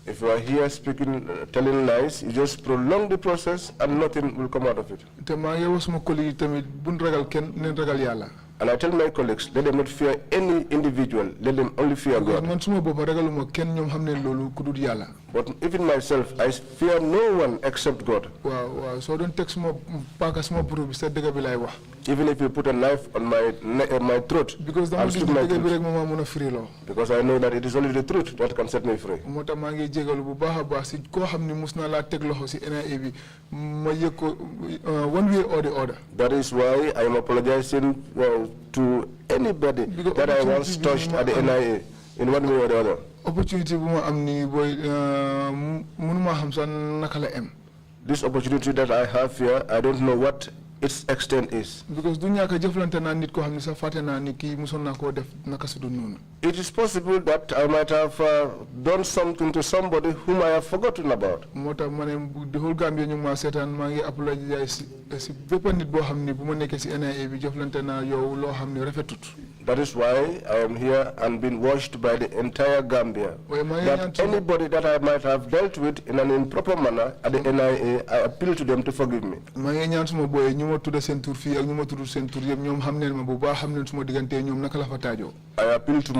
[SPEAKER 2] If you are here speaking, telling lies, you just prolong the process and nothing will come out of it.
[SPEAKER 4] te maa ngi wax sama collègues yi tamit buñ ragal kenn neen ragal yàlla.
[SPEAKER 2] And I tell my colleagues, let them not fear any individual, let them only fear God.
[SPEAKER 4] man suma bopp ragaluma kenn ñoom xam ne loolu ku dul yàlla.
[SPEAKER 2] But even myself, I fear no one except God.
[SPEAKER 4] waaw waaw soo doon teg suma paaka suma buru bi sa dëgg bi laay wax.
[SPEAKER 2] Even if you put a knife on my throat,
[SPEAKER 4] because
[SPEAKER 2] I'll speak my
[SPEAKER 4] dëgg bi rek
[SPEAKER 2] truth.
[SPEAKER 4] moo ma mën a free loo.
[SPEAKER 2] Because I know that it is only the truth that can set me free.
[SPEAKER 4] moo tax maa ngi jégalu bu baax a baax si koo xam ne mus naa laa teg loxo si NIA bi ma yëg ko one way or the other.
[SPEAKER 2] That is why I am apologizing to anybody that I once touched at the NIA in one way or the other.
[SPEAKER 4] Opportunity bu ma am nii booy mënuma xam sax naka la am.
[SPEAKER 2] This opportunity that I have here, I don't know what its extent is.
[SPEAKER 4] Because du ñàkk a jëflante naa nit koo xam ne sax fàtte naa ni kii musoon naa koo def naka su dul noonu.
[SPEAKER 2] It is possible that I might have done something to somebody whom I have forgotten about.
[SPEAKER 4] moo tax ma ne the whole Gambia ñu ngi maa seetaan maa ngi apologize si bépp nit boo xam ne bu ma nekkee si NIA bi jëflante naa yow loo xam ne rafetut.
[SPEAKER 2] That is why I am here and been watched by the entire Gambia. That anybody that I might have dealt with in an improper manner at the NIA, I appeal to them to forgive me.
[SPEAKER 4] maa ngi ñaan suma boy ñu ma tudda seen tur fii ak ñu ma tudd seen tur yëpp ñoom xam neen ma bu baax xam neen suma diggante ñoom naka la fa taajoo.
[SPEAKER 2] I appeal to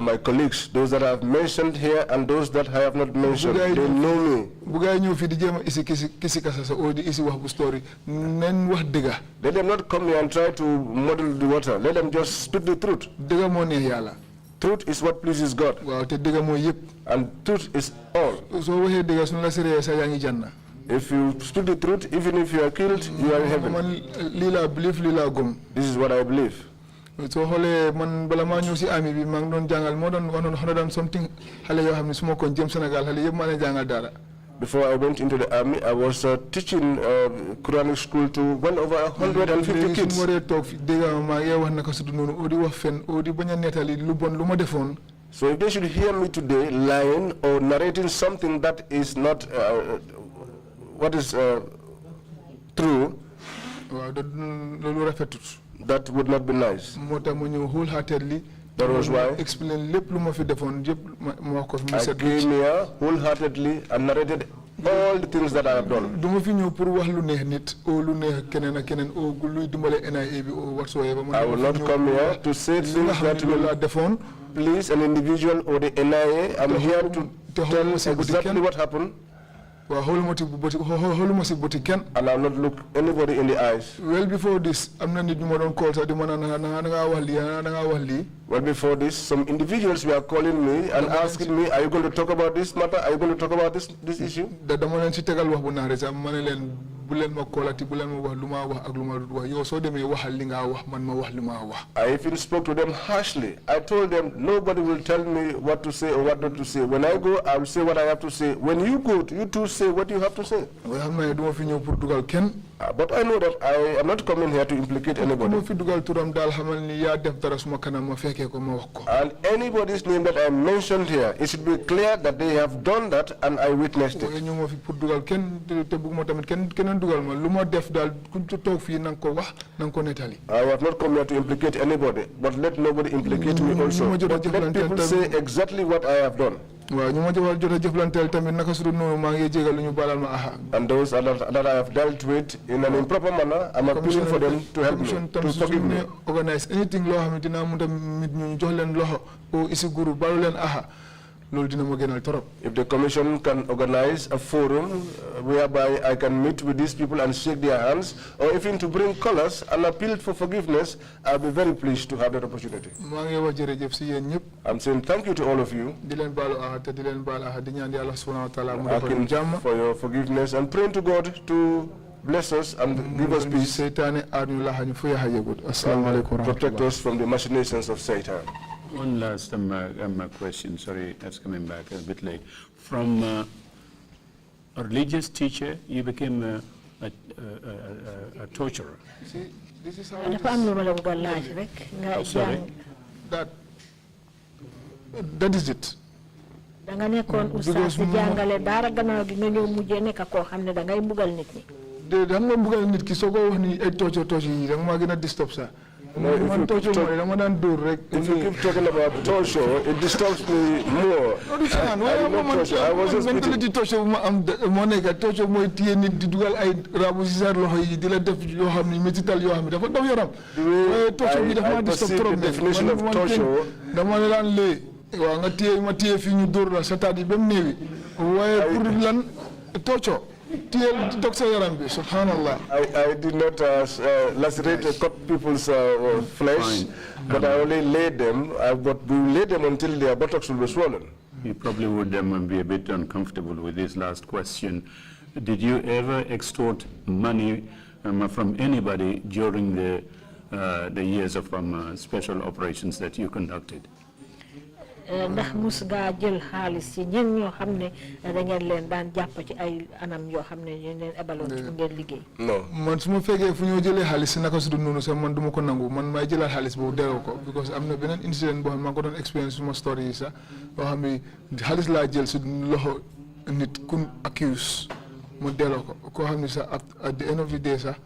[SPEAKER 2] my colleagues, those that I have mentioned here and those that I have not mentioned. They know me.
[SPEAKER 4] bu gaa yi ñëw fii di jéem a isi kisi kasa sa oo di isi wax bu story nen wax dëgga.
[SPEAKER 2] Let them not come here and try to muddle the water. Let them just speak the truth.
[SPEAKER 4] dëgga moo neex yàlla.
[SPEAKER 2] Truth is what pleases God.
[SPEAKER 4] waaw te dëgga mooy yëpp.
[SPEAKER 2] And truth is all.
[SPEAKER 4] soo waxee dëgga suñu la sëree sa yaa ngi janna.
[SPEAKER 2] If you speak the truth, even if you are killed, you are in heaven.
[SPEAKER 4] man lii laa believe lii laa gëm.
[SPEAKER 2] This is what I believe.
[SPEAKER 4] soo xoolee man bala maa ñëw si army bi maa ngi doon jàngal moo doon 100 and something xale yoo xam ne su ma koon jëm Sénégal xale yëpp maa leen jàngal dara.
[SPEAKER 2] Before I went into the army, I was teaching Quranic school to well over 150 kids.
[SPEAKER 4] su ma toog fi dégg maa ngi wax naka su dul noonu oo di wax fen oo di bañ a nettali lu bon lu ma defoon.
[SPEAKER 2] So if they should hear me today lying or narrating something that is not what is true,
[SPEAKER 4] loolu rafetut.
[SPEAKER 2] That would not be nice.
[SPEAKER 4] moo tax ma ñëw wholeheartedly.
[SPEAKER 2] That was why
[SPEAKER 4] explain lépp lu ma fi defoon yëpp ma wax ko fi mu
[SPEAKER 2] I
[SPEAKER 4] set.
[SPEAKER 2] came here wholeheartedly and narrated all the things that I have done.
[SPEAKER 4] du ma fi ñëw pour wax lu neex nit oo lu neex keneen ak keneen oo luy dimbale NIA bi oo whatsoever.
[SPEAKER 2] I will not come here to say things that will please an individual or the NIA. I'm here to tell exactly what happened. And I'll not look anybody in the eyes.
[SPEAKER 4] Well, before this, I'm not call.
[SPEAKER 2] Well, before this, some individuals were calling me and asking me, are you going to talk about this matter? Are you going to talk about this issue? I even spoke to them harshly. I told them, nobody will tell me what to say or what not to say. When I go, I will say what I have to say. When you go, you too say what you have to say. But I know that I am not coming here to implicate anybody. And anybody's name that I mentioned here, it should be clear that they have done that and I witnessed it. I have not come here to implicate anybody, but let nobody implicate me also. But let people say exactly what I have done. And those that I have dealt with in an improper manner, I'm appealing for them to help me, to forgive me.
[SPEAKER 4] Organize anything
[SPEAKER 2] If the commission can organize a forum whereby I can meet with these people and shake their hands, or even to bring colors and appeal for forgiveness, I'll be very pleased to have that opportunity. I'm saying thank you to all of you. Asking for your forgiveness and praying to God to bless us and give us peace. Protect us from the machinations of Satan.
[SPEAKER 5] One last question, sorry, that's coming back a bit late. From a religious teacher, you became a torturer.
[SPEAKER 4] See, this is how that is it.
[SPEAKER 2] No, if you keep talking about torture, it disturbs me more. I wasn't
[SPEAKER 4] mentally torture. Torture
[SPEAKER 2] the definition of
[SPEAKER 4] torture.
[SPEAKER 2] I did not lacerate cut people's flesh, but I only laid them. But we laid them until their buttocks will be swollen.
[SPEAKER 5] You probably would be a bit uncomfortable with this last question. Did you ever extort money from anybody during the years of special operations that you conducted?
[SPEAKER 3] Ndax mus nga jël xaalis ci ñen ñoo xamne da ngeen leen daan japp ci ay anam yoo xamne ñu leen ebaloon ci ngeen liggéey.
[SPEAKER 2] Non,
[SPEAKER 4] man suma fekkee fu ñoo jëlee xaalis naka su dul noonu sax man duma ko nangu man may jëlaat xaalis boobu delloo ko because am na beneen incident boo xam ne maa ko doon experience suma story yi sax boo xam ne xaalis laa jël si loxo nit kun accuse mu delloo ko koo xam ne sax at the end of the day sax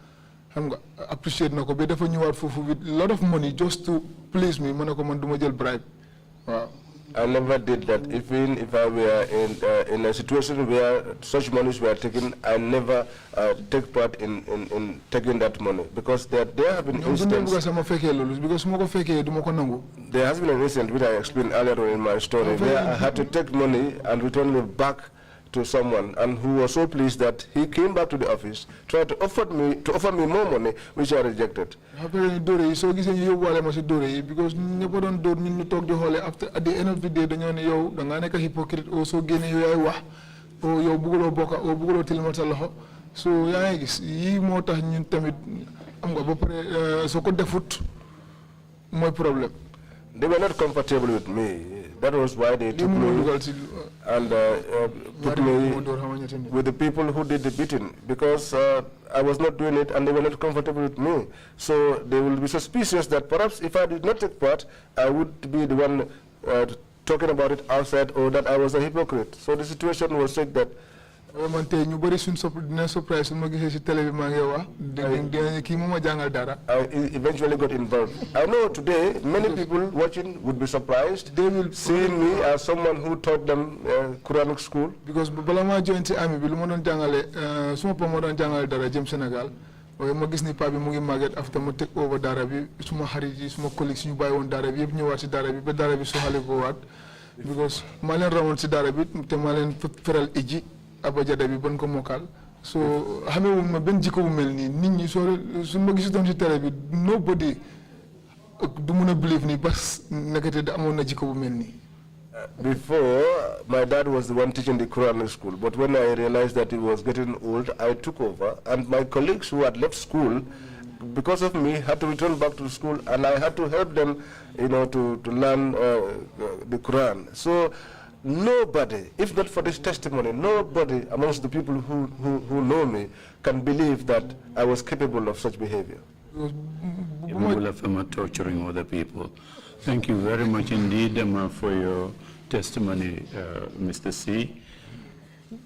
[SPEAKER 4] xam nga appreciate na ko ba dafa ñëwaat foofu with lot of money just to please me ma ne ko man duma jël bribe waaw.
[SPEAKER 2] I never did that. Even if I were in a situation where such monies were taken, I never take part in taking that money because there have been instances. There has been an incident which I explained earlier on in my story where I had to take money and return it back to someone, and who was so pleased that he came back to the office, tried to offer me more money, which I rejected.
[SPEAKER 4] Because because after at the end of the day dañu ne yow da nga nek hypocrite o so gene yow ay wax o yow bugulo boka o bugulo tilmal sa loxo so yaa ngi gis yi motax ñun tamit am nga ba pare so ko defut moy problème.
[SPEAKER 2] They were not comfortable with me. That was why they took me and put me with the people who did the beating, because I was not doing it and they were not comfortable with me. So they will be suspicious that perhaps if I did not take part, I would be the one talking about it outside, or that I was a hypocrite. So the situation was such that I eventually got involved. I know today many people watching would be surprised. They will see me as someone who taught them Quranic school. Because Balama joined the army, Bilumon Jangale, some Pomodan Jangal Dara, James Senegal, or Magisni Pabi Mugi Maget after I take over Darabi, some Hariji, some colleagues you buy one Darabi, you watch Darabi, but Darabi so Haligoat. Because Malan Ramon Darabi, Temalan Feral Iji. Abajada bi bon ko mokal so xamé wu ma ben jikko bu melni nit ñi so su ma gisu don ci télé bi nobody du mëna believe ni bas nakate da amon na jikko bu melni. Before, my dad was the one teaching the Quran school, but when I realized that he was getting old, I took over, and my colleagues who had left school because of me had to return back to school, and I had to help them, you know, to learn the Quran. So nobody, if not for this testimony, nobody amongst the people who know me can believe that I was capable of such behavior.
[SPEAKER 5] Capable of torturing other people. Thank you very much indeed for your testimony, Mr. C.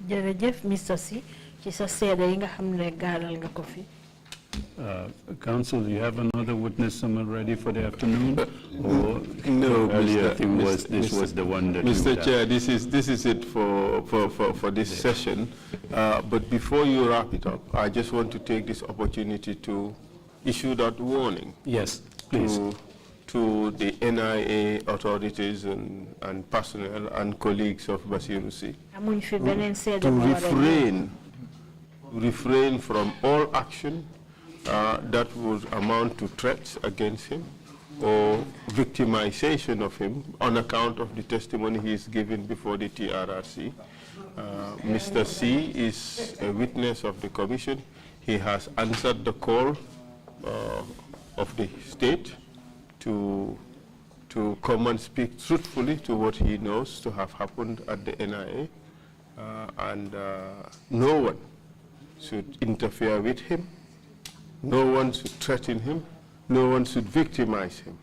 [SPEAKER 3] Jërëjëf Mr. C. ci sa seede yi nga xam ne gaalal nga ko fi.
[SPEAKER 5] Council, you have another witness ready for the afternoon? Or
[SPEAKER 1] No,
[SPEAKER 5] earlier
[SPEAKER 1] Mr.
[SPEAKER 5] thing
[SPEAKER 1] Mr.
[SPEAKER 5] was this was the one that you
[SPEAKER 1] Mr.
[SPEAKER 5] would
[SPEAKER 1] Chair, this is it for this session. But before you wrap it up, I just want to take this opportunity to issue that warning.
[SPEAKER 5] Yes, please.
[SPEAKER 1] To the NIA authorities and personnel and colleagues of BASIRU SEY to refrain from all action that would amount to threats against him or victimization of him on account of the testimony he is giving before the TRRC. Mr. C is a witness of the commission. He has answered the call of the state to come and speak truthfully to what he knows to have happened at the NIA, and no one should interfere with him, no one should threaten him, no one should victimize him.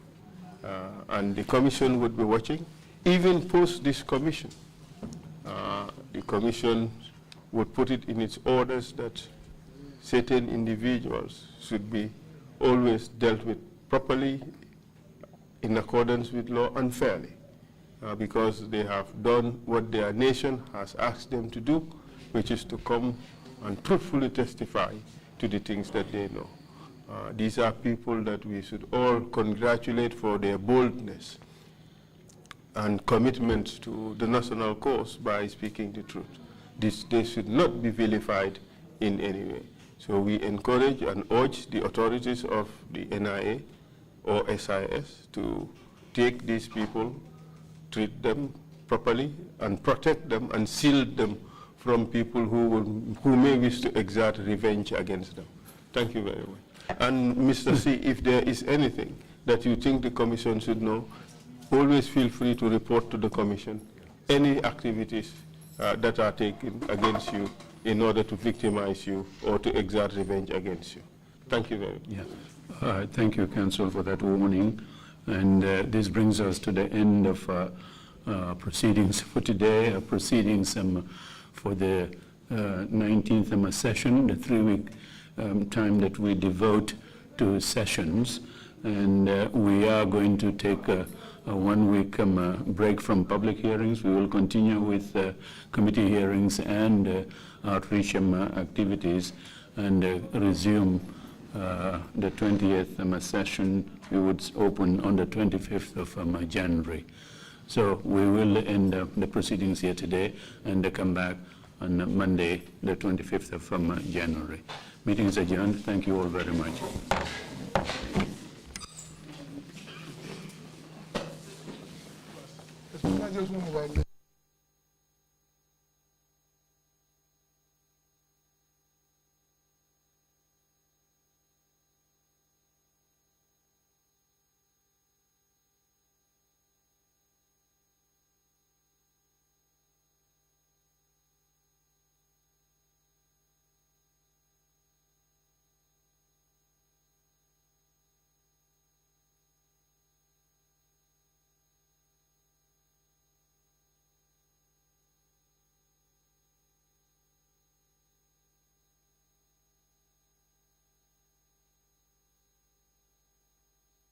[SPEAKER 1] And the commission would be watching, even post this commission. The commission would put it in its orders that certain individuals should be always dealt with properly in accordance with law and fairly, because they have done what their nation has asked them to do, which is to come and truthfully testify to the things that they know. These are people that we should all congratulate for their boldness and commitment to the national cause by speaking the truth. They should not be vilified in any way. So we encourage and urge the authorities of the NIA or SIS to take these people, treat them properly, and protect them and shield them from people who may wish to exert revenge against them. Thank you very much. And Mr. C, if there is anything that you think the commission should know, always feel free to report to the commission any activities that are taken against you in order to victimize you or to exert revenge against you. Thank you very much.
[SPEAKER 5] Yeah. Thank you, Council, for that warning. And this brings us to the end of proceedings for today, proceedings for the 19th session, the 3-week time that we devote to sessions. And we are going to take a 1-week break from public hearings. We will continue with committee hearings and outreach activities and resume the 20th session. We would open on the 25th of January. So we will end the proceedings here today and come back on Monday, the 25th of January. Meeting is adjourned. Thank you all very much.
[SPEAKER 4] I just want to